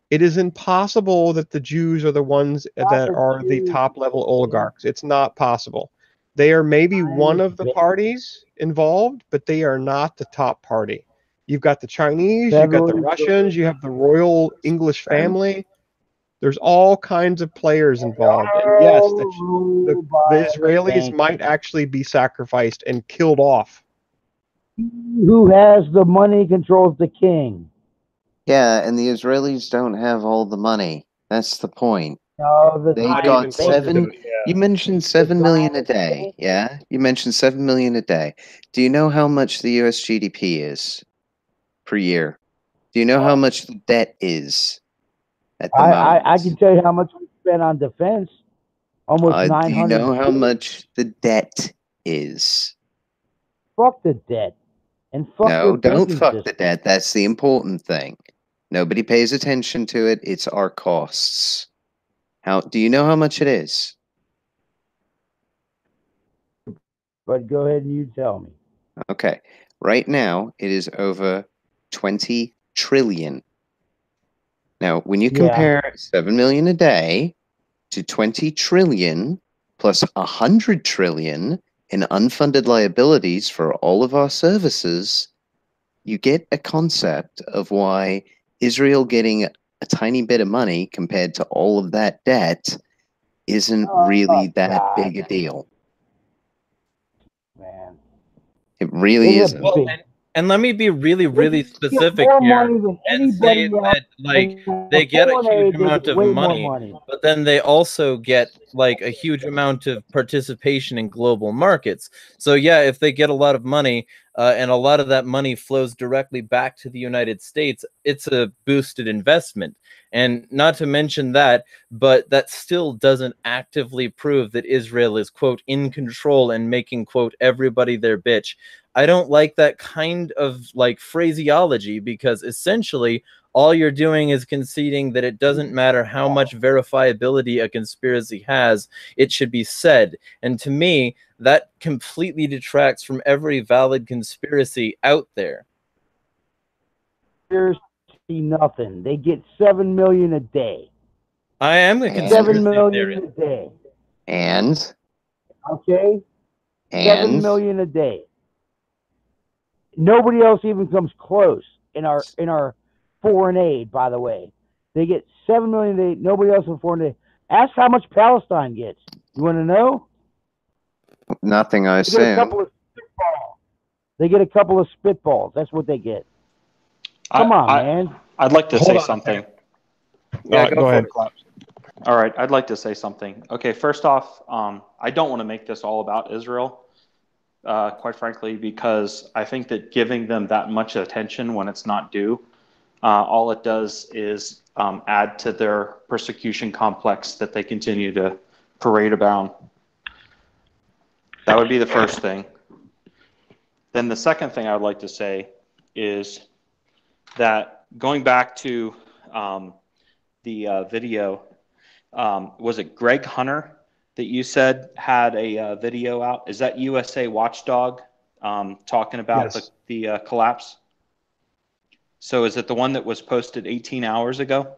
It is impossible that the Jews are the ones that are the top level oligarchs. It's not possible. They are maybe one of the parties involved, but they are not the top party. You've got the Chinese, you've got the Russians, you have the royal English family. There's all kinds of players involved. And yes, the Israelis might actually be sacrificed and killed off. Who has the money controls the king. Yeah, and the Israelis don't have all the money. That's the point. No, they got You mentioned 7 million a day. Yeah, you mentioned 7 million a day. Do you know how much the U.S. GDP is per year? Do you know how much the debt is at the moment? I can tell you how much we spent on defense. Almost 900. Do you know how much the debt is? Fuck the debt. And fuck no, don't fuck system. the debt. That's the important thing. Nobody pays attention to it. It's our costs. How do you know how much it is? But go ahead and you tell me. Okay. Right now, it is over 20 trillion. Now, when you compare 7 million a day to 20 trillion plus 100 trillion in unfunded liabilities for all of our services, you get a concept of why Israel getting a tiny bit of money compared to all of that debt isn't really that big a deal. Man. It really isn't. Well, and let me be really, really specific here and say that, like, they get a huge amount of money, but then they also get, like, a huge amount of participation in global markets. So, yeah, if they get a lot of money and a lot of that money flows directly back to the United States, it's a boosted investment. And not to mention that, but that still doesn't actively prove that Israel is, quote, in control and making, quote, everybody their bitch. I don't like that kind of like phraseology, because essentially all you're doing is conceding that it doesn't matter how much verifiability a conspiracy has, it should be said. And to me, that completely detracts from every valid conspiracy out there. There's nothing. They get 7 million a day. I am a conspiracy 7 million theorist. a day. And? Okay? And? 7 million a day. Nobody else even comes close in our foreign aid, by the way. They get 7 million a day. Nobody else in foreign aid. Ask how much Palestine gets. You want to know? Nothing, I assume. They get a couple of spitballs. That's what they get. Come on, man. I'd like to say something. Yeah, go ahead. All right, I'd like to say something. Okay, first off, I don't want to make this all about Israel. Quite frankly, because I think that giving them that much attention when it's not due, all it does is add to their persecution complex that they continue to parade around. That would be the first thing. Then the second thing I would like to say is that going back to the video, was it Greg Hunter that you said had a video out? Is that USA Watchdog talking about the collapse? So is it the one that was posted 18 hours ago?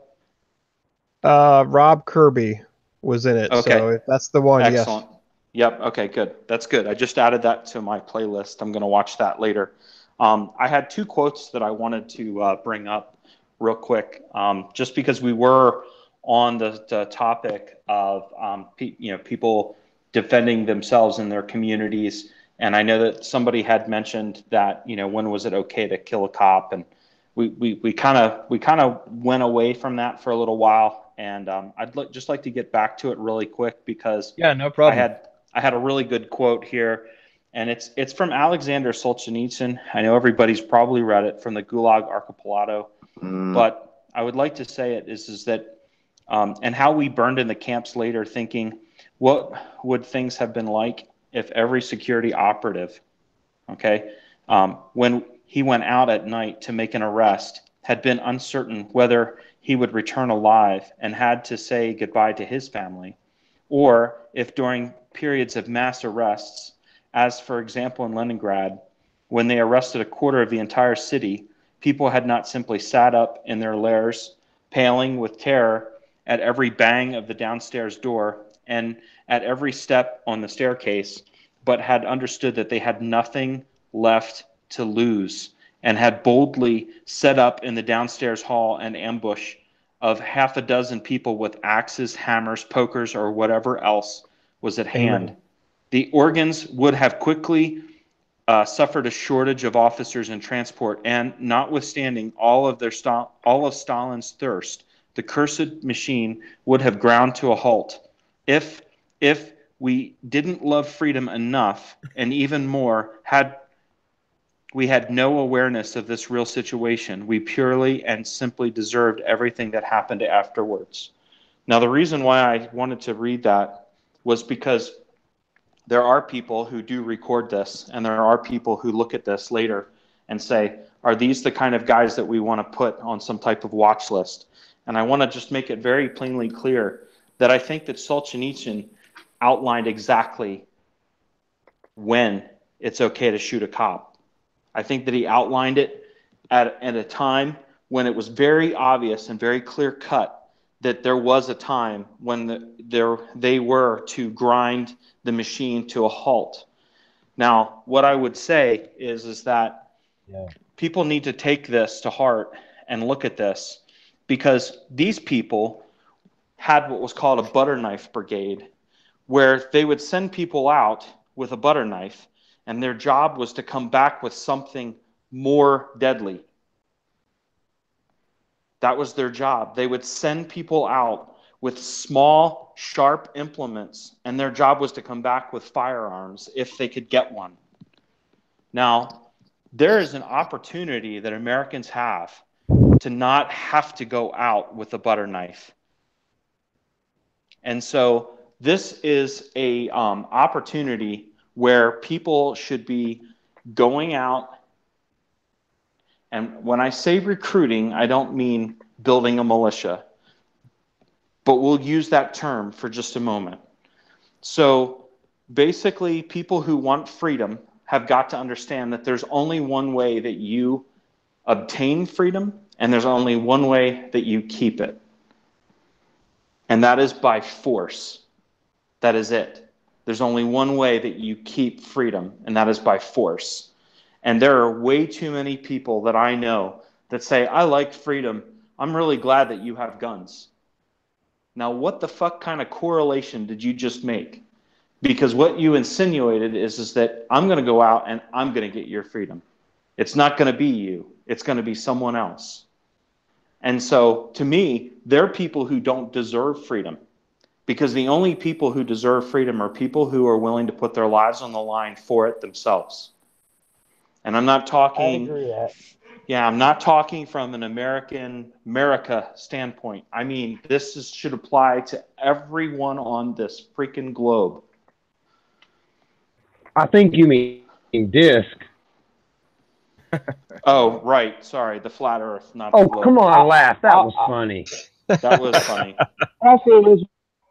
Rob Kirby was in it. Okay. So if that's the one, excellent. Yep. Okay, good. That's good. I just added that to my playlist. I'm going to watch that later. I had two quotes that I wanted to bring up real quick, just because we were on the topic of people defending themselves in their communities, and I know that somebody had mentioned that when was it okay to kill a cop, and we kind of went away from that for a little while, and just like to get back to it really quick because Yeah, no problem. I had a really good quote here, and it's from Alexander Solzhenitsyn. I know everybody's probably read it, from the Gulag Archipelago, but I would like to say it is that and how we burned in the camps later, thinking, what would things have been like if every security operative, when he went out at night to make an arrest, had been uncertain whether he would return alive and had to say goodbye to his family, or if during periods of mass arrests, as for example in Leningrad, when they arrested a quarter of the entire city, people had not simply sat up in their lairs, paling with terror at every bang of the downstairs door and at every step on the staircase, but had understood that they had nothing left to lose and had boldly set up in the downstairs hall an ambush of half a dozen people with axes, hammers, pokers, or whatever else was at hand. The organs would have quickly suffered a shortage of officers and transport, and notwithstanding all of Stalin's thirst, the cursed machine would have ground to a halt. If we didn't love freedom enough, and even more, we had no awareness of this real situation, we purely and simply deserved everything that happened afterwards. Now, the reason why I wanted to read that was because there are people who do record this, and there are people who look at this later and say, are these the kind of guys that we want to put on some type of watch list? And I want to just make it very plainly clear that I think that Solzhenitsyn outlined exactly when it's okay to shoot a cop. I think that he outlined it at a time when it was very obvious and very clear cut that there was a time when they were to grind the machine to a halt. Now, what I would say is that people need to take this to heart and look at this, because these people had what was called a butter knife brigade, where they would send people out with a butter knife, and their job was to come back with something more deadly. That was their job. They would send people out with small, sharp implements, and their job was to come back with firearms if they could get one. Now, there is an opportunity that Americans have to not have to go out with a butter knife. And so this is a opportunity where people should be going out. And when I say recruiting, I don't mean building a militia, but we'll use that term for just a moment. So basically, people who want freedom have got to understand that there's only one way that you obtain freedom, and there's only one way that you keep it. And that is by force. That is it. There's only one way that you keep freedom, and that is by force. And there are way too many people that I know that say, I like freedom. I'm really glad that you have guns. Now, what the fuck kind of correlation did you just make? Because what you insinuated is that I'm going to go out and I'm going to get your freedom. It's not going to be you. It's going to be someone else. And so, to me, they're people who don't deserve freedom. Because the only people who deserve freedom are people who are willing to put their lives on the line for it themselves. And I'm not talking... I agree with that. Yeah, I'm not talking from an America standpoint. I mean, this should apply to everyone on this freaking globe. I think you mean disc. Oh, right. Sorry, the flat Earth, not Oh, the globe. come on, laugh. That was funny. That was funny. I'll say this.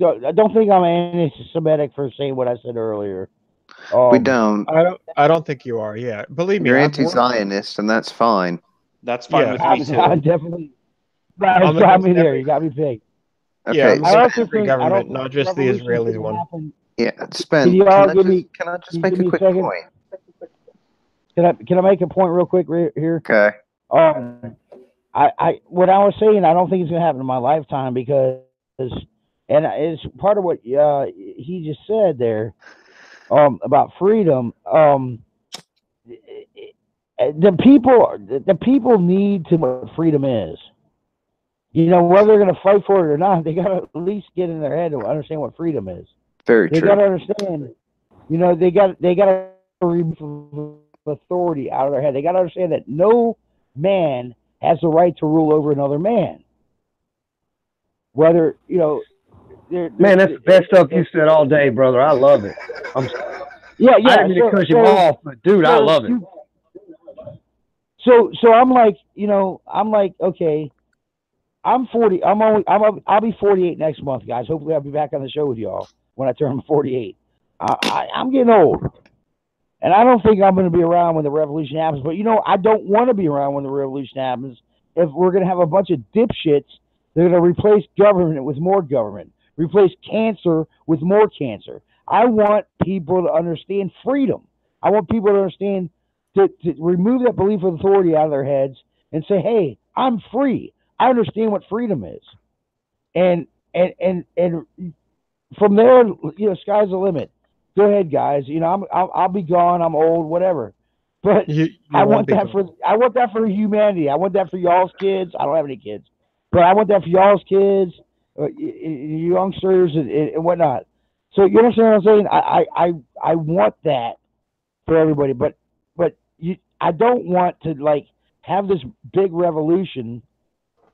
I don't think I'm anti-Semitic for saying what I said earlier. We don't. I don't think you are. Yeah, believe me. You're I've anti-Zionist, and that's fine. That's fine with me too. I definitely. You got me there. You got me pegged. Okay, Yeah, I'm I against also every think government, not just the Israeli one. yeah, Spen, Can you all give me? can I just can you make give a me a quick second? point? Can I make a point real quick here? Okay. What I was saying, I don't think it's gonna happen in my lifetime because, and it's part of what he just said there, about freedom. The people need to know what freedom is. You know, whether they're going to fight for it or not, they got to at least get in their head to understand what freedom is. Very They true. got to understand. You know, they got to remove authority out of their head. They got to understand that no man has the right to rule over another man. Whether, you know, Man, that's the best stuff you said all day, brother. I love it. yeah. I didn't mean to cut you off, but dude, I love it. So I'm like, you know, I'm like, okay, I'm 40. I'll be 48 next month, guys. Hopefully, I'll be back on the show with y'all when I turn 48. I'm getting old, and I don't think I'm going to be around when the revolution happens. But you know, I don't want to be around when the revolution happens. If we're going to have a bunch of dipshits, they're going to replace government with more government, replace cancer with more cancer. I want people to understand freedom. I want people to understand to remove that belief of authority out of their heads and say, "Hey, I'm free. I understand what freedom is," and from there, you know, sky's the limit. Go ahead, guys. You know, I'll be gone. I'm old, whatever. But I want that for humanity. I want that for y'all's kids. I don't have any kids, but I want that for y'all's kids, youngsters, and whatnot. So you understand what I'm saying? I want that for everybody, but I don't want to like have this big revolution,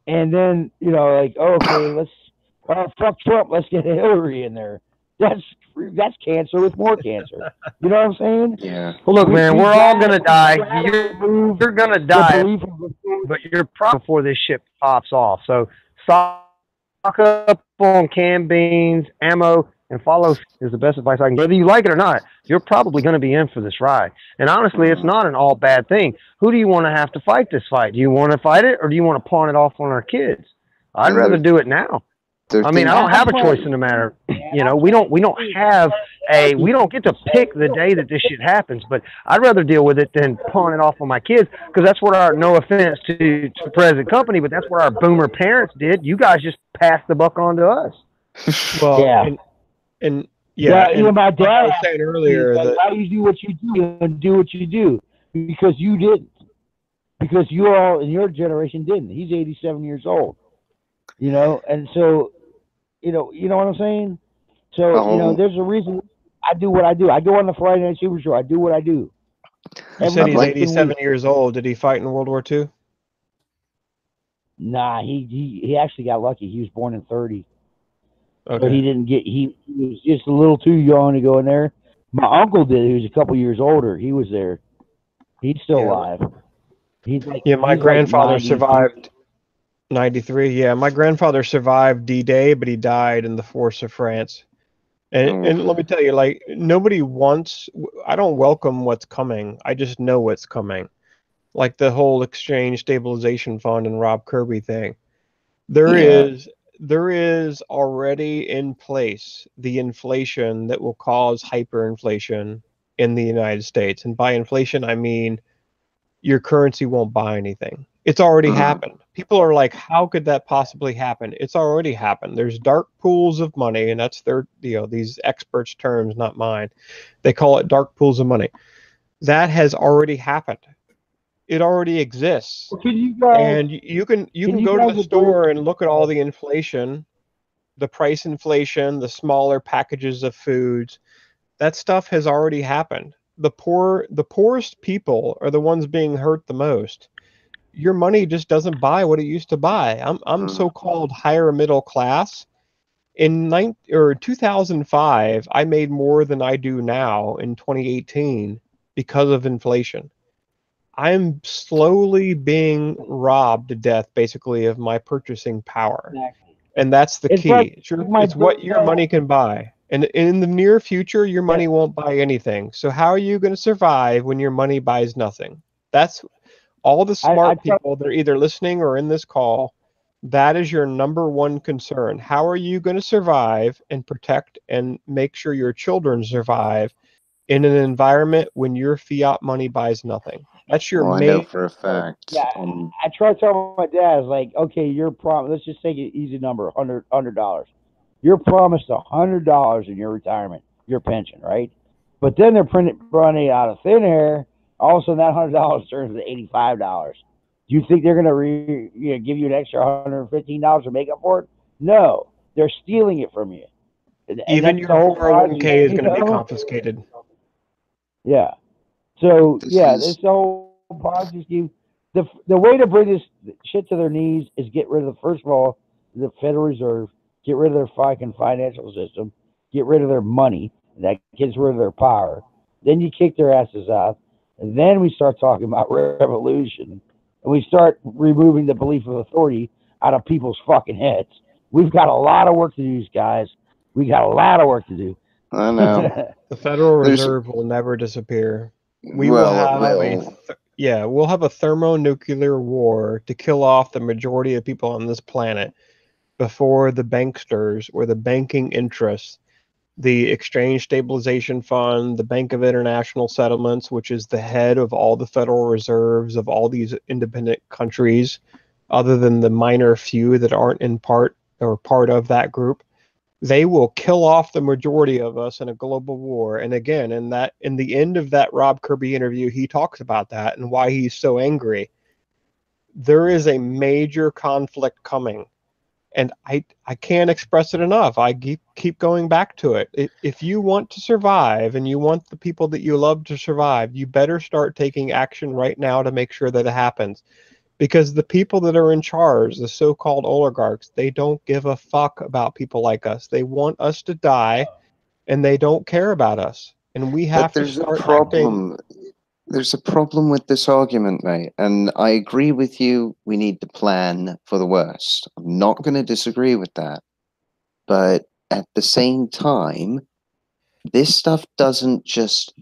and then you know, like, oh, okay, fuck Trump, let's get Hillary in there. That's cancer with more cancer. You know what I'm saying? Yeah. Well, look, man, we're all gonna die. You're gonna die, but you're probably before this shit pops off. So stock up on canned beans, ammo, and follow is the best advice I can give. Whether you like it or not, you're probably going to be in for this ride. And honestly, it's not an all bad thing. Who do you want to have to fight this fight? Do you want to fight it, or do you want to pawn it off on our kids? I'd rather do it now. I mean, I don't have a choice in the matter. You know, we don't get to pick the day that this shit happens, but I'd rather deal with it than pawn it off on my kids, because that's what no offense to the present company, but that's what our boomer parents did. You guys just passed the buck on to us. Well, yeah. And you know, my dad was saying earlier that why you do what you do and do what you do, because you didn't, because you all in your generation didn't. He's 87 years old, you know, and so you know what I'm saying. So you know, there's a reason I do what I do. I go on the Friday Night Super Show. I do what I do. You said he's 87 years old. Did he fight in World War II? Nah, he actually got lucky. He was born in 30. Okay. But he didn't get. He was just a little too young to go in there. My uncle did. He was a couple years older. He was there. He's still alive. He's like, my grandfather like survived 93. Yeah, my grandfather survived D-Day, but he died in the force of France. And let me tell you, like, nobody wants. I don't welcome what's coming. I just know what's coming. Like the whole exchange stabilization fund and Rob Kirby thing. There is already in place the inflation that will cause hyperinflation in the United States. And by inflation, I mean your currency won't buy anything. It's already happened. People are like, how could that possibly happen? It's already happened. There's dark pools of money, and that's these experts' terms, not mine. They call it dark pools of money. That has already happened. It already exists. And you can go to the store and look at all the inflation, the price inflation, the smaller packages of foods. That stuff has already happened. The poorest people are the ones being hurt the most. Your money just doesn't buy what it used to buy. I'm so-called higher middle class. In 2005, I made more than I do now in 2018 because of inflation. I'm slowly being robbed to death, basically, of my purchasing power. Exactly. And that's the key. Like, it's what your money can buy. And in the near future, your money won't buy anything. So how are you going to survive when your money buys nothing? That's all the smart people that are either listening or in this call. That is your number one concern. How are you going to survive and protect and make sure your children survive in an environment when your fiat money buys nothing? That's your main. I know for a fact. Yeah, I try to tell my dad, I was like, okay, you're promised. Let's just take an easy number, $100. You're promised $100 in your retirement, your pension, right? But then they're printing money out of thin air. All of a sudden, that $100 turns to $85. Do you think they're going to give you an extra $115 to make up for it? No, they're stealing it from you. And Even that's your the whole 401k is going to be know? confiscated. Yeah. So This yeah, is- this whole Ponzi scheme. The way to bring this shit to their knees is get rid of first of all the Federal Reserve, get rid of their fucking financial system, get rid of their money. That gets rid of their power. Then you kick their asses out, and then we start talking about revolution, and we start removing the belief of authority out of people's fucking heads. We've got a lot of work to do, guys. We got a lot of work to do. I know. The Federal There's- Reserve will never disappear. We well, will it have will. we'll have a thermonuclear war to kill off the majority of people on this planet before the banksters or the banking interests, the Exchange Stabilization Fund, the Bank of International Settlements, which is the head of all the Federal Reserves of all these independent countries, other than the minor few that aren't in part or part of that group. They will kill off the majority of us in a global war. And again, in the end of that Rob Kirby interview, he talks about that and why he's so angry. There is a major conflict coming. And I can't express it enough. I keep going back to it. If you want to survive and you want the people that you love to survive, you better start taking action right now to make sure that it happens. Because the people that are in charge, the so-called oligarchs, they don't give a fuck about people like us. They want us to die, and they don't care about us. And we have to start acting. There's a problem with this argument, mate. And I agree with you. We need to plan for the worst. I'm not going to disagree with that. But at the same time, this stuff doesn't just...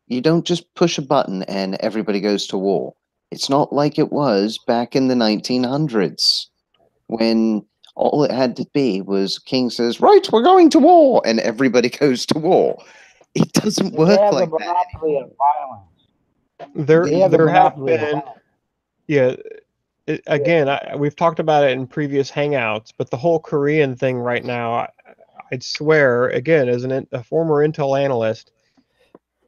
You don't just push a button and everybody goes to war. It's not like it was back in the 1900s when all it had to be was king says, right, we're going to war, and everybody goes to war. It doesn't work They have like the that. monopoly of violence. There have been, yeah. Again, we've talked about it in previous hangouts, but the whole Korean thing right now, I'd swear, again, as a former Intel analyst,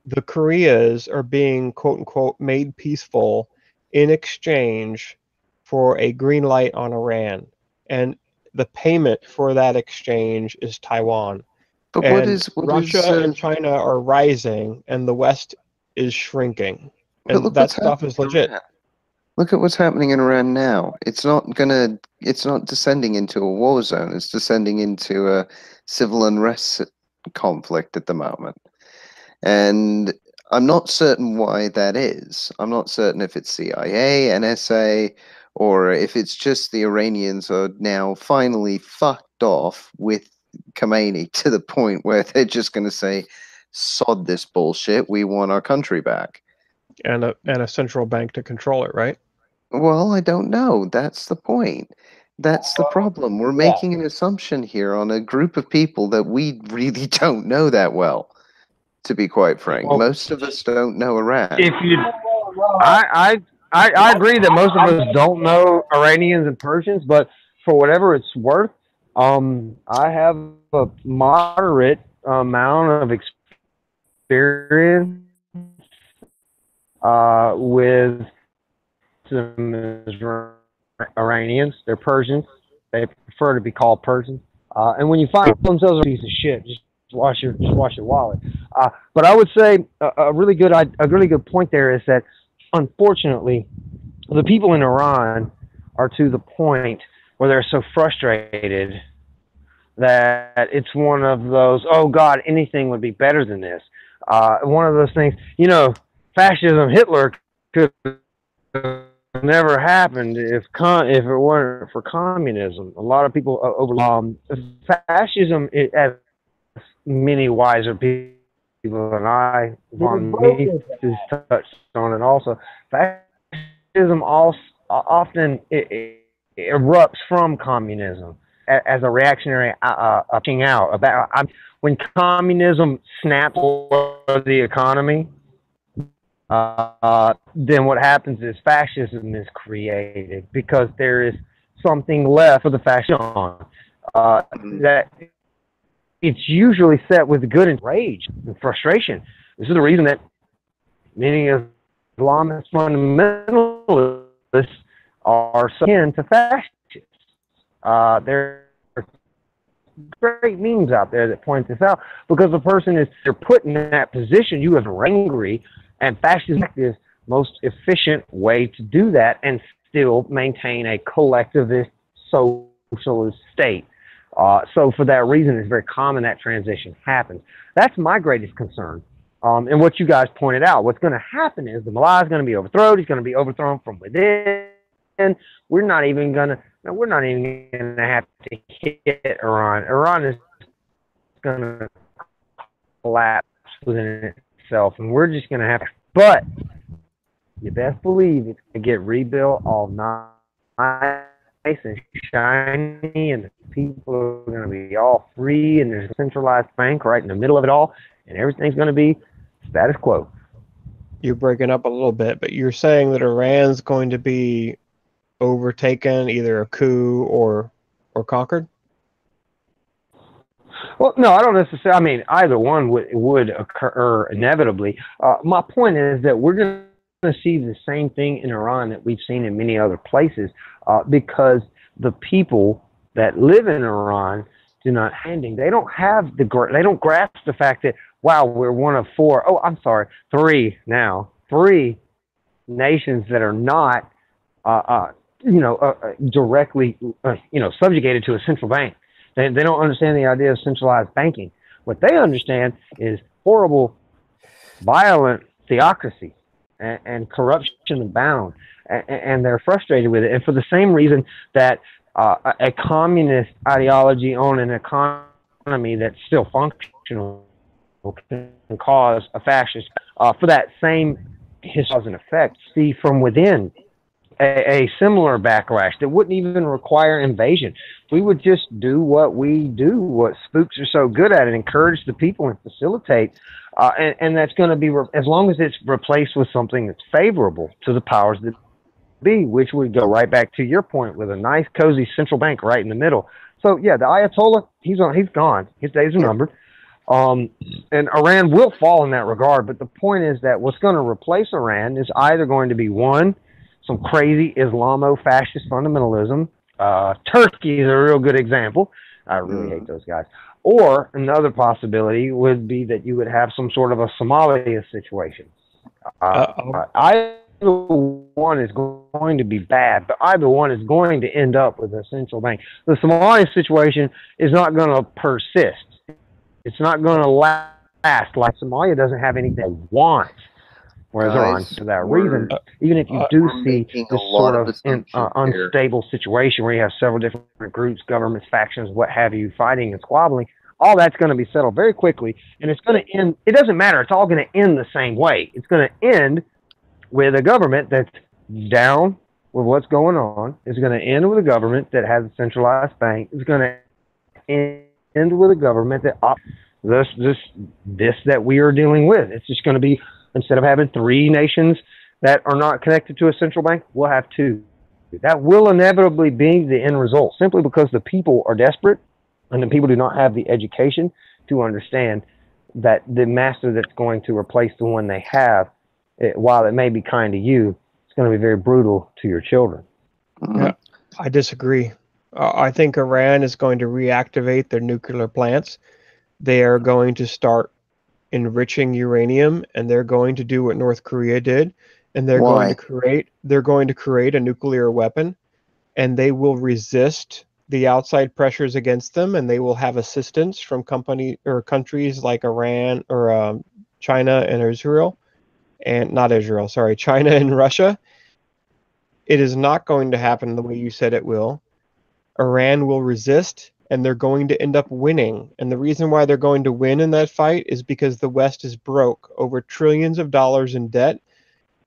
the Koreas are being quote unquote made peaceful in exchange for a green light on Iran, and the payment for that exchange is Taiwan. But And Russia and China are rising, and the West is shrinking, and that stuff is legit. Look at what's happening in Iran now. It's not descending into a war zone. It's descending into a civil unrest conflict at the moment. And I'm not certain why that is. I'm not certain if it's CIA, NSA, or if it's just the Iranians are now finally fucked off with Khomeini to the point where they're just going to say, sod this bullshit, we want our country back. And a central bank to control it, right? Well, I don't know. That's the point. That's the problem. We're making an assumption here on a group of people that we really don't know that well, to be quite frank. Well, most of us don't know Iran. If you, I agree that most of us don't know Iranians and Persians, but for whatever it's worth, I have a moderate amount of experience with some Iranians. They're Persians. They prefer to be called Persians. And when you find themselves a piece of shit, just wash your wallet. But I would say a really good point there is that unfortunately the people in Iran are to the point where they're so frustrated that it's one of those, oh God, anything would be better than this. One of those things, fascism, Hitler could have never happened if it weren't for communism. A lot of people fascism, as many wiser people than I, Von Mises, touched on it also. Fascism often erupts from communism as a reactionary pushing out. When communism snaps over the economy, then what happens is fascism is created because there is something left for the fascist on. That it's usually set with good and rage and frustration. This is the reason that many Islamist fundamentalists are so akin to fascists. There are great memes out there that point this out, because the person is, they're put in that position. You are angry, and fascism is most efficient way to do that and still maintain a collectivist socialist state. So for that reason, it's very common that transition happens. That's my greatest concern. And what you guys pointed out, what's going to happen is the Mullah is going to be overthrown. He's going to be overthrown from within. We're not even going to have to hit Iran. Iran is going to collapse within itself, and we're just going to have to. But you best believe it's going to get rebuilt all nice and shiny, and the people are going to be all free, and there's a centralized bank right in the middle of it all, and everything's going to be status quo. You're breaking up a little bit, but you're saying that Iran's going to be overtaken, either a coup or conquered? Well, no, I don't necessarily. I mean, either one would occur inevitably. My point is that we're going to see the same thing in Iran that we've seen in many other places, because the people that live in Iran do not handing. They don't have they don't grasp the fact that, wow, we're one of three nations that are not, directly, subjugated to a central bank. They don't understand the idea of centralized banking. What they understand is horrible, violent theocracy and corruption abound, and they're frustrated with it. And for the same reason that a communist ideology on an economy that's still functional can cause a fascist, for that same cause and effect, see from within a similar backlash that wouldn't even require invasion. We would just do what we do, what spooks are so good at, and encourage the people and facilitate. And that's going to be, as long as it's replaced with something that's favorable to the powers that be, which would go right back to your point with a nice, cozy central bank right in the middle. So, yeah, the Ayatollah, he's gone. His days are numbered. And Iran will fall in that regard. But the point is that what's going to replace Iran is either going to be, one, some crazy Islamo-fascist fundamentalism. Turkey is a real good example. I really hate those guys. Or another possibility would be that you would have some sort of a Somalia situation. Either one is going to be bad, but either one is going to end up with a central bank. The Somalia situation is not going to persist. It's not going to last. Like, Somalia doesn't have anything they want. Whereas Iran, for that reason, even if you do see this sort of unstable situation where you have several different groups, governments, factions, what have you, fighting and squabbling, all that's going to be settled very quickly, and it's going to end. It doesn't matter. It's all going to end the same way. It's going to end with a government that's down with what's going on. It's going to end with a government that has a centralized bank. It's going to end with a government that this that we are dealing with. It's just going to be, instead of having three nations that are not connected to a central bank, we'll have two. That will inevitably be the end result, simply because the people are desperate and the people do not have the education to understand that the master that's going to replace the one they have, while it may be kind to you, it's going to be very brutal to your children. Yeah, I disagree. I think Iran is going to reactivate their nuclear plants. They are going to start enriching uranium, and they're going to do what North Korea did, and they're going to create a nuclear weapon, and they will resist the outside pressures against them, and they will have assistance from countries like Iran or China and Israel, and not Israel, sorry, China and Russia. It is not going to happen the way you said it will. Iran will resist, and they're going to end up winning. And the reason why they're going to win in that fight is because the West is broke, over trillions of dollars in debt,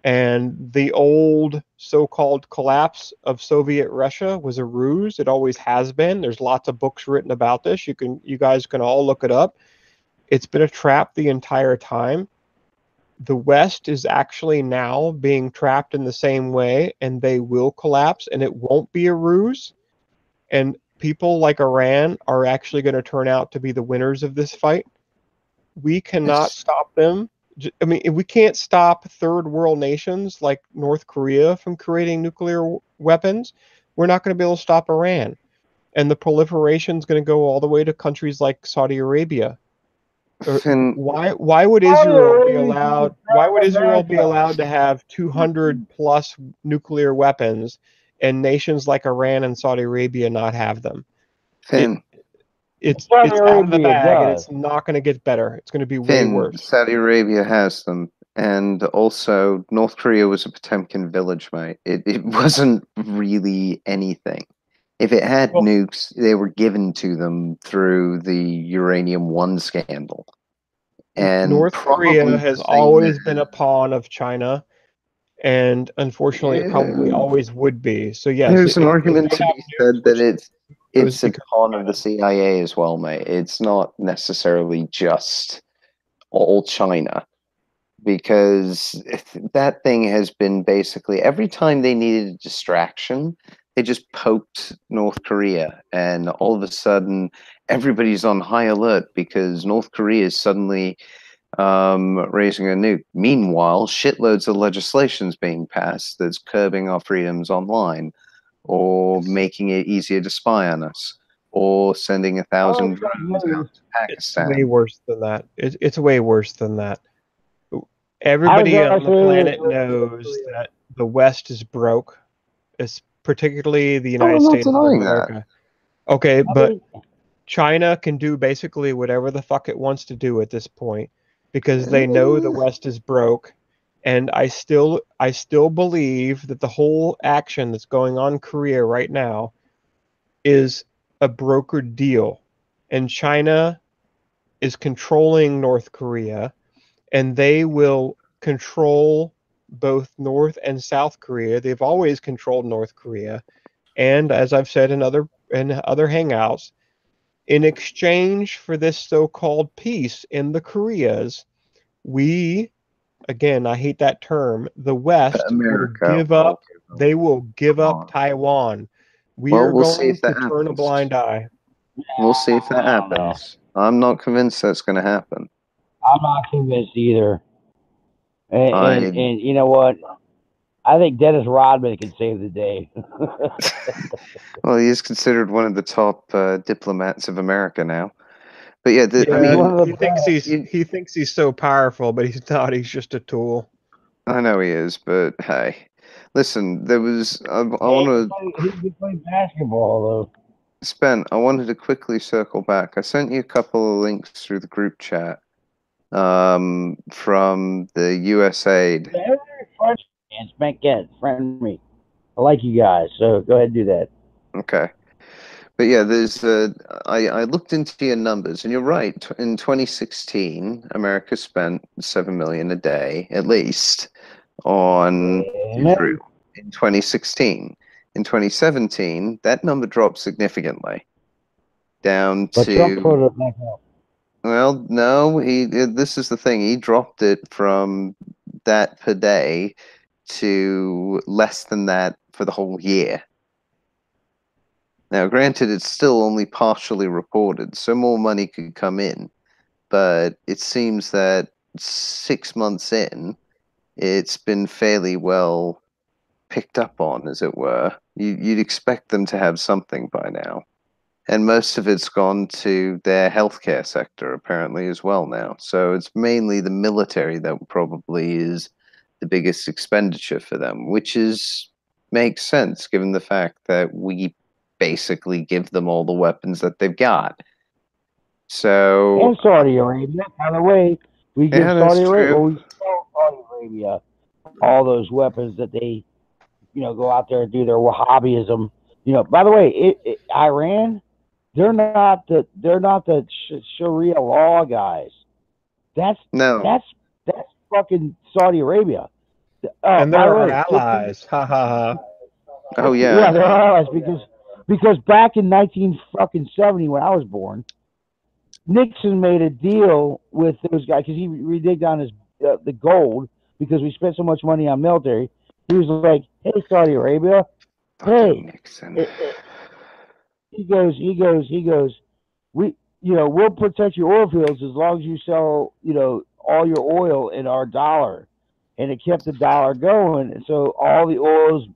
and the old so-called collapse of Soviet Russia was a ruse. It always has been. There's lots of books written about this. You guys can all look it up. It's been a trap the entire time. The West is actually now being trapped in the same way, and they will collapse, and it won't be a ruse. And people like Iran are actually going to turn out to be the winners of this fight. We cannot stop them. I mean, we can't stop third world nations like North Korea from creating nuclear weapons, we're not going to be able to stop Iran. And the proliferation is going to go all the way to countries like Saudi Arabia. Finn, Why would Israel be allowed? Why would Israel be allowed to have 200 plus nuclear weapons, and nations like Iran and Saudi Arabia not have them? Finn, It's Saudi out of the Arabia bag, and does. it's not going to get better. It's going to be way Finn, worse. Saudi Arabia has them. And also, North Korea was a Potemkin village, mate. It wasn't really anything. If it had Well- nukes, they were given to them through the Uranium One scandal. And North Korea probably has the same always as- been a pawn of China, and unfortunately, it probably always would be. So yes, There's an if argument they to have be nukes, said that which it's a because- pawn of the CIA as well, mate. It's not necessarily just all China, because that thing has been basically every time they needed a distraction, they just poked North Korea, and all of a sudden everybody's on high alert because North Korea is suddenly raising a nuke. Meanwhile, shitloads of legislation's being passed that's curbing our freedoms online, or making it easier to spy on us, or sending 1,000 drones out to It's Pakistan. way worse than that. It's way worse than that. Everybody on the planet knows that the West is broke. It's particularly the United I'm not States of denying that. America. Okay, but China can do basically whatever the fuck it wants to do at this point because they know the West is broke. And I still believe that the whole action that's going on in Korea right now is a brokered deal. And China is controlling North Korea, and they will control both North and South Korea. They've always controlled North Korea. And as I've said in other hangouts, in exchange for this so-called peace in the Koreas, we, again, I hate that term, the West they will give up Taiwan. We're going to turn a blind eye. We'll see if that happens. I'm not convinced that's going to happen. I'm not convinced either. And you know what? I think Dennis Rodman can save the day. Well, he is considered one of the top diplomats of America now. But yeah, he thinks he's so powerful, but he's not. He's just a tool. I know he is, but hey, listen. There was I want to. He can play basketball though. I wanted to quickly circle back. I sent you a couple of links through the group chat from the USAID. And Spank Kent, friend me. I like you guys, so go ahead and do that. Okay. But yeah, there's I looked into your numbers, and you're right. In 2016, America spent $7 million a day, at least, on Israel. In 2016, in 2017, that number dropped significantly, down to. Well, no, this is the thing. He dropped it from that per day to less than that for the whole year. Now, granted, it's still only partially reported, so more money could come in, but it seems that 6 months in, it's been fairly well picked up on, as it were. You'd expect them to have something by now. And most of it's gone to their healthcare sector, apparently, as well now. So it's mainly the military that probably is the biggest expenditure for them, which makes sense given the fact that we basically give them all the weapons that they've got. So and Saudi Arabia, by the way, we give Saudi Arabia, we sell Saudi Arabia all those weapons that they, go out there and do their Wahhabism. By the way, Iran, they're not the Sharia law guys. That's fucking Saudi Arabia. And they're our allies. Ha ha ha. Oh yeah. Yeah, they're our allies because back in 1970 when I was born, Nixon made a deal with those guys because he redigged on his the gold because we spent so much money on military. He was like, "Hey, Saudi Arabia, hey." Nixon. He goes. We'll protect your oil fields as long as you sell, all your oil in our dollar, and it kept the dollar going. And so all the oils,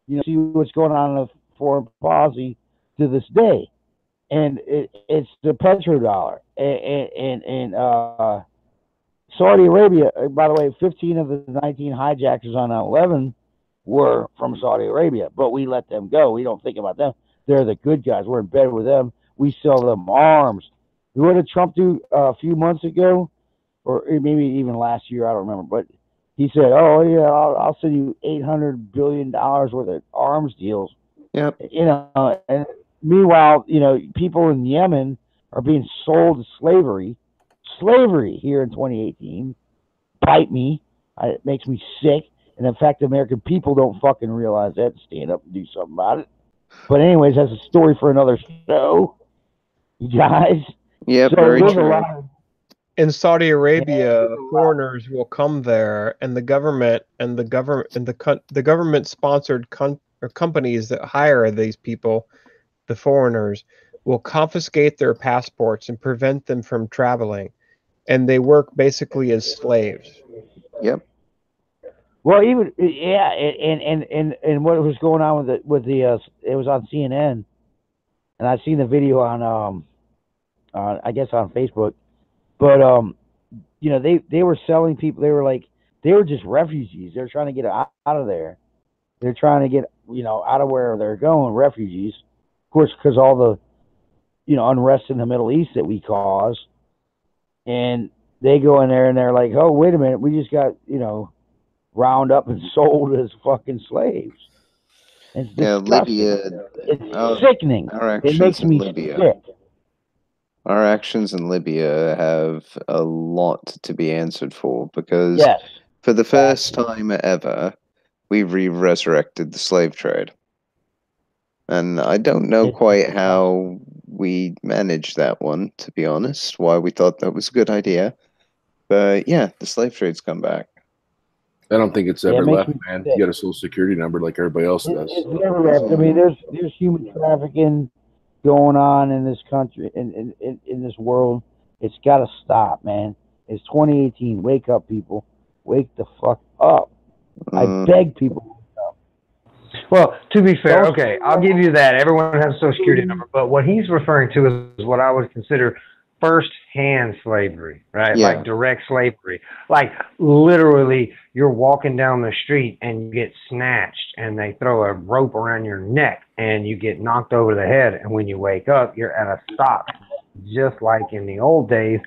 see what's going on in the foreign policy to this day, and it's the petrodollar and Saudi Arabia. By the way, 15 of the 19 hijackers on 9/11 were from Saudi Arabia, but we let them go. We don't think about them. They're the good guys. We're in bed with them. We sell them arms. What did Trump do a few months ago, or maybe even last year? I don't remember. But he said, "Oh yeah, I'll send you $800 billion worth of arms deals." Yep. And meanwhile, people in Yemen are being sold to slavery here in 2018. Bite me. It makes me sick. And in fact, the American people don't fucking realize that and stand up and do something about it. But anyways, that's a story for another show, you guys. Yeah, so very there's true. a lot of, In Saudi Arabia, foreigners will come there, and the government and the government-sponsored companies that hire these people, the foreigners, will confiscate their passports and prevent them from traveling, and they work basically as slaves. Yep. well, even and what was going on with the it was on CNN, and I seen the video on I guess on Facebook, but they were selling people. They were just refugees. They're trying to get out of there. They're trying to get out of where they're going. Refugees, of course, because all the unrest in the Middle East that we cause, and they go in there and they're like, oh wait a minute, we just got round up and sold as fucking slaves. It's disgusting. Libya. It's sickening. It makes me sick. Our actions in Libya have a lot to be answered for, because for the first time ever, we resurrected the slave trade. And I don't know quite how we managed that one, to be honest, why we thought that was a good idea. But yeah, the slave trade's come back. I don't think it's ever left, man. You got a social security number like everybody else does. It's never left. I mean, there's human trafficking going on in this country, in this world. It's got to stop, man. It's 2018. Wake up, people. Wake the fuck up. I beg people. Well, to be fair, okay, I'll give you that. Everyone has a social security number, but what he's referring to is what I would consider first-hand slavery, right? Yeah. Like direct slavery. Like literally you're walking down the street and you get snatched and they throw a rope around your neck and you get knocked over the head, and when you wake up, you're at a stop, just like in the old days.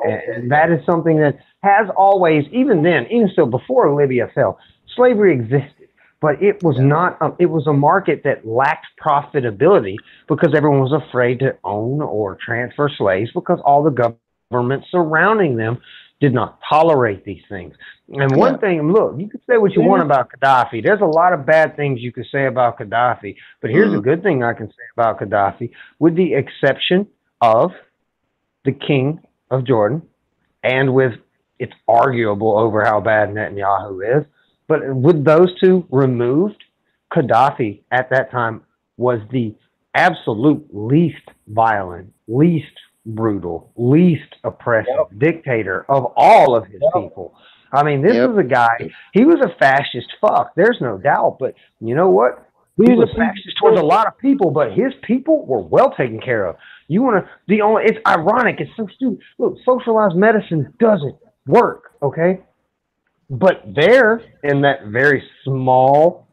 And that is something that has always, even then, even still before Libya fell, slavery existed. But it was not. It was a market that lacked profitability because everyone was afraid to own or transfer slaves because all the governments surrounding them did not tolerate these things. And one thing, look, you can say what you want about Gaddafi. There's a lot of bad things you can say about Gaddafi, but here's a good thing I can say about Gaddafi, with the exception of the king of Jordan, and with it's arguable over how bad Netanyahu is. But with those two removed, Gaddafi at that time was the absolute least violent, least brutal, least oppressive dictator of all of his people. I mean, this is a guy, he was a fascist fuck, there's no doubt. But you know what? He was a fascist towards a lot of people, but his people were well taken care of. It's ironic, it's so stupid. Look, socialized medicine doesn't work, okay? But there, in that very small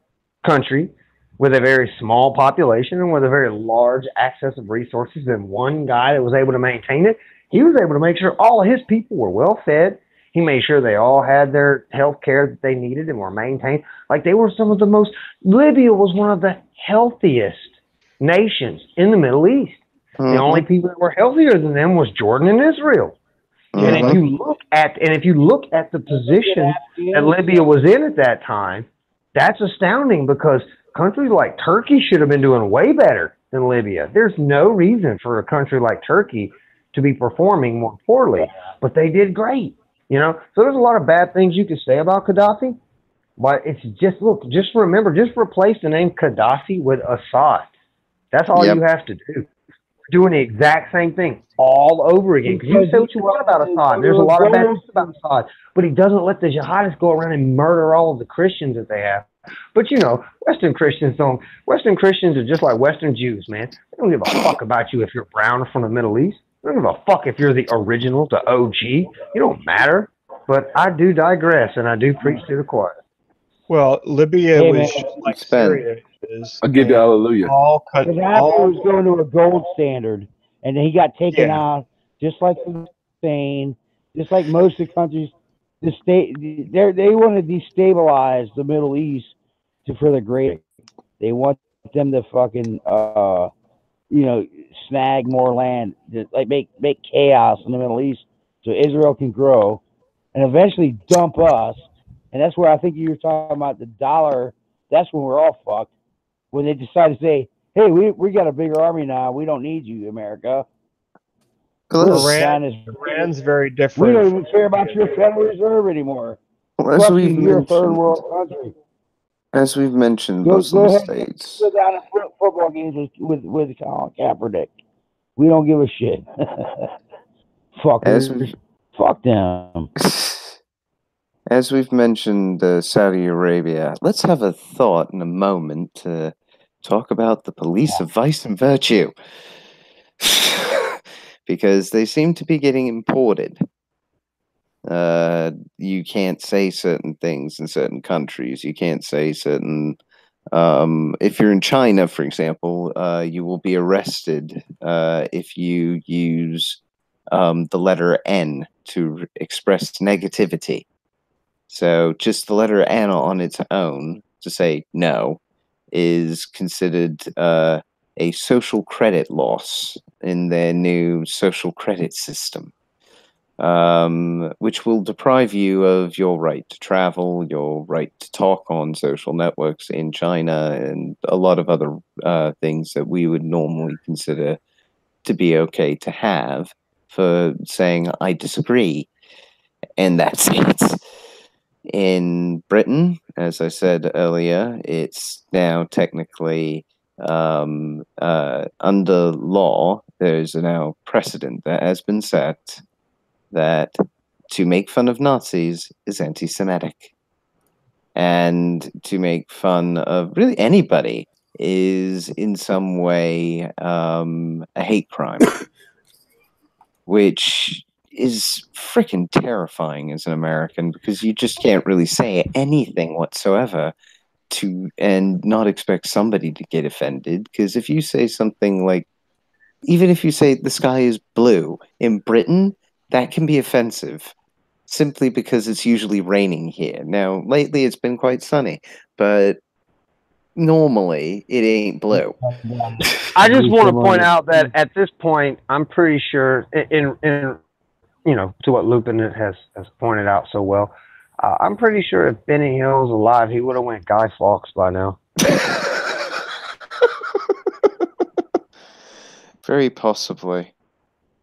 country, with a very small population and with a very large access of resources, and one guy that was able to maintain it, he was able to make sure all of his people were well fed. He made sure they all had their health care that they needed and were maintained. Like they were some of the most, Libya was one of the healthiest nations in the Middle East. The only people that were healthier than them was Jordan and Israel. And if you look at the position that Libya was in at that time, that's astounding, because countries like Turkey should have been doing way better than Libya. There's no reason for a country like Turkey to be performing more poorly, but they did great. So there's a lot of bad things you could say about Gaddafi, but it's just remember, just replace the name Gaddafi with Assad. That's all you have to do. Doing the exact same thing all over again. Because you say what you want about Assad. There's a lot of bad things about Assad, but he doesn't let the jihadists go around and murder all of the Christians that they have. But you know, Western Christians don't. Western Christians are just like Western Jews, man. They don't give a fuck about you if you're brown or from the Middle East. They don't give a fuck if you're the original, the OG. You don't matter. But I do digress, and I do preach to the choir. Well, Libya Hey, was man. just like Spend. Syria is. I'll give you and hallelujah. all cut. Gaddafi was going to a gold standard, and then he got taken Yeah. out, just like Spain, just like most of the countries. They want to destabilize the Middle East for the great. They want them to fucking snag more land, like make chaos in the Middle East, so Israel can grow, and eventually dump us. And that's where I think you were talking about the dollar. That's when we're all fucked. When they decide to say, "Hey, we got a bigger army now. We don't need you, America. Iran's very We different. don't even care about your Federal Reserve anymore. As Fuck we've you, you're a third mentioned, world country. as we've mentioned, Go Muslim ahead and states. go down to football games with Colin Kaepernick. We don't give a shit. Fuckers. Fuck them. As we've mentioned, Saudi Arabia, let's have a thought in a moment to talk about the police of vice and virtue. Because they seem to be getting imported. You can't say certain things in certain countries. You can't say certain... if you're in China, for example, you will be arrested if you use the letter N to express negativity. So just the letter N on its own to say no is considered a social credit loss in their new social credit system, which will deprive you of your right to travel, your right to talk on social networks in China, and a lot of other things that we would normally consider to be okay to have for saying, I disagree. And that's it. In Britain, as I said earlier, it's now technically under law. There's now precedent that has been set that to make fun of Nazis is anti-Semitic, and to make fun of really anybody is in some way a hate crime, which is freaking terrifying as an American, because you just can't really say anything whatsoever and not expect somebody to get offended. Because if you say something like, even if you say the sky is blue in Britain, that can be offensive simply because it's usually raining here. Now, lately it's been quite sunny, but normally it ain't blue. I just want to point out that at this point, I'm pretty sure, in to what Lupin has pointed out so well, I'm pretty sure if Benny Hill was alive, he would have went Guy Fawkes by now. Very possibly.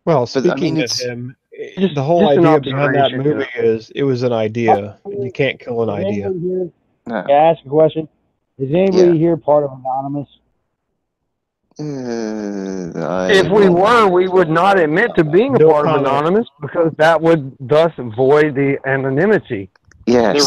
Well, speaking of him, the whole idea behind that movie is it was an idea, and you can't kill an idea. Can I ask a question? Is anybody here part of Anonymous? If we were, we would not admit to being a part of Anonymous, because that would thus void the anonymity. Yes.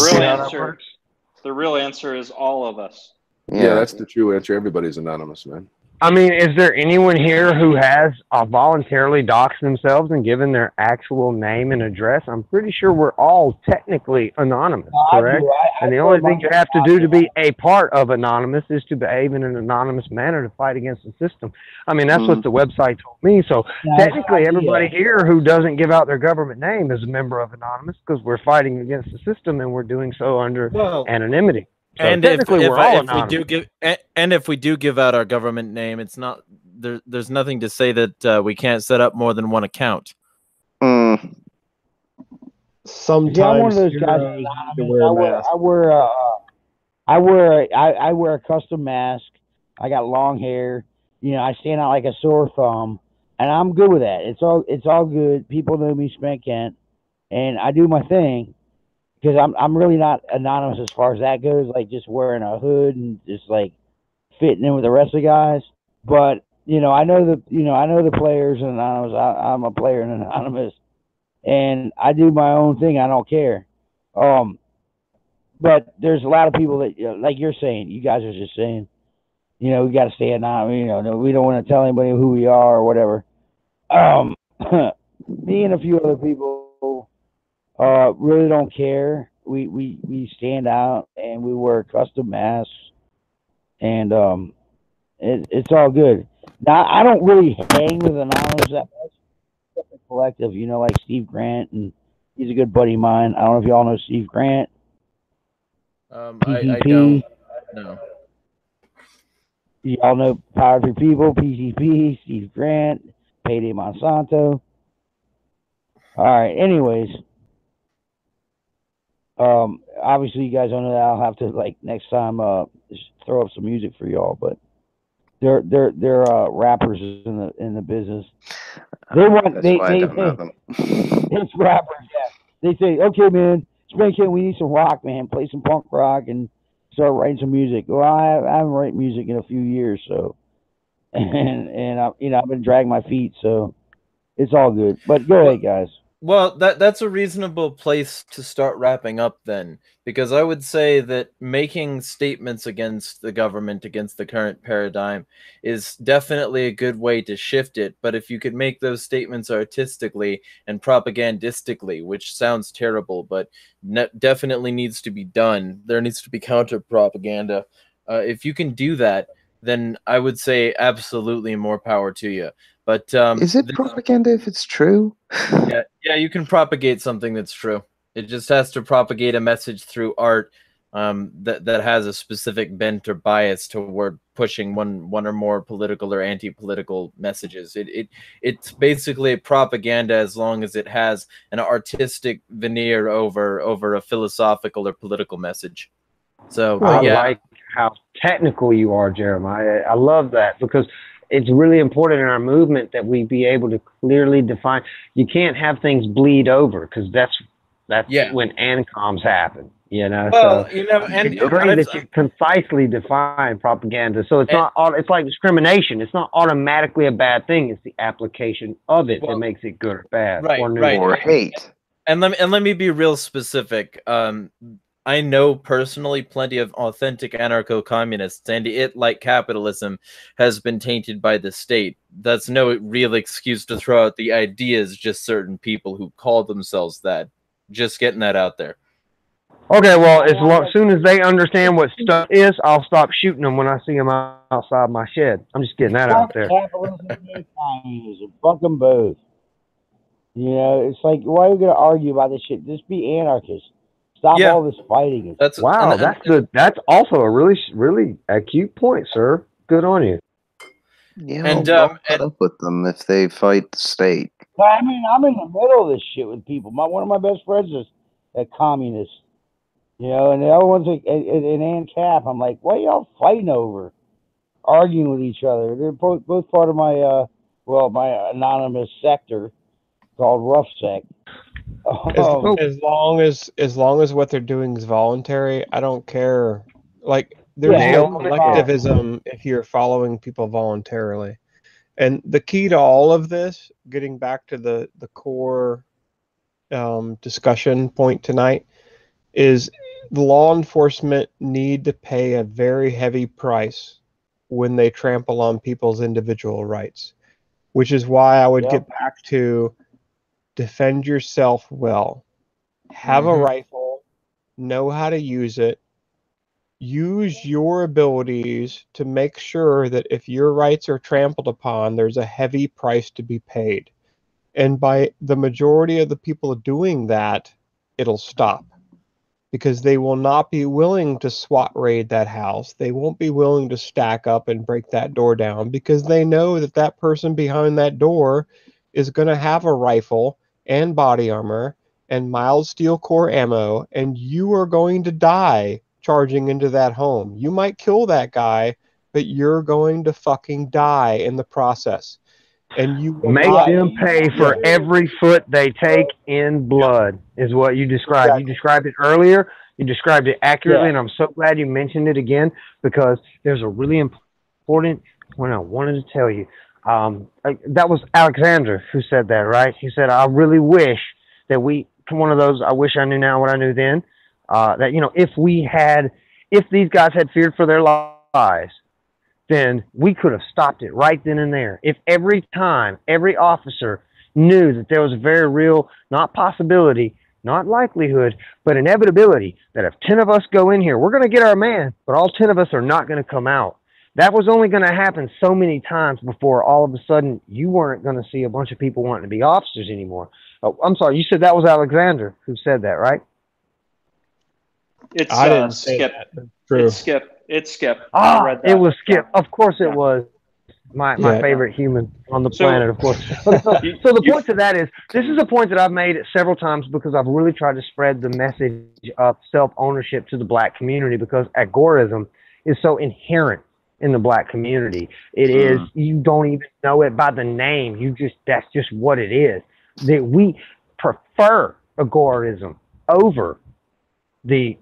The real answer is all of us. Yeah, that's the true answer. Everybody's anonymous, man. I mean, is there anyone here who has voluntarily doxed themselves and given their actual name and address? I'm pretty sure we're all technically anonymous, correct? And the only thing you have to do to be a part of Anonymous is to behave in an anonymous manner to fight against the system. I mean, that's what the website told me. So technically, everybody here who doesn't give out their government name is a member of Anonymous, because we're fighting against the system and we're doing so under anonymity. So and if we do give out our government name, it's not there's nothing to say that we can't set up more than one account. Sometimes I'm one of those guys. I wear a custom mask. I got long hair. I stand out like a sore thumb, and I'm good with that. It's all good. People know me, Spent Kent, and I do my thing. Because I'm really not anonymous as far as that goes, like just wearing a hood and just like fitting in with the rest of the guys. But I know the players in Anonymous. I'm a player in Anonymous, and I do my own thing. I don't care. but there's a lot of people that, like you're saying, you guys are just saying, we got to stand on. We don't want to tell anybody who we are or whatever. Me and a few other people really don't care. We stand out and we wear custom masks, and it's all good. Now I don't really hang with anonymous that much. Except the collective, like Steve Grant, and he's a good buddy of mine. I don't know if y'all know Steve Grant. I PCP. don't know. Y'all know Power for People, PCP, Steve Grant, Payday Monsanto. All right. Anyways, obviously you guys don't know that. I'll have to next time throw up some music for y'all, but they're rappers in the business. They want That's they why I they don't know say them. it's rappers. Yeah, they say, okay, man, Spankin, we need some rock, man. Play some punk rock and start writing some music. Well, I haven't written music in a few years, so and I've been dragging my feet, so it's all good. But go ahead, guys. Well, that's a reasonable place to start wrapping up then, because I would say that making statements against the government, against the current paradigm, is definitely a good way to shift it. But if you could make those statements artistically and propagandistically, which sounds terrible, but definitely needs to be done, there needs to be counter propaganda. If you can do that, then I would say absolutely more power to you. But Is it propaganda if it's true? yeah, you can propagate something that's true. It just has to propagate a message through art that has a specific bent or bias toward pushing one or more political or anti-political messages. It's basically a propaganda as long as it has an artistic veneer over a philosophical or political message. So, I yeah. like how technical you are, Jeremiah. I love that, because it's really important in our movement that we be able to clearly define. You can't have things bleed over, because that's when ANCOMs happen. Well, so and it's great that you concisely define propaganda. So it's not. It's like discrimination. It's not automatically a bad thing. It's the application of it that makes it good or bad, right, or neutral. Or hate. And let me be real specific. I know personally plenty of authentic anarcho-communists, and it, like capitalism, has been tainted by the state. That's no real excuse to throw out the ideas, just certain people who call themselves that. Just getting that out there. Okay, well, as soon as they understand what stuff is, I'll stop shooting them when I see them outside my shed. I'm just getting that out there. Capitalism and communism. Fuck them both. It's like, why are we going to argue about this shit? Just be anarchists. Stop all this fighting. That's also a really acute point, sir. Good on you. Yeah, I'll put up with them if they fight the state. I mean, I'm in the middle of this shit with people. One of my best friends is a communist. And the other one's an ANCAP. I'm like, what are y'all fighting over? Arguing with each other. They're both part of my my anonymous sector called Rough Sec. As long as what they're doing is voluntary, I don't care. Like, there's no collectivism if you're following people voluntarily. And the key to all of this, getting back to the core discussion point tonight, is the law enforcement need to pay a very heavy price when they trample on people's individual rights, which is why I would get back to defend yourself well. Have a rifle, know how to use it, use your abilities to make sure that if your rights are trampled upon, there's a heavy price to be paid. And by the majority of the people doing that, it'll stop. Because they will not be willing to SWAT raid that house. They won't be willing to stack up and break that door down, because they know that that person behind that door is going to have a rifle and body armor and mild steel core ammo, and you are going to die charging into that home. You might kill that guy, but you're going to fucking die in the process. And you will make them pay for every foot they take in blood, is what you described. Exactly. You described it earlier. You described it accurately, and I'm so glad you mentioned it again, because there's a really important point I wanted to tell you. That was Alexander who said that, right? He said, I really wish that one of those, I wish I knew now what I knew then. That, you know, if these guys had feared for their lives, then we could have stopped it right then and there. If every time, every officer knew that there was a very real, not possibility, not likelihood, but inevitability that if 10 of us go in here, we're going to get our man, but all 10 of us are not going to come out. That was only going to happen so many times before all of a sudden you weren't going to see a bunch of people wanting to be officers anymore. Oh, I'm sorry, you said that was Alexander who said that, right? It's I didn't say Skip. that. That's true. It's Skip. It's Skip. I read that. It was Skip. Of course it Yeah. was. My favorite human on the So- planet, of course. So the point to that is, this is a point that I've made several times because I've really tried to spread the message of self-ownership to the black community, because agorism is so inherent in the black community. It is, you don't even know it by the name. That's just what it is. That we prefer agorism over the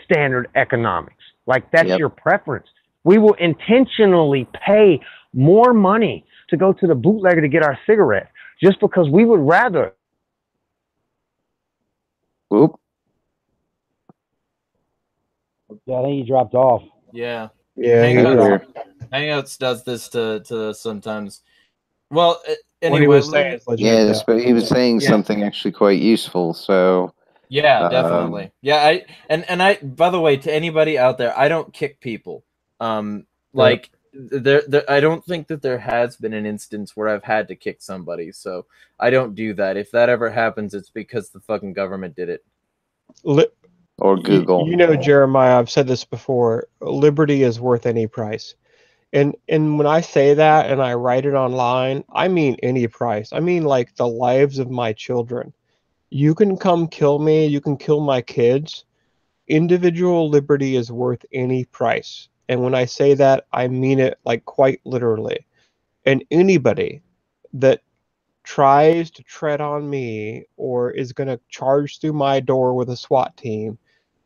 standard economics. Like, that's your preference. We will intentionally pay more money to go to the bootlegger to get our cigarette just because we would rather. Whoop. Yeah, I think he dropped off. Yeah. Yeah, Hangouts does this to us sometimes. Well, what he anyway, was saying is legit. Yes, but he was saying something actually quite useful. So yeah, definitely. Yeah, I by the way, to anybody out there, I don't kick people. Like there I don't think that there has been an instance where I've had to kick somebody, so I don't do that. If that ever happens, it's because the fucking government did it. or Google. You know, Jeremiah, I've said this before. Liberty is worth any price. And when I say that and I write it online, I mean any price. I mean, like, the lives of my children. You can come kill me, you can kill my kids. Individual liberty is worth any price. And when I say that, I mean it, like, quite literally. And anybody that tries to tread on me or is going to charge through my door with a SWAT team,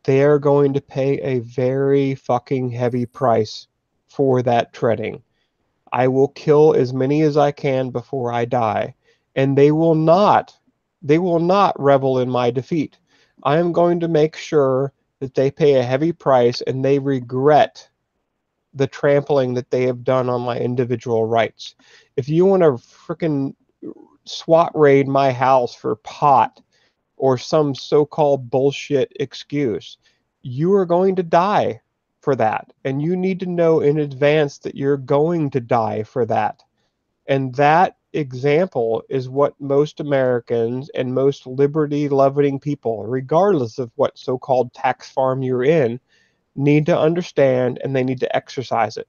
they are going to pay a very fucking heavy price for that treading. I will kill as many as I can before I die, and they will not revel in my defeat. I am going to make sure that they pay a heavy price and they regret the trampling that they have done on my individual rights. If you want to frickin' SWAT raid my house for pot or some so-called bullshit excuse, you are going to die for that. And you need to know in advance that you're going to die for that. And that example is what most Americans and most liberty-loving people, regardless of what so-called tax farm you're in, need to understand, and they need to exercise it.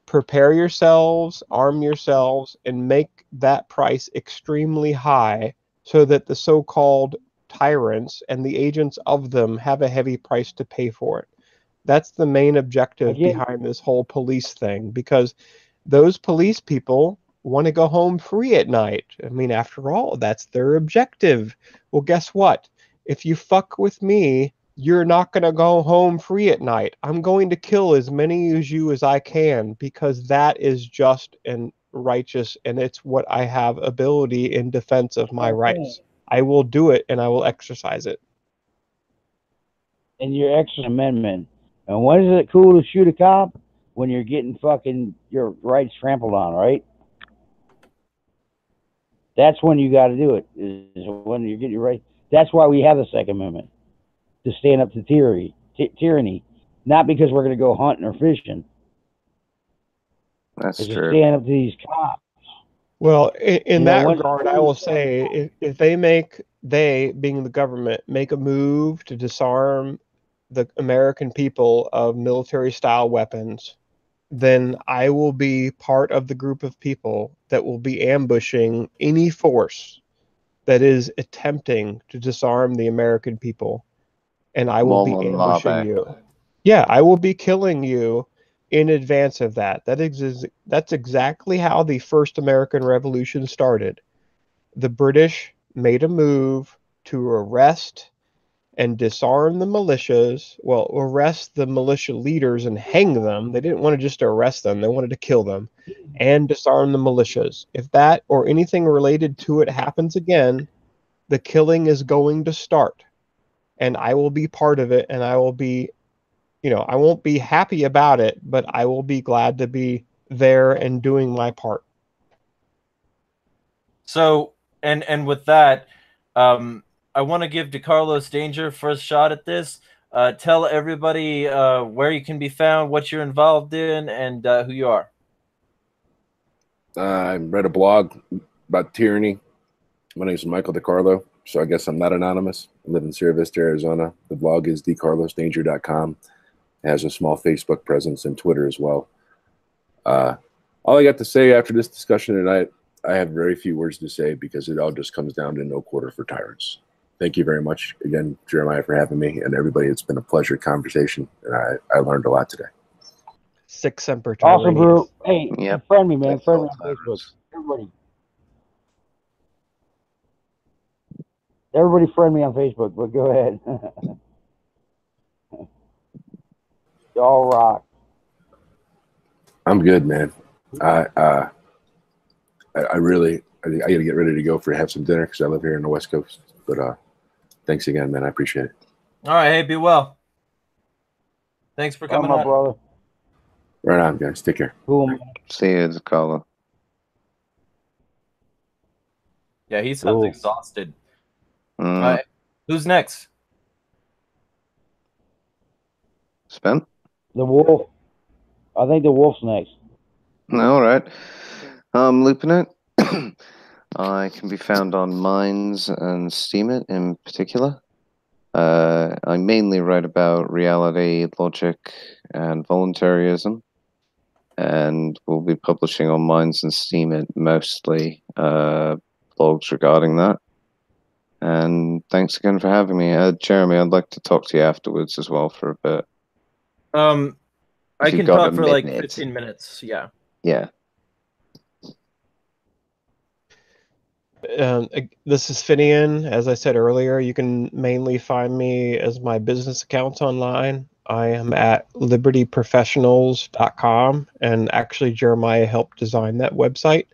Prepare yourselves, arm yourselves, and make that price extremely high so that the so-called tyrants and the agents of them have a heavy price to pay for it. That's the main objective behind this whole police thing, because those police people want to go home free at night. I mean, after all, that's their objective. Well, guess what? If you fuck with me, you're not going to go home free at night. I'm going to kill as many of you as I can, because that is just and righteous, and it's what I have ability in defense of my rights. I will do it, and I will exercise it. And your extra amendment. And when is it cool to shoot a cop? When you're getting fucking your rights trampled on, right? That's when you got to do it. Is when you're getting your rights. That's why we have the Second Amendment, to stand up to tyranny, not because we're going to go hunting or fishing. That's it's true. To stand up to these cops. Well, in that regard, I will say, if they, being the government, make a move to disarm the American people of military-style weapons, then I will be part of the group of people that will be ambushing any force that is attempting to disarm the American people, and I will be ambushing you. Yeah, I will be killing you in advance of that. That's exactly how the first American Revolution started. The British made a move to arrest and disarm the militias. Well, arrest the militia leaders and hang them. They didn't want to just arrest them. They wanted to kill them and disarm the militias. If that or anything related to it happens again, the killing is going to start. and I will be part of it, and I will be, I won't be happy about it, but I will be glad to be there and doing my part. So, and with that, I want to give DeCarlos Danger first shot at this. Tell everybody where you can be found, what you're involved in, and who you are. I read a blog about tyranny. My name is Michael DeCarlo, so I guess I'm not anonymous. I live in Sierra Vista, Arizona. The blog is decarlosdanger.com. It has a small Facebook presence and Twitter as well. All I got to say after this discussion tonight, I have very few words to say because it all just comes down to no quarter for tyrants. Thank you very much again, Jeremiah, for having me, and everybody. It's been a pleasure conversation, and I learned a lot today. Sic Semper Awesome, bro. Tyrannius. Hey, Yep. friend me, man. That's Friend me all on Facebook. tyrants. Everybody friend me on Facebook, but go ahead. Y'all rock. I'm good, man. I got to get ready to go have some dinner because I live here in the West Coast. But thanks again, man. I appreciate it. All right, hey, be well. Thanks for coming my on. brother. Right on, guys. Take care. Cool, man. See you, DeCarlo. Yeah, he sounds Cool. exhausted. Mm. All right, who's next? Spent? The wolf. I think the wolf's next. All right. I'm looping it. I can be found on Minds and Steemit in particular. I mainly write about reality, logic, and voluntarism, and we'll be publishing on Minds and Steemit mostly blogs regarding that. And thanks again for having me. Jeremy, I'd like to talk to you afterwards as well for a bit. I can talk for like 15 minutes. Yeah. Yeah. This is Finian. As I said earlier, you can mainly find me as my business accounts online. I am at libertyprofessionals.com, and actually Jeremiah helped design that website.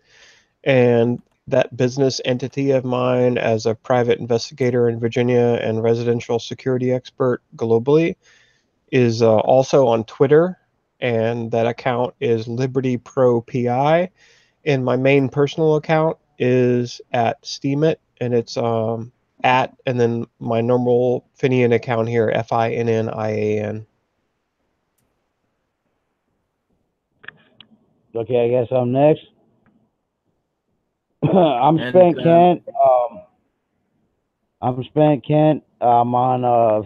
And that business entity of mine as a private investigator in Virginia and residential security expert globally is also on Twitter, and that account is LibertyProPI. And my main personal account is at Steemit, and it's at, and then my normal Finian account here, FINNIAN. Okay, I guess I'm next. I'm And, Spent Kent. I'm Spent Kent. I'm on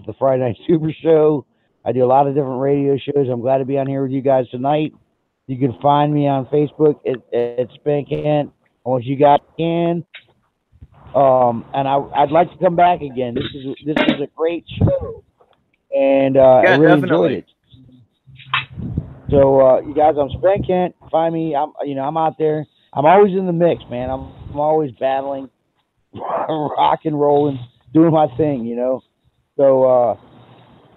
the Friday Night Super Show. I do a lot of different radio shows. I'm glad to be on here with you guys tonight. You can find me on Facebook at Spent Kent. I want you guys can. And I'd like to come back again. This is a great show, and I really enjoyed it. So you guys, I'm Spent Kent. Find me. I'm out there. I'm always in the mix, man. I'm always battling, rock and rolling, doing my thing, So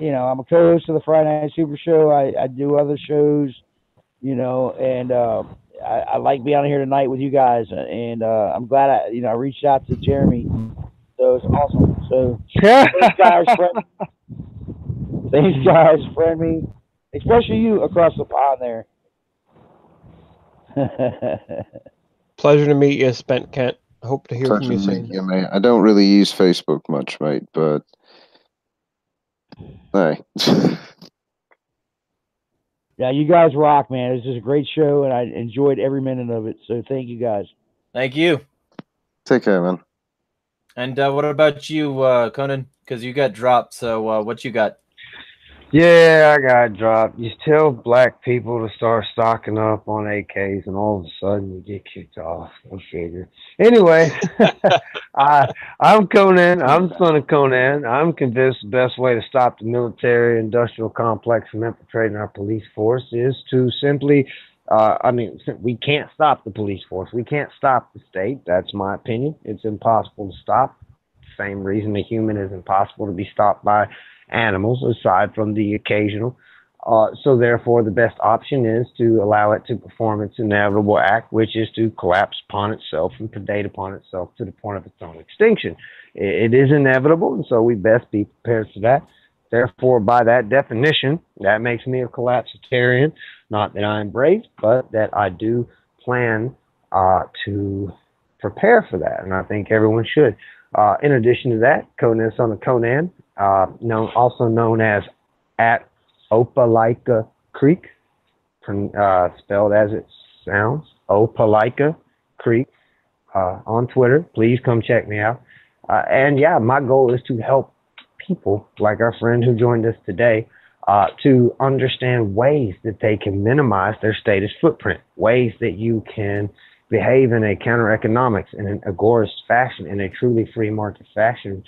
I'm a co-host of the Friday Night Super Show. I do other shows, and I like being on here tonight with you guys, and I'm glad I reached out to Jeremy. So it's awesome. So thanks guys, friend me, especially you across the pond there. Pleasure to meet you, Spent Kent. Hope to hear from you soon. Yeah, mate. I don't really use Facebook much, mate, but hey. Yeah, you guys rock, man. It was just a great show, and I enjoyed every minute of it. So thank you, guys. Thank you. Take care, man. And what about you, Conan? Because you got dropped. So what you got? Yeah, I got dropped. You tell black people to start stocking up on AKs, and all of a sudden you get kicked off. I figure. Anyway, I'm Conan. I'm the son of Conan. I'm convinced the best way to stop the military-industrial complex from infiltrating our police force is to simply, we can't stop the police force. We can't stop the state. That's my opinion. It's impossible to stop. Same reason a human is impossible to be stopped by animals, aside from the occasional. So therefore, the best option is to allow it to perform its inevitable act, which is to collapse upon itself and predate upon itself to the point of its own extinction. It is inevitable, and so we best be prepared for that. Therefore, by that definition, that makes me a collapsitarian. Not that I embrace, but that I do plan to prepare for that, and I think everyone should. In addition to that, Conan son of Conan, also known as at Opelika Creek, spelled as it sounds, Opelika Creek, on Twitter. Please come check me out. And yeah, my goal is to help people like our friend who joined us today to understand ways that they can minimize their status footprint, ways that you can behave in a counter-economics, in an agorist fashion, in a truly free market fashion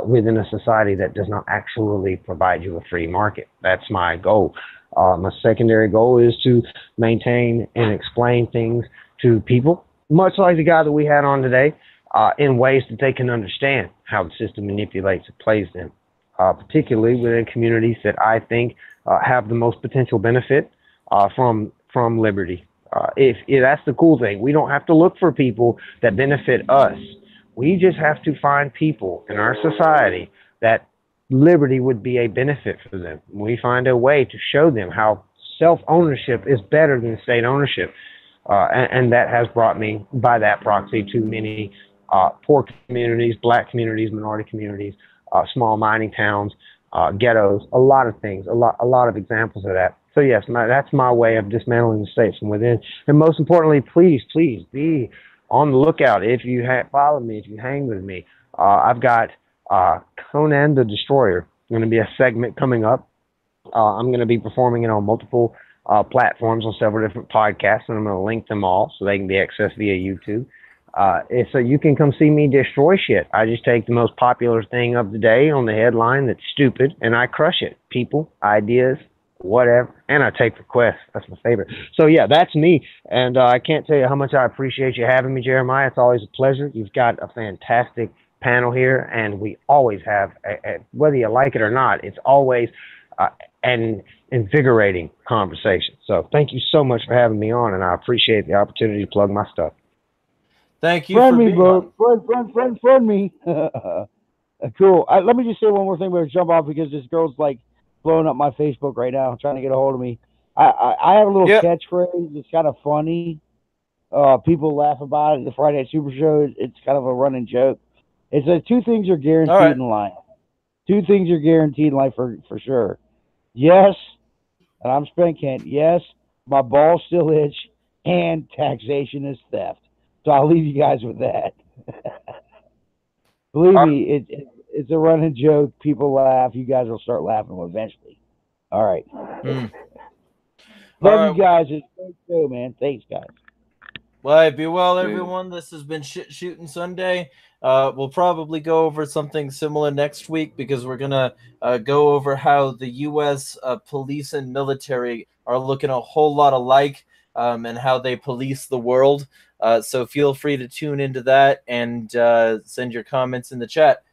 within a society that does not actually provide you a free market. That's my goal. My secondary goal is to maintain and explain things to people, much like the guy that we had on today, in ways that they can understand how the system manipulates and plays them, particularly within communities that I think have the most potential benefit from liberty. If that's the cool thing, we don't have to look for people that benefit us. We just have to find people in our society that liberty would be a benefit for them. We find a way to show them how self-ownership is better than state ownership. And that has brought me, by that proxy, to many poor communities, black communities, minority communities, small mining towns, ghettos, a lot of things, a lot of examples of that. So yes, that's my way of dismantling the state from within. And most importantly, please be on the lookout. If you follow me, if you hang with me, I've got Conan the Destroyer. Going to be a segment coming up. I'm going to be performing it on multiple platforms on several different podcasts, and I'm going to link them all so they can be accessed via YouTube. So you can come see me destroy shit. I just take the most popular thing of the day on the headline that's stupid, and I crush it. People, ideas, whatever, and I take requests. That's my favorite. So yeah, that's me, and I can't tell you how much I appreciate you having me, Jeremiah. It's always a pleasure. You've got a fantastic panel here, and we always have, whether you like it or not, it's always an invigorating conversation. So thank you so much for having me on, and I appreciate the opportunity to plug my stuff. Thank you for being on. Friend me. Cool. Let me just say one more thing before I jump off, because this girl's like blowing up my Facebook right now, trying to get a hold of me. I have a little catchphrase. It's kind of funny. People laugh about it. The Friday Night Super Show, it's kind of a running joke. It's like two things are guaranteed in life. Two things are guaranteed in life for sure. Yes, and I'm Spent Kent. Yes, my balls still itch, and taxation is theft. So I'll leave you guys with that. Believe me, it's a running joke. People laugh. You guys will start laughing eventually. All right. Love you guys. It's a great show, man. Thanks, guys. Well, be well, everyone. This has been Shit Shooting Sunday. We'll probably go over something similar next week, because we're going to go over how the U.S. Police and military are looking a whole lot alike, and how they police the world. So feel free to tune into that and send your comments in the chat.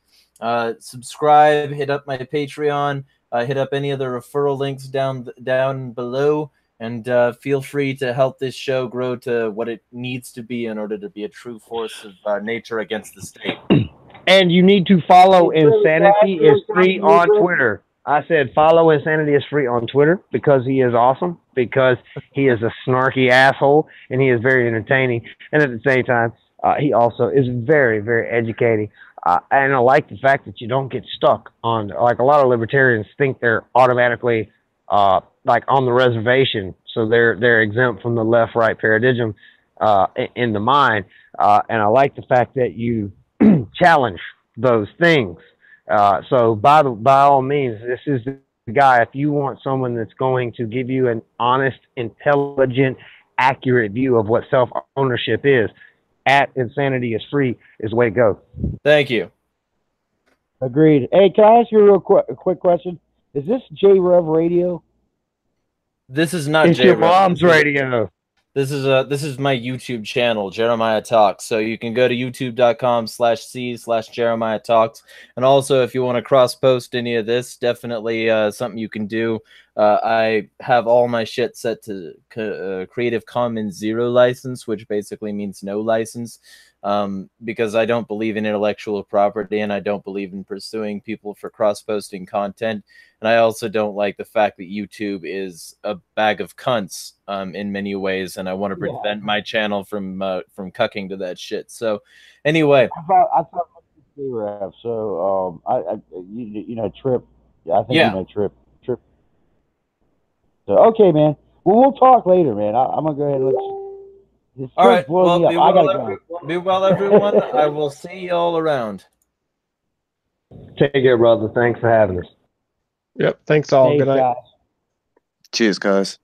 Subscribe, hit up my Patreon, hit up any of the referral links down below, and feel free to help this show grow to what it needs to be in order to be a true force of nature against the state. And you need to follow Insanity is Free on Twitter. I said follow Insanity is Free on Twitter because he is awesome, because he is a snarky asshole, and he is very entertaining. And at the same time, he also is very, very educating. And I like the fact that you don't get stuck on, like a lot of libertarians think they're automatically like on the reservation, so they're exempt from the left-right paradigm in the mind. And I like the fact that you challenge those things. So by all means, this is the guy. If you want someone that's going to give you an honest, intelligent, accurate view of what self-ownership is, at Insanity is Free is the way to go. Thank you. Agreed. Hey, can I ask you a quick question? Is this J-Rev Radio? This is not It's your mom's radio. This is my YouTube channel, Jeremiah Talks. So you can go to youtube.com/c/Jeremiah Talks. And also, if you want to cross-post any of this, definitely something you can do. I have all my shit set to Creative Commons 0 license, which basically means no license. because I don't believe in intellectual property, and I don't believe in pursuing people for cross-posting content. And I also don't like the fact that YouTube is a bag of cunts in many ways, and I want to prevent my channel from cucking to that shit. So, anyway, I thought Rap. So you know Trip. I think you know Trip. So okay, man. Well, we'll talk later, man. I'm gonna go ahead and let's. All right. Well, be well, everyone. I will see y'all around. Take care, brother. Thanks for having us. Yep. Thanks all. Good night. Guys. Cheers, guys.